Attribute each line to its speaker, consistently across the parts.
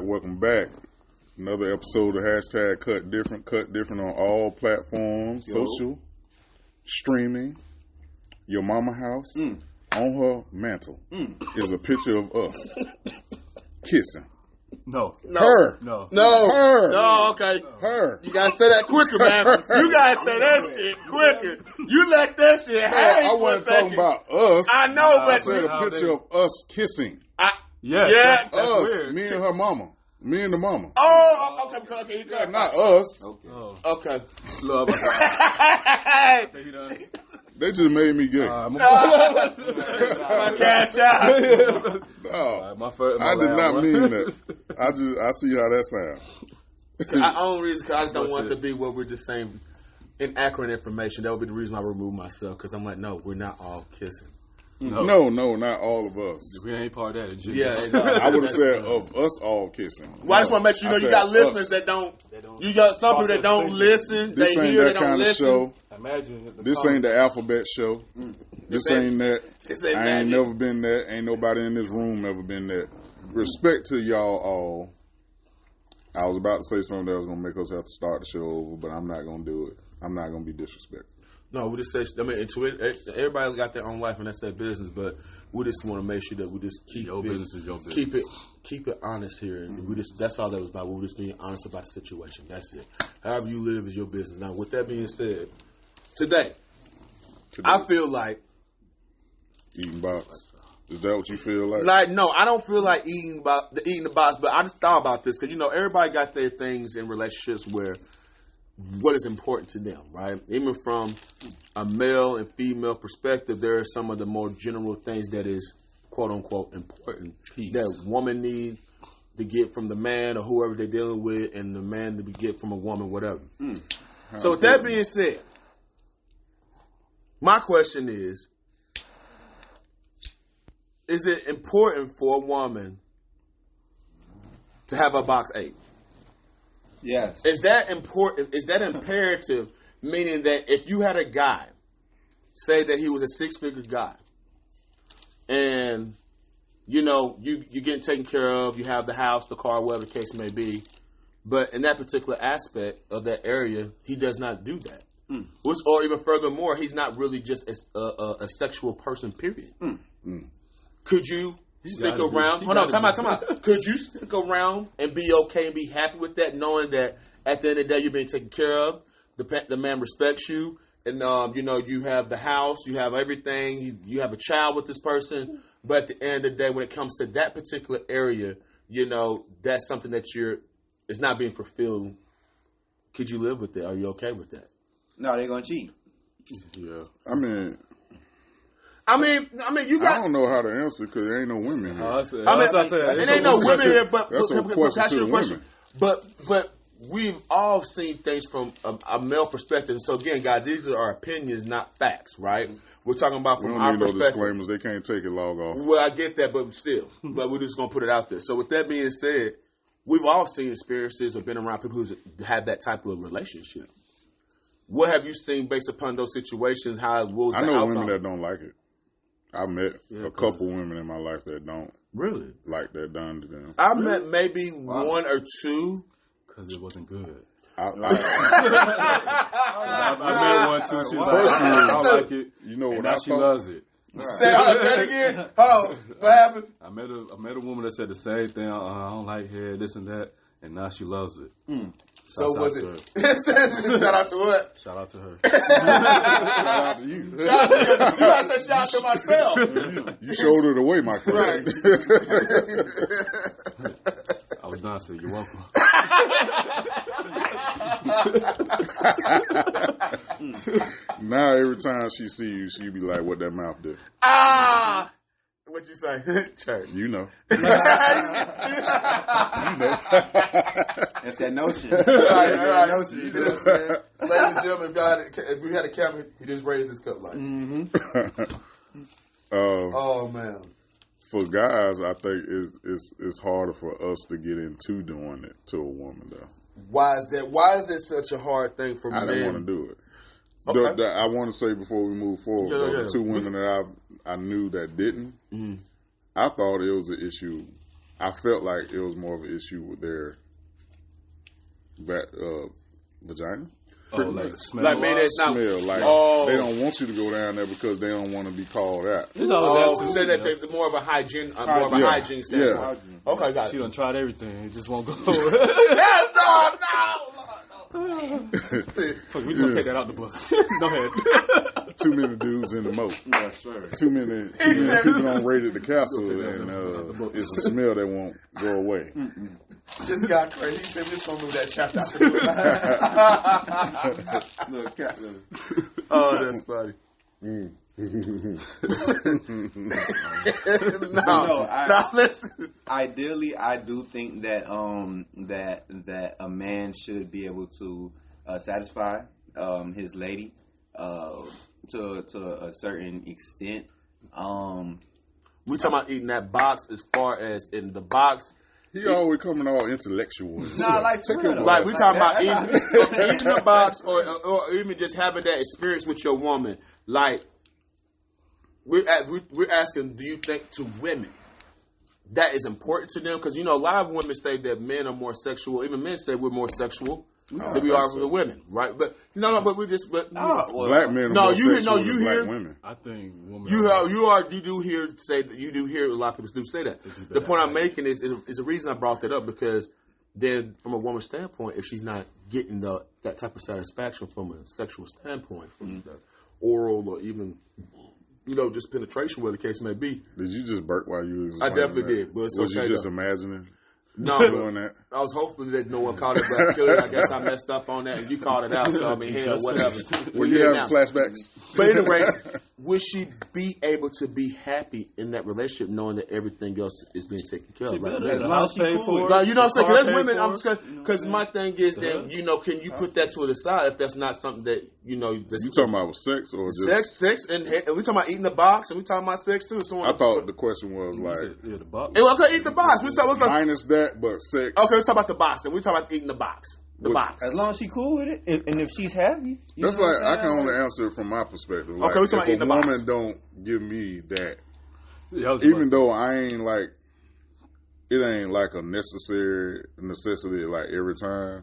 Speaker 1: Welcome back. Another episode of Hashtag Cut Different on all platforms, social, streaming. Your mama house, on her mantle, is a picture of us kissing.
Speaker 2: No.
Speaker 1: Her.
Speaker 2: No.
Speaker 1: Her.
Speaker 3: No, okay.
Speaker 1: Her.
Speaker 3: You gotta say that quicker, man. You gotta say that shit quicker. You let that shit hang.
Speaker 1: I wasn't talking about us.
Speaker 3: I know, but
Speaker 1: I said a picture of us kissing.
Speaker 2: Yeah,
Speaker 3: that's
Speaker 1: us,
Speaker 2: weird.
Speaker 1: me and her mama. Me and the mama.
Speaker 3: Oh, okay. You got
Speaker 1: not us.
Speaker 3: Okay.
Speaker 2: Love.
Speaker 1: They just made me gay.
Speaker 3: My cash out.
Speaker 1: No, I did not mean that. I see how that sounds.
Speaker 3: The only reason, because I just don't want it to be what we're just saying inaccurate information. That would be the reason I remove myself, because I'm like, no, we're not all kissing.
Speaker 1: No, not all of us.
Speaker 2: We ain't part of that.
Speaker 3: Yeah,
Speaker 1: I would have said of us all kissing.
Speaker 3: Well, I just want to make sure you got listeners that don't. You got some people that don't listen.
Speaker 1: This
Speaker 3: they
Speaker 1: ain't
Speaker 3: hear,
Speaker 1: that
Speaker 3: they don't
Speaker 1: kind
Speaker 3: listen.
Speaker 1: of show.
Speaker 2: Imagine
Speaker 1: this ain't the alphabet show. This ain't that. I ain't never been that. Ain't nobody in this room ever been that. Respect to y'all all. I was about to say something that was gonna make us have to start the show over, but I'm not gonna do it. I'm not gonna be disrespectful.
Speaker 3: No, we just say. I mean, everybody got their own life and that's their business, but we just want to make sure that we just keep
Speaker 2: your business is your business.
Speaker 3: Keep it honest here, and we just that's all that was about. We're just being honest about the situation. That's it. However you live is your business. Now, with that being said, today I feel like
Speaker 1: eating box. Is that what you feel like?
Speaker 3: Like, no, I don't feel like eating the box, but I just thought about this because everybody got their things in relationships where what is important to them, right? Even from a male and female perspective, there are some of the more general things that is quote unquote important that woman need to get from the man or whoever they're dealing with, and the man to get from a woman, whatever. So with that being said, my question is it important for a woman to have a box 8?
Speaker 4: Yes.
Speaker 3: Is that important? Is that imperative? Meaning that if you had a guy, say that he was a 6-figure guy, and you getting taken care of, you have the house, the car, whatever the case may be, but in that particular aspect of that area, he does not do that. Or even furthermore, he's not really just a sexual person. Period. Could you stick around? Hold on, time out. Could you stick around and be okay and be happy with that, knowing that at the end of the day you're being taken care of, the man respects you, and you have the house, you have everything, you have a child with this person, but at the end of the day, when it comes to that particular area, that's something that it's not being fulfilled. Could you live with that? Are you okay with that?
Speaker 4: No, they're gonna cheat.
Speaker 1: Yeah, I mean,
Speaker 3: you got.
Speaker 1: I don't know how to answer because there ain't no women here.
Speaker 3: It ain't no women here, but
Speaker 1: that's a question to the women.
Speaker 3: But we've all seen things from a male perspective. So again, guys, these are our opinions, not facts, right? We're talking about from our perspective.
Speaker 1: No disclaimers. They can't take it. Log off.
Speaker 3: Well, I get that, but still, but we're just gonna put it out there. So with that being said, we've all seen experiences or been around people who's had that type of relationship. What have you seen based upon those situations? How it was the outcome?
Speaker 1: I know women that don't like it. I met a couple women in my life that don't
Speaker 3: really
Speaker 1: like that done to them.
Speaker 3: I met maybe one or two
Speaker 2: because it wasn't good.
Speaker 1: I
Speaker 2: met one too. She was like, I don't like it.
Speaker 1: You know what?
Speaker 2: Now she loves it.
Speaker 3: Say it again. Hold on. What happened?
Speaker 2: I met a woman that said the same thing. I don't like hair, this and that, and now she loves it.
Speaker 3: So was it? Shout out to what?
Speaker 2: Shout out to her.
Speaker 1: Shout out to you.
Speaker 3: Shout out to you. You gotta say shout out to myself.
Speaker 1: You showed it away, my friend.
Speaker 2: I was done, so you're welcome.
Speaker 1: Now every time she see you, she be like, "What that mouth do?"
Speaker 3: Ah. What you say? Church.
Speaker 1: You know.
Speaker 4: That's that notion.
Speaker 3: All right.
Speaker 4: Notion, you know what I'm saying?
Speaker 3: Ladies and gentlemen, if we had a camera, he just raised his cup like. Oh man.
Speaker 1: For guys, I think it's harder for us to get into doing it to a woman, though.
Speaker 3: Why is that? Why is it such a hard thing for men?
Speaker 1: I don't want to do it.
Speaker 3: Okay.
Speaker 1: I want to say before we move forward, the two women that I knew that didn't, I thought it was an issue. I felt like it was more of an issue with their vagina.
Speaker 2: Like smell.
Speaker 3: Like maybe it's not
Speaker 1: Smell like they don't want you to go down there because they don't want to be called out.
Speaker 2: It's all that too.
Speaker 3: So that there's more of a hygiene, hygiene standpoint.
Speaker 1: Yeah.
Speaker 3: Okay, got
Speaker 2: She
Speaker 3: it.
Speaker 2: done tried everything. It just won't go.
Speaker 3: No.
Speaker 2: Fuck, we just gonna take that out the book. Go ahead.
Speaker 1: Too many dudes in the moat.
Speaker 4: Yes, sir.
Speaker 1: Too many people on raided the castle, and it's a smell that won't go away.
Speaker 3: This guy crazy. He said we're just gonna move that chapter.
Speaker 4: Look, Captain.
Speaker 3: Oh, that's funny. Listen.
Speaker 4: Ideally, I do think that that a man should be able to satisfy his lady to a certain extent.
Speaker 3: We talking about eating that box as far as in the box.
Speaker 1: He always coming all intellectual.
Speaker 4: Nah, like
Speaker 1: take
Speaker 4: for
Speaker 1: your
Speaker 4: real.
Speaker 3: Like we talking about
Speaker 4: that.
Speaker 3: eating the box or even just having that experience with your woman. Like we're asking, do you think to women that is important to them? Because a lot of women say that men are more sexual. Even men say we're more sexual than we are for the women, right? But but we just
Speaker 1: black men. Are more
Speaker 3: you hear
Speaker 1: sexual than black women.
Speaker 2: I think women.
Speaker 3: You do hear a lot of people do say that. The point I'm making is a reason I brought that up because then from a woman's standpoint, if she's not getting that type of satisfaction from a sexual standpoint, from the oral or even just penetration, whatever the case may be.
Speaker 1: Did you just burp while you was?
Speaker 3: I definitely did, but it's
Speaker 1: was
Speaker 3: okay,
Speaker 1: you just
Speaker 3: though.
Speaker 1: imagining?
Speaker 3: No,
Speaker 1: doing that.
Speaker 3: I was hopefully that no one called it, but I guess I messed up on that, and you called it out. So I mean, hell, whatever.
Speaker 1: Were you having flashbacks?
Speaker 3: But anyway, would she be able to be happy in that relationship, knowing that everything else is being taken care of?
Speaker 2: There's a house paid for.
Speaker 3: Now, you know what I'm saying?
Speaker 2: car
Speaker 3: Because
Speaker 2: paid
Speaker 3: women,
Speaker 2: for.
Speaker 3: because my thing is that can you put that to the side if that's not something that that's
Speaker 1: You talking about with sex or just
Speaker 3: sex, and we talking about eating the box, and we talking about sex too. So
Speaker 1: I thought the question was like
Speaker 2: The box.
Speaker 3: okay, eat the box. We talking about
Speaker 1: minus that, but sex.
Speaker 3: okay. We talk about the box, and we talk about eating the box. The box.
Speaker 4: As long as she cool with it, and if she's happy,
Speaker 1: That's like I can only answer it from my perspective. Like,
Speaker 3: Okay, we talking about
Speaker 1: if
Speaker 3: eating
Speaker 1: a
Speaker 3: the box.
Speaker 1: woman don't give me that,
Speaker 2: Yeah,
Speaker 1: even though I ain't like, it ain't like a necessity like every time.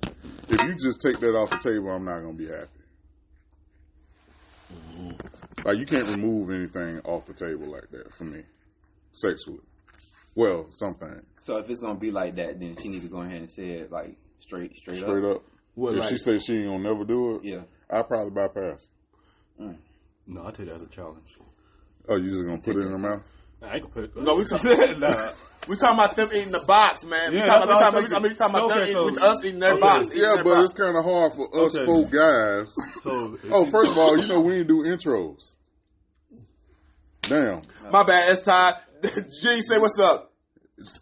Speaker 1: If you just take that off the table, I'm not gonna be happy. Like you can't remove anything off the table like that for me, sexually. Well, something
Speaker 4: so if it's gonna be like that, then she need to go ahead and say it like straight
Speaker 1: straight
Speaker 4: up.
Speaker 1: up. If she says she ain't gonna never do it,
Speaker 4: Yeah.
Speaker 1: I'll probably bypass.
Speaker 2: No, I take that as a challenge.
Speaker 1: Oh, you just gonna put it in her mouth?
Speaker 2: I ain't gonna put it.
Speaker 3: No, we talking.
Speaker 2: Nah.
Speaker 3: We talking about them eating the box, man. We
Speaker 2: Yeah,
Speaker 3: talking
Speaker 2: that's
Speaker 3: about
Speaker 2: what I was
Speaker 3: them
Speaker 2: Okay, so-
Speaker 3: eating, us eating their
Speaker 2: okay.
Speaker 3: box. eating
Speaker 1: Yeah,
Speaker 3: their
Speaker 1: but
Speaker 3: box.
Speaker 1: it's kind of hard for us
Speaker 2: Okay.
Speaker 1: four guys.
Speaker 2: So
Speaker 1: First of all, we didn't do intros. Damn.
Speaker 3: My bad, it's Ty. G, say what's up.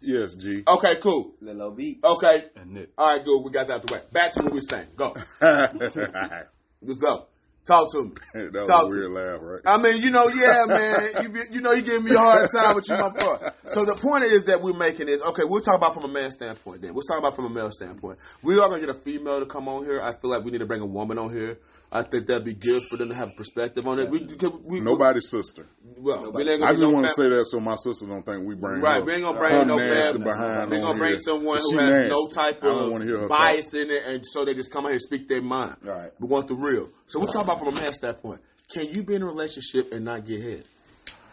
Speaker 1: Yes, G.
Speaker 3: Okay, cool.
Speaker 4: Little beat.
Speaker 3: Okay.
Speaker 2: and Nick.
Speaker 3: All right, good. We got that out the way. Back to what we saying. Go.
Speaker 1: That
Speaker 3: Let's go. Talk to me.
Speaker 1: was
Speaker 3: Talk
Speaker 1: a
Speaker 3: to
Speaker 1: weird laugh, right?
Speaker 3: I mean, yeah, man. You giving me a hard time with you, my boy. So the point is that we're making is, okay, we'll talk about from a man's standpoint then. We'll talk about from a male standpoint. We are going to get a female to come on here. I feel like we need to bring a woman on here. I think that'd be good for them to have a perspective on it.
Speaker 1: Nobody's sister.
Speaker 3: Well, we ain't
Speaker 1: I
Speaker 3: gonna
Speaker 1: just
Speaker 3: be no
Speaker 1: want to
Speaker 3: fam-
Speaker 1: say that so my sister don't think we bring
Speaker 3: Right,
Speaker 1: her,
Speaker 3: we ain't gonna
Speaker 1: her
Speaker 3: bring no
Speaker 1: nasty
Speaker 3: family.
Speaker 1: behind
Speaker 3: We're
Speaker 1: on
Speaker 3: gonna bring
Speaker 1: here.
Speaker 3: someone
Speaker 1: She
Speaker 3: who has no
Speaker 1: nasty.
Speaker 3: type
Speaker 1: I don't want to hear her
Speaker 3: of bias in it, and so they just come out here and speak their mind.
Speaker 4: Right.
Speaker 3: We want the real. So we're talking about from a man's standpoint. Can you be in a relationship and not get head?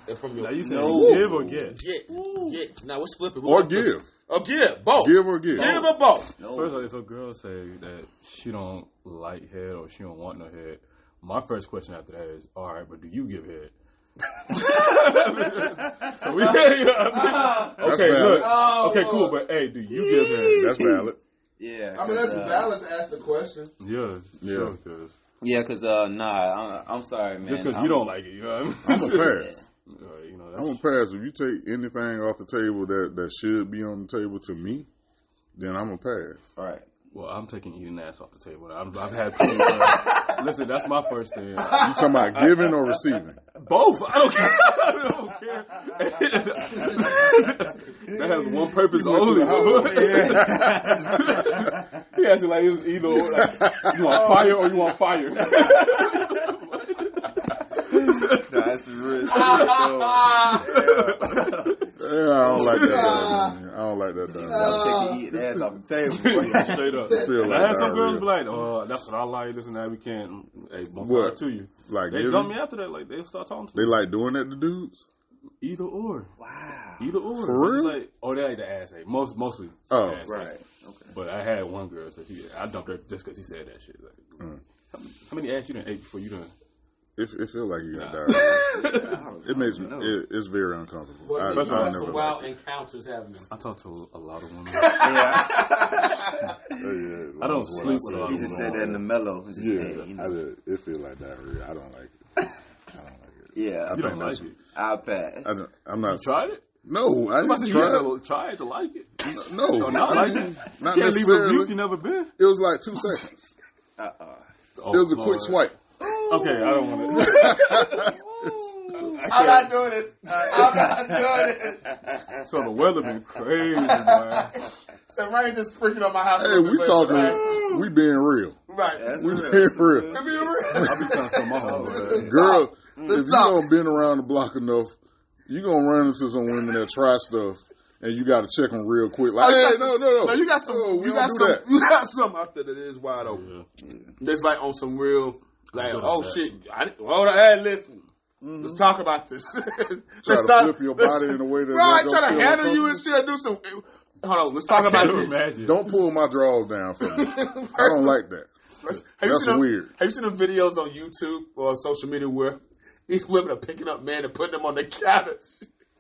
Speaker 3: And from your
Speaker 2: Now you say
Speaker 4: No.
Speaker 2: give or get?
Speaker 3: get. Now let's flip it.
Speaker 1: Or give.
Speaker 3: Or give. Both.
Speaker 1: Give or give.
Speaker 3: Give or both.
Speaker 4: No.
Speaker 2: First of all, if a girl say that she don't like head or she don't want no head, my first question after that is, all right, but do you give head? So we, okay,
Speaker 1: valid.
Speaker 2: look, okay, cool, but hey, do you give head?
Speaker 1: That's valid.
Speaker 4: Yeah.
Speaker 3: I mean, that's valid to ask the question.
Speaker 2: Yeah,
Speaker 1: Yeah.
Speaker 2: sure, cause
Speaker 4: Because I'm sorry, man.
Speaker 2: just because you don't like it, you know what I
Speaker 1: I'm
Speaker 2: mean?
Speaker 1: a pass.
Speaker 2: You know,
Speaker 1: I'm
Speaker 2: that's,
Speaker 1: a pass. If you take anything off the table that should be on the table to me, then I'm gonna pass.
Speaker 4: All right.
Speaker 2: Well, I'm taking eating ass off the table. I've had plenty. Listen, that's my first thing.
Speaker 1: You talking about giving or receiving?
Speaker 2: Both. I don't care. I don't care. That has one purpose only. He asked me like it's either like, you want fire or you want fire.
Speaker 4: That's real.
Speaker 1: Yeah, I don't like that. I don't like that.
Speaker 4: Take your eating ass off the table. Boy.
Speaker 2: Straight up.
Speaker 1: Feel
Speaker 2: And
Speaker 1: like
Speaker 2: I had some
Speaker 1: diarrhea.
Speaker 2: girls be like, "Oh, that's what I like. This and that. We can't." Hey, more
Speaker 1: What?
Speaker 2: power to you.
Speaker 1: Like
Speaker 2: They
Speaker 1: giving?
Speaker 2: dump me after that. Like they'll start talking to me.
Speaker 1: They like doing that to dudes?
Speaker 2: Either or.
Speaker 4: Wow.
Speaker 2: Either or.
Speaker 1: For real?
Speaker 2: Like, oh, they like the ass. Hey, mostly.
Speaker 1: Oh,
Speaker 2: ass.
Speaker 4: Right. Okay.
Speaker 2: But I had one girl that I dumped her just because she said that shit. Like, how many ass you done ate before you done?
Speaker 1: It feel like you got diarrhea. It makes me. It's very uncomfortable.
Speaker 3: What
Speaker 1: I
Speaker 3: you
Speaker 1: never
Speaker 3: some
Speaker 1: liked
Speaker 3: wild encounters happening?
Speaker 2: I talk to a lot of women.
Speaker 1: it.
Speaker 2: I don't sleep with a lot
Speaker 4: He
Speaker 2: of
Speaker 4: just
Speaker 2: women.
Speaker 4: said that in the mellow. It's just,
Speaker 1: Yeah,
Speaker 4: hey, you know.
Speaker 1: it feel like diarrhea. I don't like it.
Speaker 4: Yeah.
Speaker 2: You don't like it.
Speaker 4: I'll pass.
Speaker 1: I'm not.
Speaker 2: Tried it?
Speaker 1: No, I
Speaker 2: I
Speaker 1: didn't
Speaker 2: said you
Speaker 1: try
Speaker 2: had
Speaker 1: it.
Speaker 2: to try it to like it.
Speaker 1: No,
Speaker 2: Or not like it.
Speaker 1: not
Speaker 2: You can't leave a review if
Speaker 1: necessarily.
Speaker 2: you never been.
Speaker 1: It was like 2 seconds.
Speaker 2: Oh,
Speaker 1: It was a
Speaker 2: Lord.
Speaker 1: quick swipe.
Speaker 2: Okay, I don't want to.
Speaker 3: I'm not doing it. I'm not doing it.
Speaker 2: So the weather been crazy, man.
Speaker 3: So rain just sprinkling on my house.
Speaker 1: Hey, we talking. We being real.
Speaker 3: Right.
Speaker 1: We being real.
Speaker 3: Be real.
Speaker 2: I be trying to tell my homie.
Speaker 1: Girl, if you
Speaker 3: talk.
Speaker 1: don't been around the block enough, you gonna run into some women that try stuff, and you got to check them real quick. Like, hey, no.
Speaker 3: No, you got some.
Speaker 1: No, we
Speaker 3: you
Speaker 1: don't
Speaker 3: got
Speaker 1: do
Speaker 3: some.
Speaker 1: that.
Speaker 3: You got some out there that is wide open. That's like on some real. Like, oh shit! Hold on, hey, listen. Let's talk about this.
Speaker 1: Try
Speaker 3: Let's
Speaker 1: to flip your body in a way that
Speaker 3: right,
Speaker 1: don't
Speaker 3: try to
Speaker 1: feel
Speaker 3: handle you and shit. Do some. Hold on, let's talk about
Speaker 2: Can you
Speaker 3: this.
Speaker 2: imagine?
Speaker 1: Don't pull my drawers down for me. I don't like that.
Speaker 3: Have you
Speaker 1: That's
Speaker 3: seen them-
Speaker 1: weird.
Speaker 3: Have you seen the videos on YouTube or social media where these women are picking up men and putting them on the counter?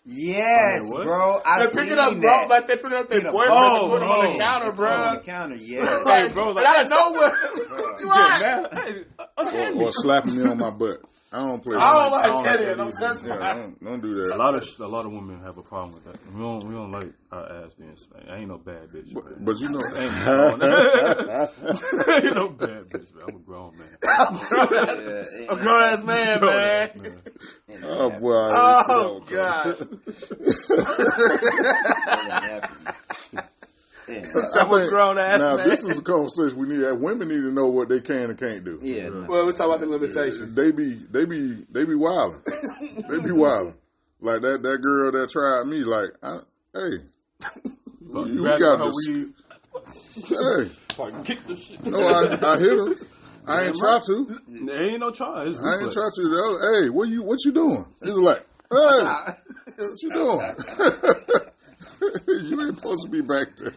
Speaker 4: Yes,
Speaker 2: What?
Speaker 4: bro.
Speaker 3: They're picking up bro, like they're picking up their boyfriend and putting them on the counter, bro.
Speaker 4: On the counter, yeah.
Speaker 3: Right,
Speaker 2: bro,
Speaker 3: and
Speaker 2: like-
Speaker 3: out of nowhere. Right.
Speaker 2: Hey,
Speaker 1: Or slapping me on my butt. I don't play.
Speaker 3: I don't
Speaker 1: that.
Speaker 3: like that. Don't touch
Speaker 1: Yeah,
Speaker 3: my.
Speaker 1: don't do that.
Speaker 2: a lot of women have a problem with that. We don't like our ass being spanked. I ain't no bad bitch, man.
Speaker 1: But you know,
Speaker 2: Ain't no bad bitch, man. I'm a grown man.
Speaker 3: A grown ass man, man.
Speaker 1: oh boy.
Speaker 3: Oh God. I'm a grown ass
Speaker 1: Now
Speaker 3: man.
Speaker 1: this is a conversation we need. Women need to know what they can and can't do.
Speaker 4: Yeah.
Speaker 3: Well, we talk about the limitations.
Speaker 1: They be wilding. They be wilding. Like that girl that tried me. Like, hey, you
Speaker 2: Grab
Speaker 1: got
Speaker 2: her
Speaker 1: this.
Speaker 2: weed,
Speaker 1: Hey,
Speaker 2: fucking kick the shit.
Speaker 1: no, I hit her. I ain't try to.
Speaker 2: There ain't no try. It's
Speaker 1: I ain't
Speaker 2: ruthless.
Speaker 1: try to. Hey, what you doing? It's like, hey, what you doing? You ain't supposed to be back there.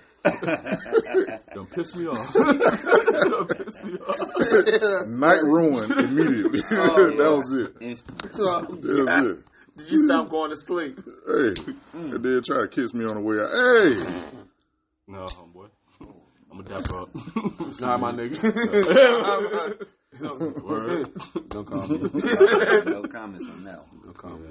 Speaker 2: Don't piss me off. Don't piss me off.
Speaker 1: Night ruined immediately. That was it. That was it.
Speaker 3: Did you stop going to sleep?
Speaker 1: Hey, and then try to kiss me on the way out. Hey,
Speaker 2: No, homeboy. I'm gonna dap up.
Speaker 3: Nah, my nigga.
Speaker 2: Word.
Speaker 3: Don't call me.
Speaker 4: No comments on that one.
Speaker 3: Don't call me.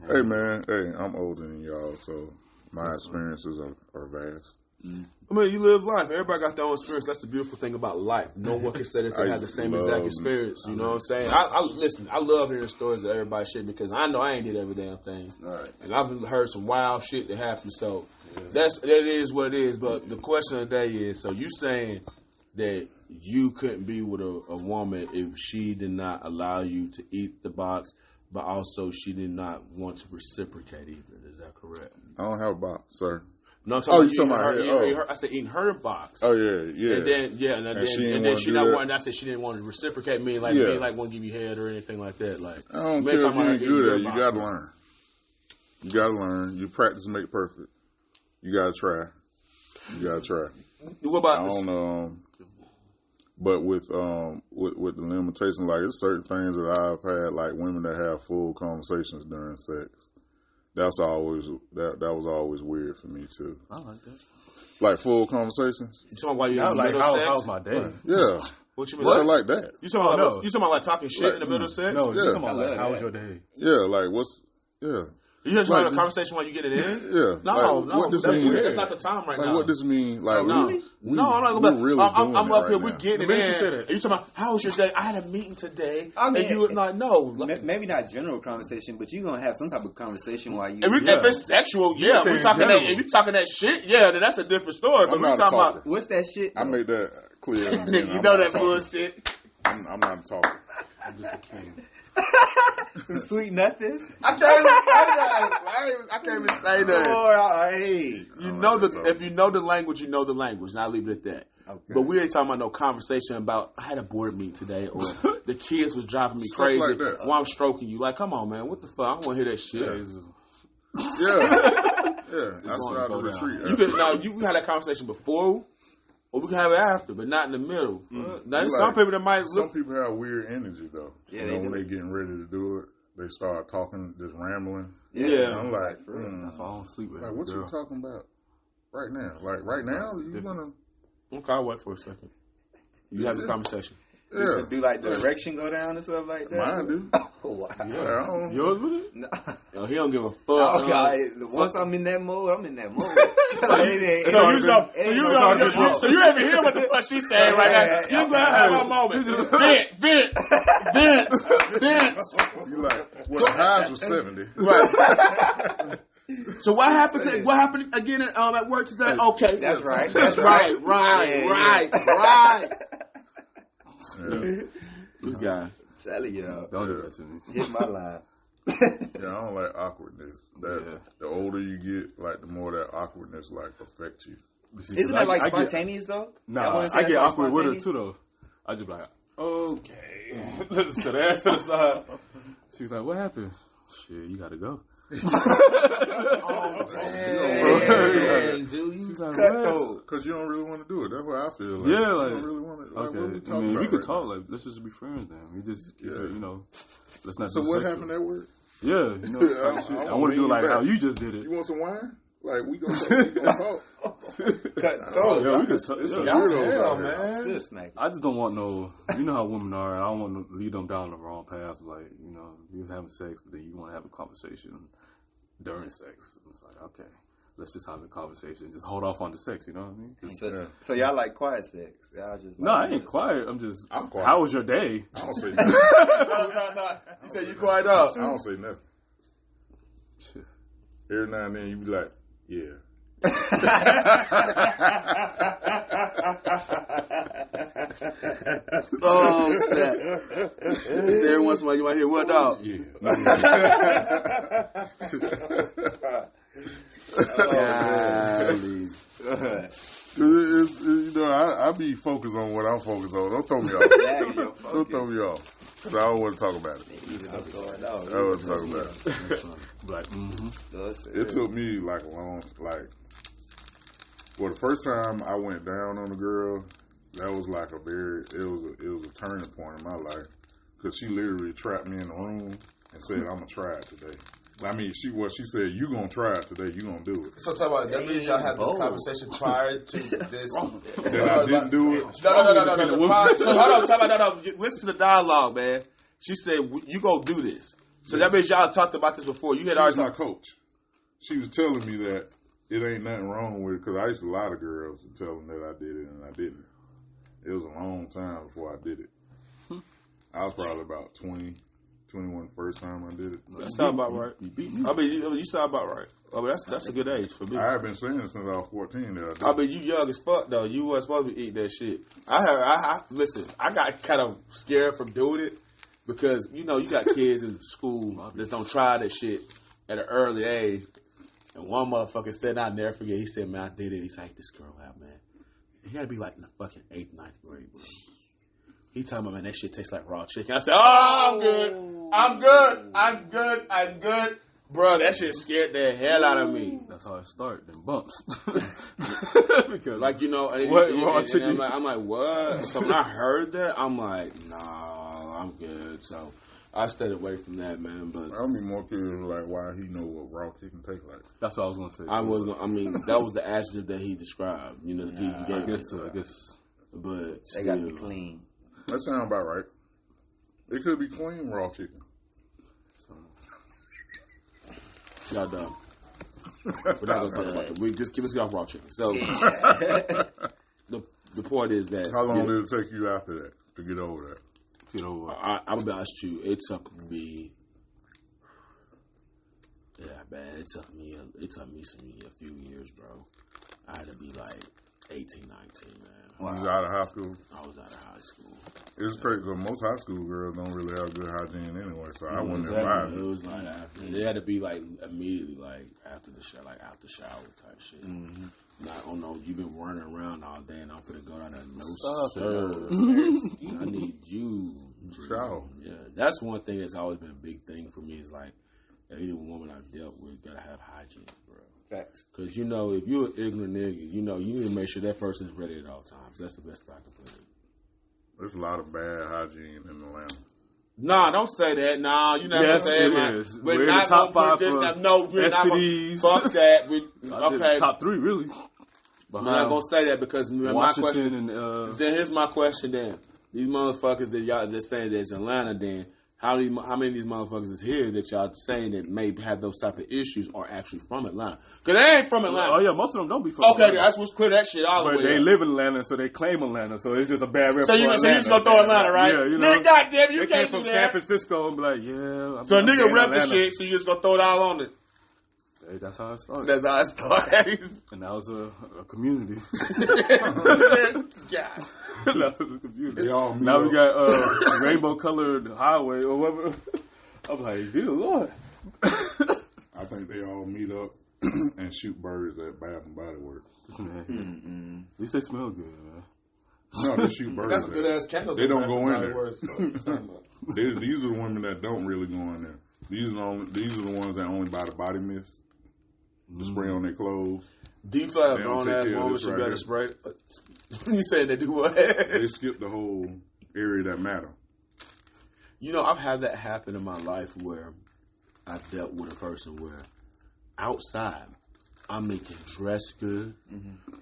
Speaker 1: hey, man. Hey, I'm older than y'all, so my experiences are vast.
Speaker 3: I mean, you live life. Everybody got their own experience. That's the beautiful thing about life. No one can say that they
Speaker 1: I
Speaker 3: have the same
Speaker 1: love-
Speaker 3: exact experience. You know what I'm saying? I listen. I love hearing stories of everybody shit because I know I ain't did every damn thing,
Speaker 4: Right.
Speaker 3: and I've heard some wild shit that happened. So that is what it is. But the question of the day is: so you saying that you couldn't be with a woman if she did not allow you to eat the box, but also she did not want to reciprocate either? Is that correct?
Speaker 1: I don't have a box, sir.
Speaker 3: No, I'm
Speaker 1: Oh, you
Speaker 3: you
Speaker 1: talking
Speaker 3: eating
Speaker 1: about
Speaker 3: her,
Speaker 1: her-
Speaker 3: eating her- I said eating her box.
Speaker 1: Oh yeah.
Speaker 3: And then
Speaker 1: she didn't
Speaker 3: and then
Speaker 1: wanna
Speaker 3: she
Speaker 1: do
Speaker 3: not
Speaker 1: that?
Speaker 3: wanting. I said she didn't want to reciprocate me, like
Speaker 1: Yeah.
Speaker 3: me, like want to give you head or anything like that. Like
Speaker 1: I don't
Speaker 3: we
Speaker 1: care
Speaker 3: ain't
Speaker 1: if
Speaker 3: talking
Speaker 1: you
Speaker 3: about
Speaker 1: ain't
Speaker 3: her
Speaker 1: good
Speaker 3: eating
Speaker 1: at
Speaker 3: your
Speaker 1: it. You
Speaker 3: box.
Speaker 1: gotta learn. You gotta learn. You practice make perfect. You gotta try. You gotta try.
Speaker 3: What about
Speaker 1: I
Speaker 3: this?
Speaker 1: don't know. But with the limitations, like there's certain things that I've had, like women that have full conversations during sex. That was always weird for me too.
Speaker 2: I like that.
Speaker 1: Like full conversations.
Speaker 3: You talking about while you
Speaker 2: I
Speaker 3: in the
Speaker 2: like
Speaker 3: middle of sex?
Speaker 2: how's my day?
Speaker 1: Yeah.
Speaker 3: What you mean?
Speaker 1: What? Like that.
Speaker 3: You talking about
Speaker 2: no.
Speaker 3: you talking about like talking shit in the middle of sex?
Speaker 2: No,
Speaker 1: Yeah.
Speaker 2: you talking about
Speaker 4: I love
Speaker 2: like, how was
Speaker 4: that.
Speaker 2: your day?
Speaker 1: Yeah. Like yeah.
Speaker 3: You just having a conversation while you get it in?
Speaker 1: Yeah.
Speaker 3: No,
Speaker 1: like,
Speaker 3: no,
Speaker 1: what this mean?
Speaker 3: that's not the time right
Speaker 1: like,
Speaker 3: now.
Speaker 1: what this mean? Like,
Speaker 3: No,
Speaker 1: really?
Speaker 3: no, I'm not gonna.
Speaker 1: Really
Speaker 3: I'm
Speaker 1: doing
Speaker 3: up
Speaker 1: it
Speaker 3: here.
Speaker 1: right
Speaker 3: We're
Speaker 1: now.
Speaker 3: getting
Speaker 2: The
Speaker 3: it
Speaker 2: minute you
Speaker 3: in.
Speaker 2: said it.
Speaker 3: And you talking about how was your day? I had a meeting today.
Speaker 4: I mean,
Speaker 3: and you would not know.
Speaker 4: Maybe not general conversation, but you're gonna have some type of conversation while you.
Speaker 3: If it's sexual, yeah,
Speaker 2: say
Speaker 3: we
Speaker 2: in
Speaker 3: talking that.
Speaker 2: general.
Speaker 3: If you talking that shit, yeah, then that's a different story. But
Speaker 1: I'm
Speaker 3: we
Speaker 1: not a
Speaker 3: talking
Speaker 1: talker.
Speaker 3: about
Speaker 4: What's that shit?
Speaker 1: I made that clear. in the beginning.
Speaker 3: you
Speaker 1: I'm
Speaker 3: know
Speaker 1: not
Speaker 3: that
Speaker 1: talking.
Speaker 3: bullshit.
Speaker 1: I'm not a talker.
Speaker 2: I'm just a king.
Speaker 4: Some sweet nothings.
Speaker 3: I can't even say that. I can't even say that.
Speaker 4: Oh, hey.
Speaker 3: You know if you know the language, you know the language, and I'll leave it at that.
Speaker 4: Okay.
Speaker 3: But we ain't talking about no conversation about I had a board meeting today or the kids was driving me
Speaker 1: Stuff
Speaker 3: crazy
Speaker 1: like that.
Speaker 3: while I'm stroking you. Like, come on, man, what the fuck? I don't want to hear that shit.
Speaker 1: Yeah. That's
Speaker 2: going
Speaker 1: how
Speaker 2: to go
Speaker 1: the retreat.
Speaker 3: You could now you can have that conversation before, or we can have it after, but not in the middle. Now, there's some
Speaker 1: Like,
Speaker 3: people that might
Speaker 1: Some
Speaker 3: look.
Speaker 1: people have weird energy though.
Speaker 4: Yeah,
Speaker 1: you
Speaker 4: they
Speaker 1: know, when
Speaker 4: do.
Speaker 1: they getting ready to do it, they start talking, just rambling.
Speaker 3: Yeah.
Speaker 1: And I'm like,
Speaker 2: That's why I don't sleep with
Speaker 1: like
Speaker 2: her.
Speaker 1: what you
Speaker 2: girl.
Speaker 1: talking about right now? Like right now, you gonna
Speaker 3: Okay, I'll wait for a second. You have the conversation.
Speaker 1: yeah.
Speaker 4: Do like the erection go down and stuff like that?
Speaker 1: Mine do.
Speaker 4: Oh, wow.
Speaker 1: Yeah, I don't,
Speaker 2: Yours with it?
Speaker 4: No.
Speaker 3: Yo, he don't give a fuck.
Speaker 4: Okay, once I'm in that mode, I'm in that mode.
Speaker 3: So you ain't even hear what the fuck she's saying right now. You gonna have a moment. Vent.
Speaker 1: you like well, the highs was 70.
Speaker 3: Right. So what happened? What happened again at work today? Okay,
Speaker 4: That's right.
Speaker 3: That's right. Right.
Speaker 1: Yeah.
Speaker 3: This guy.
Speaker 4: Telling you,
Speaker 2: Don't do that to me.
Speaker 4: hit my line.
Speaker 1: Yeah, I don't like awkwardness. That
Speaker 2: Yeah.
Speaker 1: the older you get, like the more that awkwardness like affects you.
Speaker 2: See,
Speaker 4: Isn't
Speaker 2: 'cause
Speaker 4: that like
Speaker 2: I get-
Speaker 4: spontaneous though?
Speaker 2: Nah,
Speaker 4: wouldn't say
Speaker 2: I
Speaker 4: that's
Speaker 2: get
Speaker 4: like
Speaker 2: awkward with her
Speaker 4: spontaneous.
Speaker 2: too though. I just be like, okay. So the ass to the side. She was like, what happened? Shit, you gotta go.
Speaker 3: Dang, dude.
Speaker 2: She's like,
Speaker 4: Cut
Speaker 2: what?
Speaker 4: though.
Speaker 1: Because you don't really want to do it. That's what I feel. Like,
Speaker 2: Yeah,
Speaker 1: you
Speaker 2: like,
Speaker 1: don't really want to. Like,
Speaker 2: Okay,
Speaker 1: what we
Speaker 2: I
Speaker 1: talking
Speaker 2: mean,
Speaker 1: about
Speaker 2: we could
Speaker 1: right
Speaker 2: talk.
Speaker 1: now?
Speaker 2: Like, let's just be friends then. We just, keep
Speaker 1: Yeah.
Speaker 2: it, let's not.
Speaker 1: So
Speaker 2: do
Speaker 1: what
Speaker 2: sexual.
Speaker 1: happened at work?
Speaker 2: Yeah, type shit. I want to do it like how you just did it.
Speaker 1: You want some wine? Like we gonna talk.
Speaker 4: Cut though.
Speaker 2: Yeah, we could talk.
Speaker 1: It's
Speaker 2: Yeah.
Speaker 1: some weirdos
Speaker 3: Hell,
Speaker 1: out here.
Speaker 3: man.
Speaker 4: Still smack.
Speaker 2: I just don't want no. You know how women are. I don't want to lead them down the wrong path. Like, you was having sex, but then you want to have a conversation during sex. It's like, okay, let's just have a conversation. Just hold off on the sex. You know what I mean? Just,
Speaker 4: So y'all like quiet sex? Y'all just
Speaker 2: no,
Speaker 4: like,
Speaker 2: I ain't quiet.
Speaker 1: I'm quiet.
Speaker 2: How was your day?
Speaker 1: I don't say nothing.
Speaker 3: No. You said you quiet up.
Speaker 1: I don't say nothing.
Speaker 2: Shit.
Speaker 1: Every now and then you be like, yeah.
Speaker 3: Oh, snap. Every once in a while you might hear, what dog?
Speaker 1: Yeah.
Speaker 3: Golly.
Speaker 1: I be focused on what I'm focused on. Don't throw me off. Don't throw me off. 'Cause I don't want to talk about it. I don't want to talk about it.
Speaker 2: Like, mm-hmm.
Speaker 1: It took me like a long, the first time I went down on a girl, that was like it was a turning point in my life. Because she literally trapped me in the room and said, I'm going to try it today. I mean, she said, you going to try it today, you going to do it.
Speaker 3: So talk about that means y'all had this conversation prior to this.
Speaker 1: Then I didn't do it.
Speaker 3: No. So hold on, talk about no. Listen to the dialogue, man. She said, you go do this. So that means y'all talked about this before. You had
Speaker 1: She was
Speaker 3: already
Speaker 1: my coach. She was telling me that it ain't nothing wrong with it, because I used to lie to girls and tell them that I did it, and I didn't. It was a long time before I did it. I was probably about 20, 21 the first time I did it.
Speaker 3: That sound about right.
Speaker 2: You beat me.
Speaker 3: I mean, you sound about right. I mean, that's a good age for me.
Speaker 1: I have been saying it since I was 14 that I did.
Speaker 3: I mean, you young as fuck though. You wasn't supposed to be eating that shit. Listen. I got kind of scared from doing it because you got kids in school that don't try that shit at an early age. And one motherfucker said, I'll never forget. He said, "Man, I did it." He's like, "This girl out, man. He got to be like in the fucking 8th, 9th grade, bro." He talking about, man, that shit tastes like raw chicken. I said, "Oh, I'm good." Bro, that shit scared the hell out of me.
Speaker 2: That's how it started. Then bumps. Because
Speaker 3: Like,
Speaker 2: raw chicken?
Speaker 3: I'm like, what? So when I heard that, I'm like, nah, I'm good. So I stayed away from that, man. But
Speaker 1: I'll be more curious, like, why he know what raw chicken tastes like.
Speaker 2: that's what I was gonna say.
Speaker 3: that was the adjective that he described. That he gave.
Speaker 2: I guess.
Speaker 3: But
Speaker 4: They got to
Speaker 3: still.
Speaker 4: be clean.
Speaker 1: That sounds about right. It could be clean raw chicken.
Speaker 2: So,
Speaker 3: Y'all done. We're not gonna talk about that. We just keep us off raw chicken. So the point is that
Speaker 1: How long did it take you after that to get over that?
Speaker 2: You know what?
Speaker 3: I'm gonna be honest with you. It took me. Yeah, man. It took me a few years, bro. I had to be like 18, 19, man.
Speaker 1: You was out of high school?
Speaker 3: I was out of high school.
Speaker 1: It's crazy because most high school girls don't really have good hygiene anyway, so I wouldn't
Speaker 2: Exactly.
Speaker 1: advise
Speaker 3: It
Speaker 1: it.
Speaker 3: was like after, they had to be like immediately, like after the shower, like after shower type shit. Not, oh no, you've been running around all day and I'm finna go down there. No, sir. I need you to
Speaker 1: Shower.
Speaker 3: Yeah, that's one thing that's always been a big thing for me. Is like any woman I've dealt with gotta have hygiene, bro.
Speaker 4: Facts.
Speaker 3: Because you know, if you're an ignorant nigga, you know you need to make sure that person's ready at all times. That's the best way I can put it.
Speaker 1: There's a lot of bad hygiene in Atlanta.
Speaker 3: Nah, don't say that. Nah, you never
Speaker 2: Yes,
Speaker 3: say
Speaker 2: it
Speaker 3: it, man.
Speaker 2: is.
Speaker 3: We're
Speaker 2: We're in
Speaker 3: not
Speaker 2: the top
Speaker 3: gonna put
Speaker 2: five
Speaker 3: this.
Speaker 2: for
Speaker 3: No, we're not gonna.
Speaker 2: STDs.
Speaker 3: Fuck that.
Speaker 2: I did
Speaker 3: Okay,
Speaker 2: top 3 really.
Speaker 3: we're not gonna say that because my
Speaker 2: Washington
Speaker 3: question.
Speaker 2: and
Speaker 3: Then here's my question. Then these motherfuckers that y'all that's saying that's Atlanta. Then how many of these motherfuckers is here that y'all saying that may have those type of issues are actually from Atlanta? Because they ain't from Atlanta.
Speaker 2: oh yeah, most of them don't be from
Speaker 3: Okay,
Speaker 2: Atlanta.
Speaker 3: that's what's clear that shit all the
Speaker 2: But
Speaker 3: way
Speaker 2: they
Speaker 3: up.
Speaker 2: live in Atlanta, so they claim Atlanta. So it's just a bad rep.
Speaker 3: So you
Speaker 2: for
Speaker 3: just gonna throw Atlanta, right?
Speaker 2: Yeah, you know.
Speaker 3: Nigga, goddamn, you
Speaker 2: They
Speaker 3: can't
Speaker 2: came
Speaker 3: do
Speaker 2: from San
Speaker 3: that.
Speaker 2: Francisco and be like, yeah.
Speaker 3: So a
Speaker 2: I'm
Speaker 3: nigga
Speaker 2: from
Speaker 3: rep the
Speaker 2: Atlanta.
Speaker 3: shit, so you just gonna throw it all on it.
Speaker 2: Hey, that's how it started.
Speaker 3: That's how it started.
Speaker 2: And that was a community.
Speaker 3: God.
Speaker 2: That was a community.
Speaker 1: They all meet
Speaker 2: Now we
Speaker 1: up.
Speaker 2: got rainbow colored highway or whatever. I'm like, dear Lord.
Speaker 1: I think they all meet up and shoot birds at Bath and Body Works.
Speaker 2: Man, at least they smell good, man.
Speaker 1: No, they shoot birds.
Speaker 3: That's
Speaker 1: at-
Speaker 3: good ass candles.
Speaker 1: They don't
Speaker 3: Bath
Speaker 1: go
Speaker 3: and
Speaker 1: in
Speaker 3: Body
Speaker 1: there.
Speaker 3: Works. What you talking about?
Speaker 1: These are the women that don't really go in there. These are the ones that only buy the body mist to spray on their clothes.
Speaker 3: Do you feel like
Speaker 1: They
Speaker 3: a
Speaker 1: don't
Speaker 3: grown
Speaker 1: take
Speaker 3: ass
Speaker 1: care of
Speaker 3: woman
Speaker 1: this
Speaker 3: should
Speaker 1: right
Speaker 3: better
Speaker 1: here.
Speaker 3: spray? You saying they do what?
Speaker 1: They skip the whole area that matter.
Speaker 3: You know, I've had that happen in my life where I've dealt with a person where outside I'm making dress good,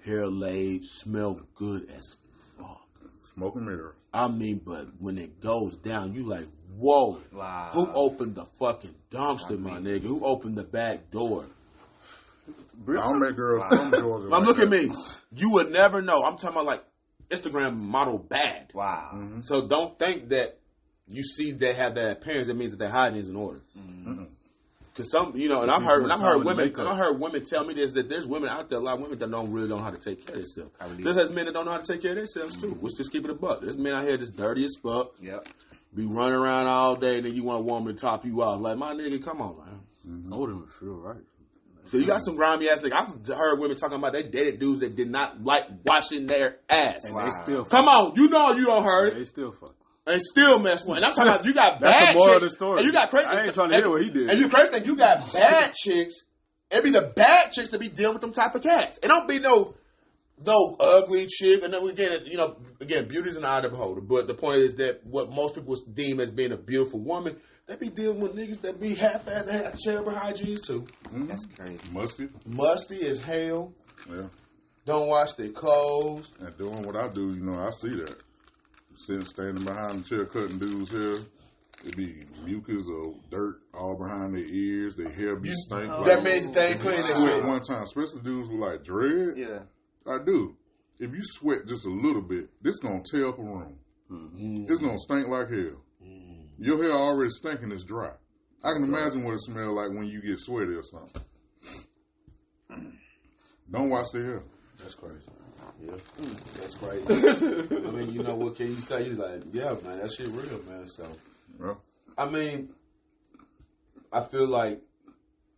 Speaker 3: hair laid, smell good as fuck.
Speaker 1: Smoke and mirror.
Speaker 3: I mean, but when it goes down, you like, whoa.
Speaker 4: Wow.
Speaker 3: Who opened the fucking dumpster, my nigga? Who opened the back door?
Speaker 1: I don't make girls from Georgia.
Speaker 3: Now,
Speaker 1: like
Speaker 3: look at
Speaker 1: that.
Speaker 3: me. You would never know. I'm talking about like Instagram model bad.
Speaker 4: Wow.
Speaker 3: So don't think that you see they have that appearance. That means that their hygiene is in order. Because some, you know, and I've heard women tell me this, that there's women out there, a lot of women that don't really know how to take care of themselves. There's men that don't know how to take care of themselves too. Let's just keep it a buck. There's men out here that's dirty as fuck.
Speaker 4: Yep.
Speaker 3: Be running around all day, and then you want a woman to top you out. Like, my nigga, come on, man.
Speaker 2: I wouldn't even feel right.
Speaker 3: So you got some grimy ass niggas. I've heard women talking about they dated dudes that did not like washing their ass.
Speaker 2: And they still fuck.
Speaker 3: Come on, you know you don't heard it.
Speaker 2: They still fuck.
Speaker 3: And still mess with. And I'm talking about you got
Speaker 2: That's
Speaker 3: bad
Speaker 2: the moral
Speaker 3: chicks.
Speaker 2: of the story.
Speaker 3: And you got crazy.
Speaker 2: I ain't trying to hear what he did.
Speaker 3: And you crazy thing, you got bad chicks. It be the bad chicks that be dealing with them type of cats. It don't be no ugly chick. And then again, you know, beauty's an eye of the beholder. But the point is that what most people deem as being a beautiful woman, they be dealing with niggas that be half-assed, that have terrible hygiene too.
Speaker 4: That's crazy.
Speaker 1: Musty
Speaker 3: Musty as hell.
Speaker 1: Yeah.
Speaker 3: Don't wash their clothes.
Speaker 1: And doing what I do, you know, I see that. Standing behind the chair cutting dudes' hair. It be mucus or dirt all behind their ears. Their hair be stank.
Speaker 3: That means that they ain't clean that
Speaker 1: sweat
Speaker 3: shit.
Speaker 1: one time, especially dudes with like dread.
Speaker 4: Yeah.
Speaker 1: Like, dude, if you sweat just a little bit, this gonna tear up a room. It's gonna stink like hell. Your hair already stinking, it's dry. I can imagine what it smells like when you get sweaty or something. Don't wash their hair.
Speaker 3: That's crazy. Yeah. That's crazy. I mean, you know, what can you say? You like, yeah, man, that shit real, man. So,
Speaker 1: Yeah.
Speaker 3: I mean, I feel like,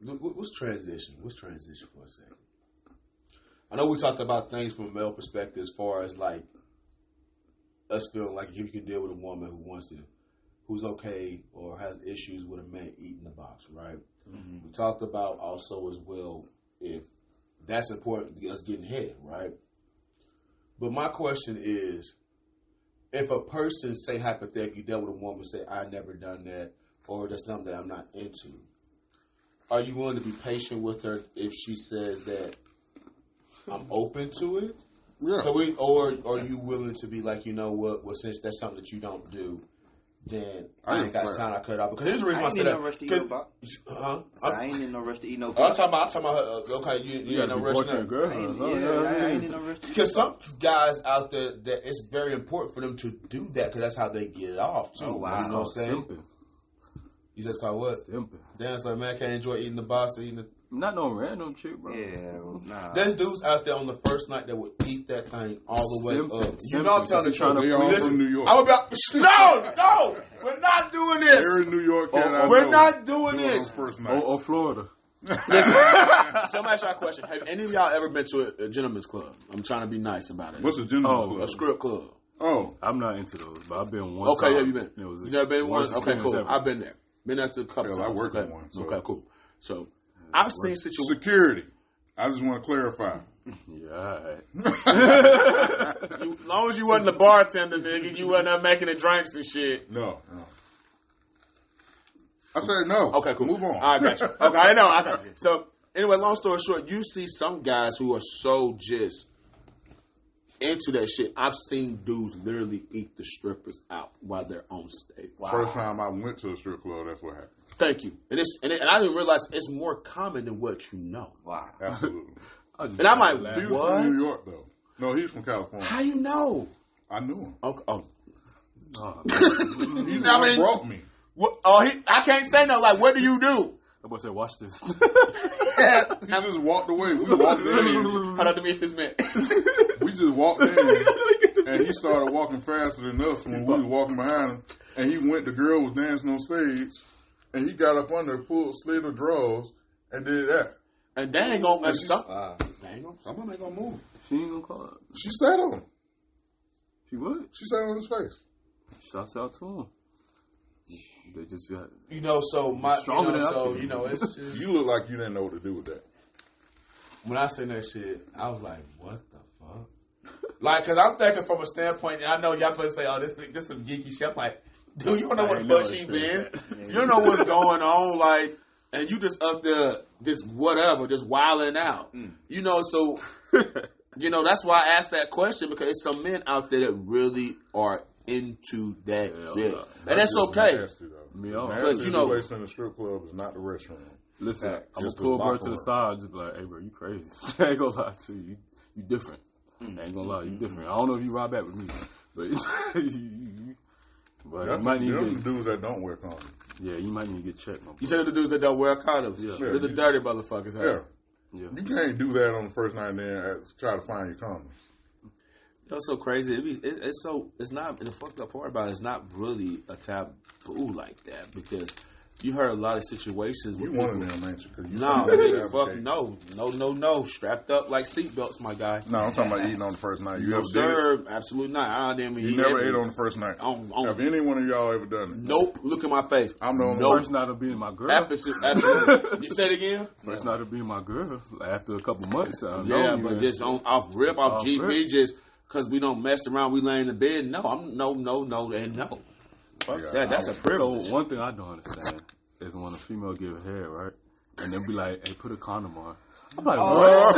Speaker 3: let's transition. Let's transition for a second. I know we talked about things from a male perspective as far as like us feeling like if you can deal with a woman who wants to, who's okay or has issues with a man eating the box, right? We talked about also as well if that's important to us getting head, right? But my question is, if a person, say hypothetically, dealt with a woman, say, I never done that, or that's something that I'm not into, are you willing to be patient with her if she says that I'm open to it?
Speaker 1: Yeah.
Speaker 3: Or are you willing to be like, you know what, well, since that's something that you don't do,
Speaker 5: then
Speaker 1: I
Speaker 5: I ain't got
Speaker 1: ain't
Speaker 5: time. I cut it out because here's the reason
Speaker 4: I
Speaker 5: why I
Speaker 4: ain't
Speaker 5: said
Speaker 4: in
Speaker 5: that.
Speaker 4: no rush to eat no pop. I ain't in no rush to eat no
Speaker 5: I'm
Speaker 4: pop.
Speaker 5: talking about. Okay, you ain't no rush now.
Speaker 4: I ain't in no rush to eat
Speaker 5: Because some guys out there, that it's very important for them to do that because that's how they get it off too.
Speaker 4: Oh, wow.
Speaker 5: You know what I'm saying?
Speaker 2: Simping.
Speaker 5: You just called what?
Speaker 2: Simping.
Speaker 5: Damn, so man can't enjoy eating the boss or eating the.
Speaker 2: Not no random chick, bro.
Speaker 4: Yeah, nah.
Speaker 5: There's dudes out there on the first night that would eat that thing all the way
Speaker 2: Simping.
Speaker 5: up. You know I'm telling the
Speaker 2: Trying
Speaker 5: truth.
Speaker 2: to
Speaker 1: They all
Speaker 5: Listen,
Speaker 1: from New York.
Speaker 5: I'm about no, we're not doing this.
Speaker 1: Every New York cat I
Speaker 5: We're
Speaker 1: know
Speaker 5: not doing
Speaker 1: do it on
Speaker 5: this.
Speaker 1: first night.
Speaker 2: Or Florida.
Speaker 3: So I'm gonna ask y'all a question. Have any of y'all ever been to a gentleman's club? I'm trying to be nice about it.
Speaker 1: What's a gentleman's
Speaker 2: Oh,
Speaker 1: club?
Speaker 3: A strip club?
Speaker 1: Oh,
Speaker 2: I'm not into those, but I've been one
Speaker 3: Okay,
Speaker 2: time.
Speaker 3: have you been?
Speaker 2: It was
Speaker 3: You never been
Speaker 2: the
Speaker 3: in one?
Speaker 2: worst
Speaker 3: Okay,
Speaker 2: experience
Speaker 3: cool.
Speaker 2: ever.
Speaker 3: I've been there. Been there a couple
Speaker 1: Hell,
Speaker 3: times.
Speaker 1: I worked
Speaker 3: okay.
Speaker 1: in one, so-
Speaker 3: Okay, cool. So I've seen situations.
Speaker 1: security. I just want to clarify.
Speaker 2: Yeah, all right.
Speaker 3: As long as you wasn't the bartender, nigga, you wasn't out making the drinks and shit.
Speaker 1: No. I said no.
Speaker 3: Okay, cool.
Speaker 1: Move on.
Speaker 3: I got you. Okay, I know. I got you. So anyway, long story short, you see some guys who are so just into that shit. I've seen dudes literally eat the strippers out while they're on stage.
Speaker 1: First time I went to a strip club, that's what happened.
Speaker 3: Thank you. And I didn't realize it's more common than what you know.
Speaker 4: Wow.
Speaker 1: Absolutely.
Speaker 3: And I'm like,
Speaker 1: He was
Speaker 3: what?
Speaker 1: from New York, though. No, he's from California.
Speaker 3: How you know?
Speaker 1: I knew him.
Speaker 3: Okay. Oh.
Speaker 1: He's the
Speaker 3: I
Speaker 1: one
Speaker 3: mean-
Speaker 1: brought me.
Speaker 3: What, I can't say no. Like, what do you do?
Speaker 2: I boy said, watch this.
Speaker 1: He just walked away. We walked in.
Speaker 3: How do me if this man?
Speaker 1: We just walked in, and he started walking faster than us when we was walking behind him. And he went. The girl was dancing on stage, and he got up under, pulled, slid her drawers, and did that.
Speaker 3: And they ain't gonna. And some,
Speaker 5: Someone ain't gonna move.
Speaker 2: She ain't gonna call it.
Speaker 1: She sat on him.
Speaker 2: She would.
Speaker 1: She sat on his face.
Speaker 2: Shouts out to him. They just got.
Speaker 5: You know, so my,
Speaker 2: Stronger than I
Speaker 5: so
Speaker 2: can.
Speaker 5: you know, it's just
Speaker 1: You look like you didn't know what to do with that.
Speaker 5: when I seen that shit, I was like, what the fuck? Like, cause I'm thinking from a standpoint, and I know y'all gonna say, oh, this some geeky shit. I'm like, dude, you don't know
Speaker 2: I
Speaker 5: what the
Speaker 2: ain't
Speaker 5: fuck
Speaker 2: never
Speaker 5: she been.
Speaker 2: experienced
Speaker 3: you don't know what's going on, like, and you just up there, just whatever, just wilding out. You know, so you know that's why I asked that question because it's some men out there that really are into that shit, and that's
Speaker 1: just
Speaker 3: okay.
Speaker 1: Nasty, though.
Speaker 2: Me on.
Speaker 1: The
Speaker 3: But, you
Speaker 1: nastiest
Speaker 3: know-
Speaker 1: place in the strip club is not the restroom.
Speaker 2: Listen, I'm gonna
Speaker 1: Just
Speaker 2: pull
Speaker 1: the
Speaker 2: bro
Speaker 1: locker
Speaker 2: to the
Speaker 1: room.
Speaker 2: side, just be like, "Hey, bro, you crazy? I ain't gonna lie to you. You different. I ain't gonna lie, you different. I don't know if you ride back with me, but but you
Speaker 1: That's
Speaker 2: might need
Speaker 1: them
Speaker 2: to get,
Speaker 1: dudes that don't wear condoms.
Speaker 2: yeah, you might need to get checked, my boy.
Speaker 3: You said the dudes that don't wear condoms.
Speaker 2: Yeah.
Speaker 3: They're the dirty motherfuckers. Huh?
Speaker 1: Yeah.
Speaker 2: Yeah,
Speaker 1: You can't do that on the first night and then try to find your condoms.
Speaker 3: That's so crazy. It's not, the fucked up part about it is not really a taboo like that because you heard a lot of situations
Speaker 1: You
Speaker 3: where
Speaker 1: one
Speaker 3: people,
Speaker 1: of them, ain't you? 'Cause you
Speaker 3: no,
Speaker 1: probably
Speaker 3: nigga,
Speaker 1: advocate.
Speaker 3: fuck no, strapped up like seatbelts, my guy.
Speaker 1: No, I'm talking about eating on the first night. You
Speaker 3: No
Speaker 1: ever did it?
Speaker 3: sir, absolutely not. I didn't even
Speaker 1: You
Speaker 3: eat
Speaker 1: never
Speaker 3: every-
Speaker 1: ate on the first night.
Speaker 3: on-
Speaker 1: Have any one of y'all ever done it?
Speaker 3: Nope. Look at my face.
Speaker 1: I'm the only
Speaker 3: Nope.
Speaker 2: first night of being my girl.
Speaker 3: Absolutely. You said it again?
Speaker 2: First night of being my girl. After a couple months, I don't
Speaker 3: Yeah,
Speaker 2: know,
Speaker 3: but
Speaker 2: man.
Speaker 3: just off rip, off
Speaker 2: Off
Speaker 3: GP,
Speaker 2: rip.
Speaker 3: just because we don't mess around, we lay in the bed. No, I'm no, and no. Fuck
Speaker 1: Yeah,
Speaker 3: that. That's a privilege.
Speaker 2: So one thing I don't understand is when a female give head, right, and then be like, "Hey, put a condom on." I'm like, what?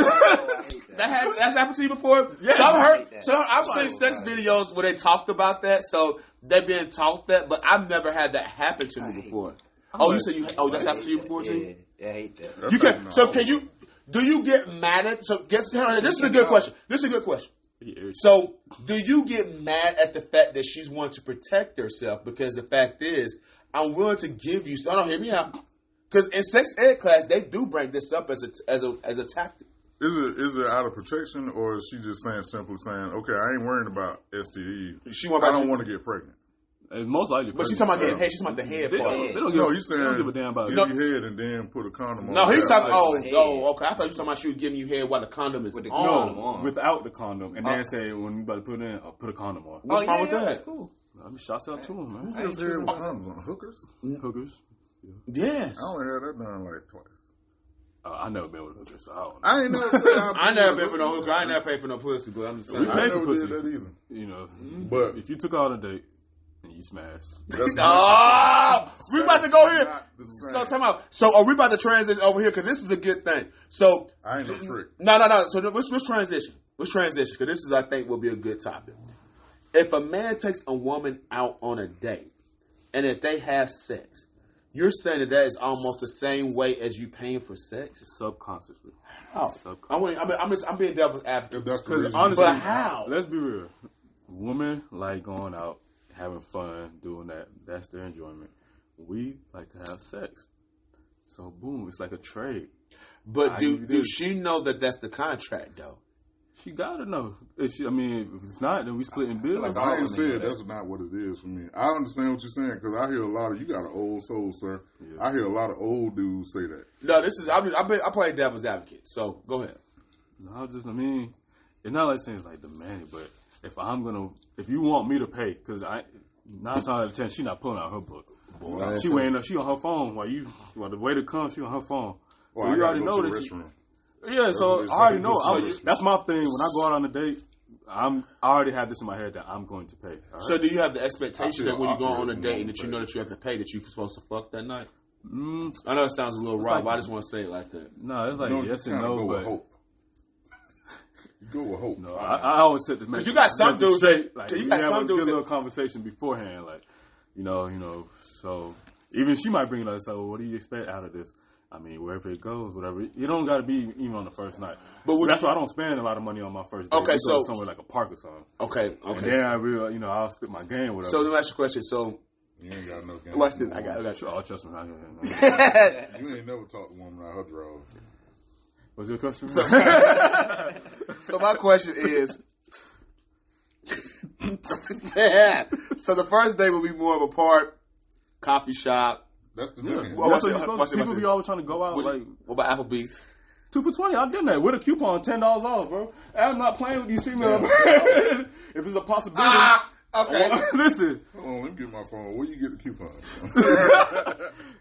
Speaker 3: That's happened to you before?
Speaker 2: Yes.
Speaker 3: So I've
Speaker 4: I
Speaker 3: heard.
Speaker 4: hate that.
Speaker 3: So I've seen sex videos where they talked about that. So they been taught that, but I've never had that happen to me before. Oh, you said you? Oh, that's happened to you before too.
Speaker 4: Yeah, I hate that.
Speaker 1: That's
Speaker 3: You can.
Speaker 1: happening
Speaker 3: So
Speaker 1: all
Speaker 3: can
Speaker 1: over.
Speaker 3: you? Do you get mad at? So guess. This is a good question. This is a good question.
Speaker 2: Yeah,
Speaker 3: So, do you get mad at the fact that she's wanting to protect herself? Because the fact is, I'm willing to give you. Don't hear me out. Because in sex ed class, they do bring this up as a tactic.
Speaker 1: Is it out of protection, or is she just simply saying, okay, I ain't worrying about STD.
Speaker 3: She want
Speaker 1: I
Speaker 3: about
Speaker 1: don't
Speaker 3: you-
Speaker 1: want to get pregnant.
Speaker 2: it's most likely.
Speaker 3: But she's talking about getting
Speaker 1: Yeah.
Speaker 3: head. She's talking about the head
Speaker 2: They
Speaker 3: part.
Speaker 2: don't, they don't give,
Speaker 1: No, he's
Speaker 2: they
Speaker 1: saying
Speaker 2: don't give a damn about
Speaker 1: give
Speaker 2: it.
Speaker 1: you head and then put a condom on.
Speaker 3: No, he's
Speaker 1: that.
Speaker 3: talking.
Speaker 4: Yeah.
Speaker 3: Okay. I thought you were talking about she was giving you head while the condom is
Speaker 4: With the
Speaker 3: on.
Speaker 4: condom
Speaker 2: No,
Speaker 4: on.
Speaker 2: without the condom, and then say when you about to put it in, put a condom on.
Speaker 3: What's wrong with that?
Speaker 4: That's cool.
Speaker 2: I mean, shouts out to him, man.
Speaker 1: Who gives head with condoms on? Hookers?
Speaker 2: Hookers.
Speaker 3: Yes.
Speaker 1: I only had that done like twice.
Speaker 2: I never been with a hooker, so I don't know.
Speaker 1: I ain't never said
Speaker 3: I never been for no hooker. I ain't never paid for no pussy, but I'm just saying.
Speaker 2: We
Speaker 1: I
Speaker 2: paid for
Speaker 1: never
Speaker 2: pussy.
Speaker 1: did that either.
Speaker 2: You know,
Speaker 1: But
Speaker 2: if you took out a date and you smash,
Speaker 1: that's
Speaker 3: Oh, we about to go here.
Speaker 1: not the same.
Speaker 3: So, time out. So, are we about to transition over here? Because this is a good thing. So,
Speaker 1: I ain't no trick.
Speaker 3: No. So, let's transition. Let's transition because this is, I think, will be a good topic. If a man takes a woman out on a date and if they have sex, you're saying that is almost the same way as you paying for sex?
Speaker 2: Subconsciously.
Speaker 3: How? I'm being devil's advocate.
Speaker 1: If that's the
Speaker 2: Because
Speaker 1: reason.
Speaker 2: honestly,
Speaker 3: But how?
Speaker 2: let's be real. Women like going out, having fun, doing that. That's their enjoyment. We like to have sex. So boom, it's like a trade.
Speaker 3: But
Speaker 2: you
Speaker 3: do
Speaker 2: do.
Speaker 3: she know that that's the contract though?
Speaker 2: She gotta know. If it's not, then we splitting bills.
Speaker 4: like
Speaker 1: I ain't
Speaker 4: women
Speaker 1: said
Speaker 4: do
Speaker 1: that's not what it is for me. I understand what you're saying because I hear a lot of you got an old soul, sir.
Speaker 2: Yeah.
Speaker 1: I hear a lot of old dudes say that.
Speaker 3: No, this is I play devil's advocate. So go ahead.
Speaker 2: No, it's not like saying it's like demanding, but if you want me to pay, because 9 times out of 10, she not pulling out her book.
Speaker 3: Boy,
Speaker 2: She waiting up, she on her phone while the waiter comes, she on her phone. So
Speaker 1: I
Speaker 2: you
Speaker 1: gotta
Speaker 2: already
Speaker 1: go
Speaker 2: know
Speaker 1: to the
Speaker 2: this.
Speaker 1: restroom.
Speaker 2: Yeah, so
Speaker 1: It's
Speaker 2: I already
Speaker 1: like-
Speaker 2: know.
Speaker 1: it's like-
Speaker 2: That's my thing. When I go out on a date, I already have this in my head that I'm going to pay. All right?
Speaker 3: So do you have the expectation
Speaker 1: I
Speaker 3: that when you go
Speaker 1: feel
Speaker 3: on a
Speaker 1: I'm
Speaker 3: date
Speaker 1: gonna
Speaker 3: and that you
Speaker 1: pay.
Speaker 3: know that you have to pay that you're supposed to fuck that night?
Speaker 2: Mm,
Speaker 3: I know it sounds a little
Speaker 2: It's
Speaker 3: raw,
Speaker 2: like-
Speaker 3: but I just want to say it like that.
Speaker 2: no, it's like
Speaker 1: No,
Speaker 2: yes
Speaker 1: you
Speaker 2: and
Speaker 1: kinda
Speaker 2: no,
Speaker 1: go with
Speaker 2: but
Speaker 1: hope. You go with hope.
Speaker 2: no, I always set the message.
Speaker 3: you got some dudes that-
Speaker 2: like
Speaker 3: you
Speaker 2: you
Speaker 3: got
Speaker 2: have
Speaker 3: some
Speaker 2: a
Speaker 3: dudes
Speaker 2: good
Speaker 3: that-
Speaker 2: little conversation beforehand, like you know. So even she might bring it up. So what do you expect out of this? I mean, wherever it goes, whatever. You don't got to be even on the first night.
Speaker 3: But would
Speaker 2: that's
Speaker 3: you-
Speaker 2: why I don't spend a lot of money on my first date.
Speaker 3: Okay,
Speaker 2: We go
Speaker 3: so-
Speaker 2: somewhere like a park or something.
Speaker 3: Okay.
Speaker 2: And then I real, I'll spit my game, whatever.
Speaker 3: So let me ask you a question. So
Speaker 1: You ain't got no game.
Speaker 3: watch this. I got.
Speaker 2: Sure, trust me.
Speaker 1: You ain't never talked to a woman out her drawers.
Speaker 2: What's your question?
Speaker 3: So my question is. So the first day will be more of a park, coffee shop.
Speaker 1: That's the
Speaker 2: Yeah.
Speaker 1: thing.
Speaker 3: Well,
Speaker 2: That's
Speaker 3: watch
Speaker 2: what
Speaker 3: it,
Speaker 2: you're
Speaker 3: watch
Speaker 2: supposed
Speaker 3: it,
Speaker 2: to. People
Speaker 3: watch
Speaker 2: be
Speaker 3: it.
Speaker 2: always trying to go out
Speaker 3: What
Speaker 2: like
Speaker 3: about Applebee's?
Speaker 2: 2 for $20. I've done that with a coupon, $10 off, bro. I'm not playing with these females. If it's a possibility.
Speaker 3: Okay.
Speaker 2: Listen.
Speaker 1: Hold on, let me get my phone. Where you get the coupon?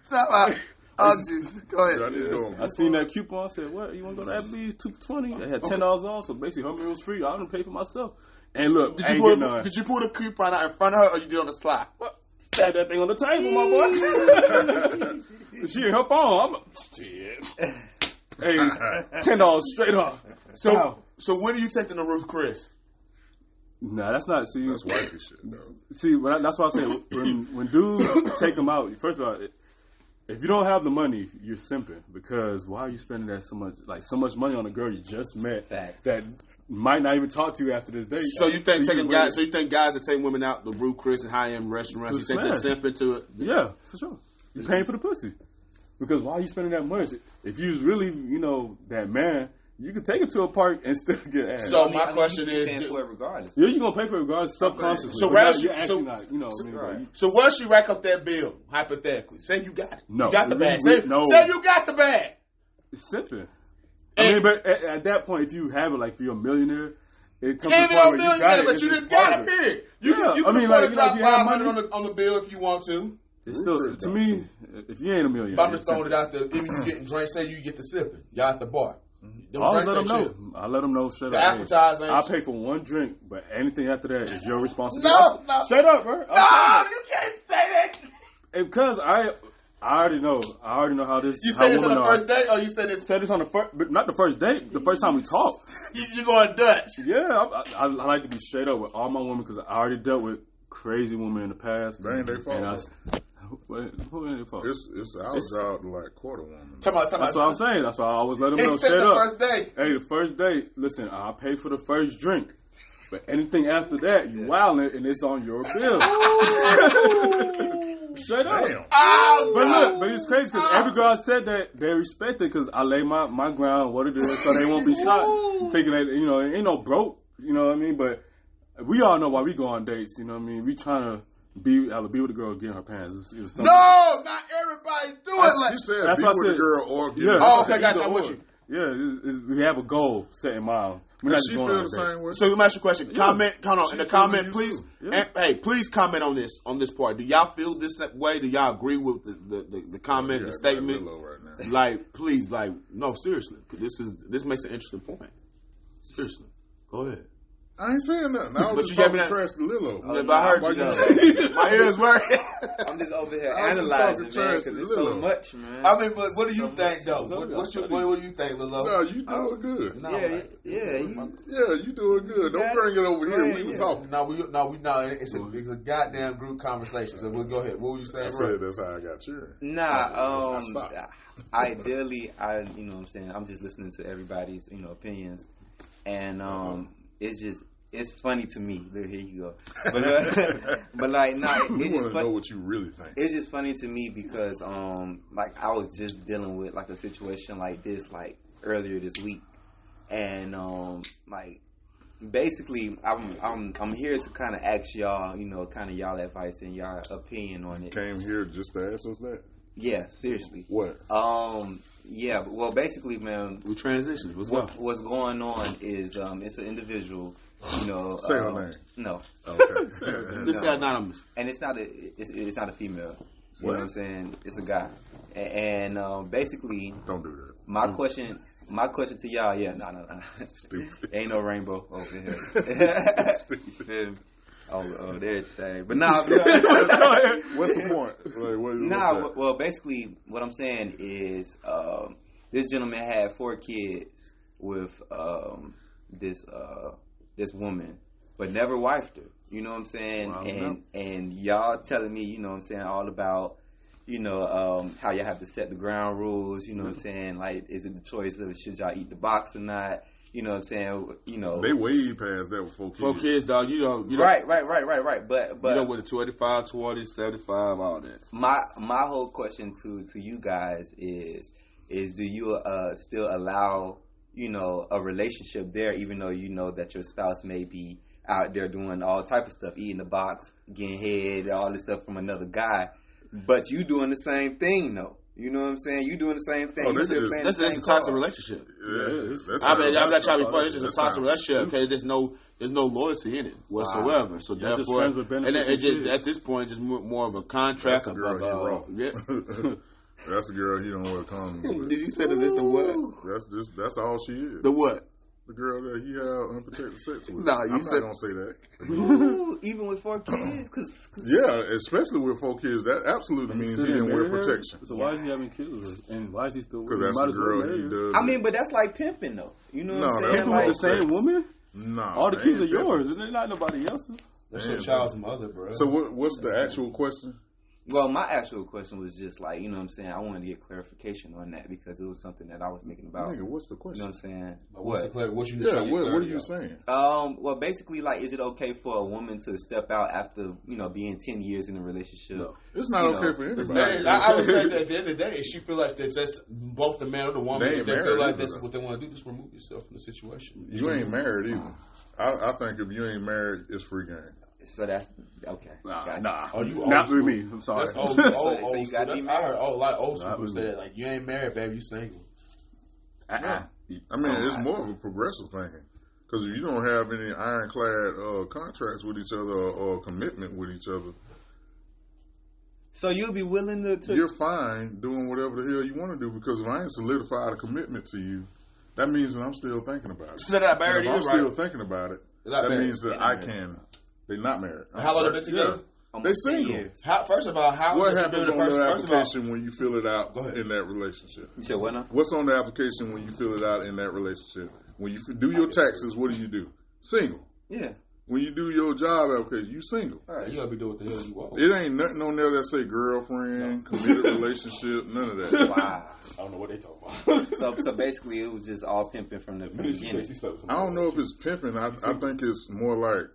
Speaker 3: Stop out. Oh, jeez. Go
Speaker 1: I
Speaker 3: ahead.
Speaker 1: need to go on
Speaker 2: I seen that coupon. I said, "What? You want to go to Applebee's? 2 for $20? They had $10 off, so basically her meal was free. I didn't pay for myself. And look,
Speaker 3: Did
Speaker 2: I
Speaker 3: you
Speaker 2: ain't
Speaker 3: pull?
Speaker 2: get none.
Speaker 3: Did you pull the coupon out in front of her, or you did it on the slide?
Speaker 2: Stab that thing on the table, my boy. She in her phone. Shit. Hey, $10 straight off.
Speaker 3: So when are you taking the Ruth Chris?
Speaker 2: Nah, that's not. See,
Speaker 1: That's wifey shit, though.
Speaker 2: see, that's why I say when dudes take them out. First of all, if you don't have the money, you're simping because why are you spending that so much money on a girl you just met
Speaker 4: Facts.
Speaker 2: that might not even talk to you after this date?
Speaker 3: So you think
Speaker 2: can
Speaker 3: taking
Speaker 2: wait.
Speaker 3: guys? So you think guys are taking women out the Ruth Chris and high end restaurants?
Speaker 2: To
Speaker 3: You think they're
Speaker 2: smash.
Speaker 3: simping to it?
Speaker 2: Yeah, for sure. You're paying for the pussy. Because why are you spending that much? If you was really, that man, you could take him to a park and still get ass.
Speaker 3: So
Speaker 4: I mean,
Speaker 3: my question
Speaker 4: you
Speaker 3: is,
Speaker 4: paying for it regardless.
Speaker 2: yeah, you're going to pay for it regardless, subconsciously.
Speaker 3: So
Speaker 2: But
Speaker 3: rather-
Speaker 2: you're actually
Speaker 3: so-
Speaker 2: not,
Speaker 4: Right.
Speaker 3: so where she rack up that bill? Hypothetically, say you got it.
Speaker 2: No.
Speaker 3: You got the bag.
Speaker 2: We-
Speaker 3: Say,
Speaker 2: no.
Speaker 3: say you got the bag.
Speaker 2: It's simping.
Speaker 3: And-
Speaker 2: but at that point, if you have it, like, if you're a millionaire, it comes
Speaker 3: Ain't
Speaker 2: to
Speaker 3: it
Speaker 2: the
Speaker 3: on
Speaker 2: point where you
Speaker 3: million,
Speaker 2: got it.
Speaker 3: but
Speaker 2: it's
Speaker 3: you
Speaker 2: just
Speaker 3: just got
Speaker 2: part
Speaker 3: it.
Speaker 2: of it.
Speaker 3: Period. You
Speaker 2: Yeah,
Speaker 3: can
Speaker 2: I mean,
Speaker 3: afford
Speaker 2: like,
Speaker 3: to drop
Speaker 2: if you have
Speaker 3: $500
Speaker 2: money-
Speaker 3: on the bill if you want to.
Speaker 2: It's still, to me, if you ain't a millionaire,
Speaker 3: But I'm just
Speaker 2: it's
Speaker 3: throwing it
Speaker 2: simping.
Speaker 3: out there. Even you getting drinks, say you get the sipping. Y'all at the bar. Them
Speaker 2: I'll
Speaker 3: drinks
Speaker 2: let them
Speaker 3: ain't
Speaker 2: know.
Speaker 3: chill.
Speaker 2: I let them know straight
Speaker 3: The
Speaker 2: up.
Speaker 3: appetizer ain't
Speaker 2: I'll
Speaker 3: shit.
Speaker 2: pay for one drink, but anything after that is your responsibility.
Speaker 3: No.
Speaker 2: Straight up, bro.
Speaker 3: No, you can't say that.
Speaker 2: And because I already know how this.
Speaker 3: You
Speaker 2: how
Speaker 3: said this on
Speaker 2: women
Speaker 3: the
Speaker 2: are.
Speaker 3: first date, or you said this?
Speaker 2: Said this on the first, but not the first date. The first time we talked.
Speaker 3: You going Dutch?
Speaker 2: Yeah, I like to be straight up with all my women because I already dealt with crazy women in the past.
Speaker 1: That ain't their fault.
Speaker 2: And who ain't their fault?
Speaker 1: It's our job to like court a woman.
Speaker 3: Talking about.
Speaker 2: That's what I'm saying. That's why I always let them know
Speaker 3: He said
Speaker 2: straight
Speaker 3: the
Speaker 2: up.
Speaker 3: first date.
Speaker 2: Hey, the first date. Listen, I'll pay for the first drink. But anything after that, you wildin' and it's on your bill. Straight up.
Speaker 1: Damn.
Speaker 3: Oh,
Speaker 2: But look, but it's crazy because every girl I said that they respect it because I lay my ground what it is so they won't be shot thinking that it ain't no broke, you know what I mean? But we all know why we go on dates, you know what I mean? We trying to be with the girl getting her pants. It's something-
Speaker 3: no, not everybody do it like.
Speaker 1: She said
Speaker 2: That's
Speaker 1: be
Speaker 2: what I
Speaker 1: with a
Speaker 2: said.
Speaker 1: girl or get
Speaker 2: Yeah.
Speaker 1: her.
Speaker 3: Oh, okay, gotcha.
Speaker 2: Either
Speaker 3: I'm with
Speaker 2: or.
Speaker 3: you.
Speaker 2: Yeah, we have a goal set in mind. We're not
Speaker 1: Does
Speaker 2: just
Speaker 1: she
Speaker 2: going
Speaker 1: feel
Speaker 2: on
Speaker 1: the
Speaker 2: a date.
Speaker 1: same way?
Speaker 3: So let me ask you a question.
Speaker 2: Yeah.
Speaker 3: Comment, hold on.
Speaker 1: She
Speaker 3: In the
Speaker 1: feeling
Speaker 3: comment,
Speaker 1: you
Speaker 3: please.
Speaker 1: too.
Speaker 2: Yeah.
Speaker 3: And, hey, please comment on this part. Do y'all feel this way? Do y'all agree with the comment,
Speaker 1: Yeah,
Speaker 3: the statement?
Speaker 1: Low right now.
Speaker 3: Like, please, no, seriously. This makes an interesting point. Seriously, go ahead.
Speaker 1: I ain't saying nothing. I was
Speaker 3: But
Speaker 1: just
Speaker 3: you gave
Speaker 1: talking
Speaker 3: me that-
Speaker 1: trash to Lilo.
Speaker 3: Yeah, but I heard
Speaker 1: Why
Speaker 3: you though.
Speaker 1: say-
Speaker 3: My ears working.
Speaker 4: I'm just over here
Speaker 1: I was just
Speaker 4: analyzing,
Speaker 1: talking
Speaker 4: man,
Speaker 1: trash
Speaker 4: because
Speaker 1: to
Speaker 4: it's so
Speaker 1: Lilo.
Speaker 4: much, man.
Speaker 5: I mean, but what do you think though?
Speaker 2: So,
Speaker 5: What do you think, Lilo?
Speaker 1: No, you doing good.
Speaker 5: No,
Speaker 4: yeah,
Speaker 5: man.
Speaker 4: yeah.
Speaker 1: Yeah, you doing good. Don't bring it over here. We were
Speaker 4: Yeah.
Speaker 1: talking.
Speaker 5: No. It's a goddamn group conversation. So we'll go ahead. What were you saying?
Speaker 1: I said that's how I got yours.
Speaker 4: Nah,
Speaker 1: Stop.
Speaker 4: ideally, you know what I'm saying, I'm just listening to everybody's, opinions. And it's funny to me. Look, here you go. But like, nah,
Speaker 1: We
Speaker 4: it's
Speaker 1: want
Speaker 4: just
Speaker 1: to
Speaker 4: funny.
Speaker 1: know what you really think.
Speaker 4: It's just funny to me because, like, I was just dealing with like a situation like this, like earlier this week, and like, basically, I'm here to kind of ask y'all, kind of y'all advice and y'all opinion on it.
Speaker 1: Came here just to ask us that.
Speaker 4: Yeah, seriously.
Speaker 1: What?
Speaker 4: Yeah. Well, basically, man,
Speaker 3: We transitioning. Let's go.
Speaker 4: what's going on is it's an individual.
Speaker 1: Say her name.
Speaker 4: No,
Speaker 1: Okay.
Speaker 3: This is anonymous.
Speaker 4: and it's not a female. You know what I'm
Speaker 1: What?
Speaker 4: saying? It's a guy. And basically,
Speaker 1: Don't do that.
Speaker 4: my question to y'all, no.
Speaker 1: Stupid.
Speaker 4: Ain't no rainbow over here.
Speaker 1: Stupid.
Speaker 4: Oh, everything. But nah,
Speaker 1: What's the point? Like, what's
Speaker 4: nah.
Speaker 1: that?
Speaker 4: Well, basically, what I'm saying is, this gentleman had 4 kids with this woman, but never wifed her. You know what I'm saying?
Speaker 2: Wow,
Speaker 4: And y'all telling me, you know what I'm saying, all about, how y'all have to set the ground rules. You know what I'm saying? Like, is it the choice of should y'all eat the box or not? You know what I'm saying?
Speaker 1: They way past that with 4 kids.
Speaker 3: 4 kids, dog. You don't.
Speaker 4: Right. But
Speaker 3: You know, with the 25, 20, 75, all that.
Speaker 4: my whole question to you guys is do you still allow a relationship there, even though you know that your spouse may be out there doing all type of stuff, eating the box, getting head, all this stuff from another guy, but you doing the same thing though? You know what I'm saying? You doing the same thing.
Speaker 1: Oh,
Speaker 4: You
Speaker 1: this
Speaker 4: still
Speaker 1: is-
Speaker 4: playing
Speaker 3: That's
Speaker 4: the
Speaker 3: a
Speaker 4: same
Speaker 3: toxic
Speaker 4: card.
Speaker 3: relationship.
Speaker 1: Yeah,
Speaker 3: I'm not trying to be funny. It's just a
Speaker 1: that
Speaker 3: toxic
Speaker 1: sounds
Speaker 3: relationship. Okay, there's no loyalty in it whatsoever. So
Speaker 2: Yeah, just
Speaker 3: therefore,
Speaker 2: friends with
Speaker 3: and
Speaker 2: benefits
Speaker 3: it
Speaker 2: and
Speaker 3: just,
Speaker 2: kids.
Speaker 3: at this point, just more of a
Speaker 1: That's
Speaker 3: contract.
Speaker 1: the
Speaker 3: Of,
Speaker 1: girl he wrote.
Speaker 3: yeah.
Speaker 1: That's the girl he don't wear condoms with.
Speaker 3: Did you say that this the what?
Speaker 1: That's all she is.
Speaker 3: The what?
Speaker 1: The girl that he had unprotected sex with.
Speaker 3: Nah, you
Speaker 1: I'm
Speaker 3: said-
Speaker 1: not gonna say that.
Speaker 4: Ooh, even with 4 kids, cause
Speaker 1: Yeah, especially with 4 kids, that absolutely means he didn't wear
Speaker 2: marry her?
Speaker 1: protection.
Speaker 2: So why is he having kids with her? And why is he still with
Speaker 1: Because
Speaker 2: her?
Speaker 1: that's
Speaker 2: Might
Speaker 1: the
Speaker 2: as well
Speaker 1: girl
Speaker 2: marry
Speaker 1: he
Speaker 2: her.
Speaker 1: does.
Speaker 4: I mean, but that's like pimping though. You know what
Speaker 1: No,
Speaker 4: I'm
Speaker 1: that's
Speaker 4: saying?
Speaker 2: Pimping
Speaker 1: not
Speaker 2: with the
Speaker 1: sex.
Speaker 2: same woman?
Speaker 1: Nah,
Speaker 2: All the
Speaker 1: they
Speaker 2: kids are
Speaker 1: ain't pimping.
Speaker 2: yours, and they're not nobody else's.
Speaker 5: That's your
Speaker 1: Damn.
Speaker 5: child's mother, bro.
Speaker 1: So what's the actual question?
Speaker 4: Well, my actual question was just like, you know what I'm saying? I wanted to get clarification on that because it was something that I was thinking about.
Speaker 1: Nigga, what's the
Speaker 4: You know what
Speaker 1: question?
Speaker 4: I'm saying?
Speaker 5: What you
Speaker 1: Yeah,
Speaker 5: trying to
Speaker 1: what are
Speaker 5: clarify?
Speaker 1: you saying?
Speaker 4: Well, basically, like, is it okay for a woman to step out after, being 10 years in a relationship?
Speaker 2: No.
Speaker 1: It's not
Speaker 4: You
Speaker 1: okay
Speaker 4: know,
Speaker 1: for
Speaker 5: Hey,
Speaker 1: anybody.
Speaker 5: I would say that at the end of the day, if she feel like that that's both the man or the woman,
Speaker 1: They
Speaker 5: if
Speaker 1: ain't
Speaker 5: they feel
Speaker 1: married
Speaker 5: like
Speaker 1: either,
Speaker 5: that's
Speaker 1: though.
Speaker 5: what they want to do, just remove yourself from the situation.
Speaker 1: You ain't married either. I think if you ain't married, it's free game.
Speaker 4: So that's okay. Gotcha.
Speaker 2: Nah.
Speaker 5: Oh, you
Speaker 2: Not
Speaker 5: old
Speaker 2: with me.
Speaker 5: school.
Speaker 2: I'm sorry.
Speaker 5: That's old,
Speaker 4: So
Speaker 5: old
Speaker 4: you
Speaker 5: school.
Speaker 4: gotta
Speaker 5: That's,
Speaker 4: be
Speaker 5: I heard a lot of old
Speaker 2: Not
Speaker 5: school people
Speaker 2: with
Speaker 5: say
Speaker 2: me.
Speaker 5: that. Like, you ain't married, baby, you single.
Speaker 1: I mean, it's more of a progressive thinking. Because if you don't have any ironclad contracts with each other or commitment with each other,
Speaker 4: So you'll be willing to
Speaker 1: you're fine doing whatever the hell you want to do. Because if I ain't solidified a commitment to you, that means that I'm still thinking about it.
Speaker 3: So that I
Speaker 1: And
Speaker 3: married
Speaker 1: if I'm
Speaker 3: you,
Speaker 1: still
Speaker 3: right?
Speaker 1: thinking about it,
Speaker 5: They're not
Speaker 1: that
Speaker 5: married.
Speaker 1: means that I can. They're not married.
Speaker 5: How long they been together?
Speaker 1: Yeah. They
Speaker 4: almost 10
Speaker 1: single.
Speaker 4: years.
Speaker 5: First of all, how
Speaker 1: What
Speaker 5: is it
Speaker 1: happens
Speaker 5: doing
Speaker 1: on
Speaker 5: the
Speaker 1: the
Speaker 5: first of all,
Speaker 1: application when you fill it out
Speaker 5: Go ahead.
Speaker 1: in that relationship?
Speaker 4: You said what now?
Speaker 1: What's on the application when you fill it out in that relationship? When you do your taxes, what do? Single.
Speaker 4: Yeah.
Speaker 1: When you do your job application, you single.
Speaker 5: All right, you gotta be doing what the hell you want.
Speaker 1: It ain't nothing on there that say girlfriend, committed relationship, none of that.
Speaker 4: Wow.
Speaker 2: I don't know what they talk about.
Speaker 4: So basically, it was just all pimping from the
Speaker 2: She said
Speaker 4: beginning.
Speaker 2: she slept with
Speaker 1: I don't
Speaker 2: somebody.
Speaker 1: know if it's pimping. I think it's more like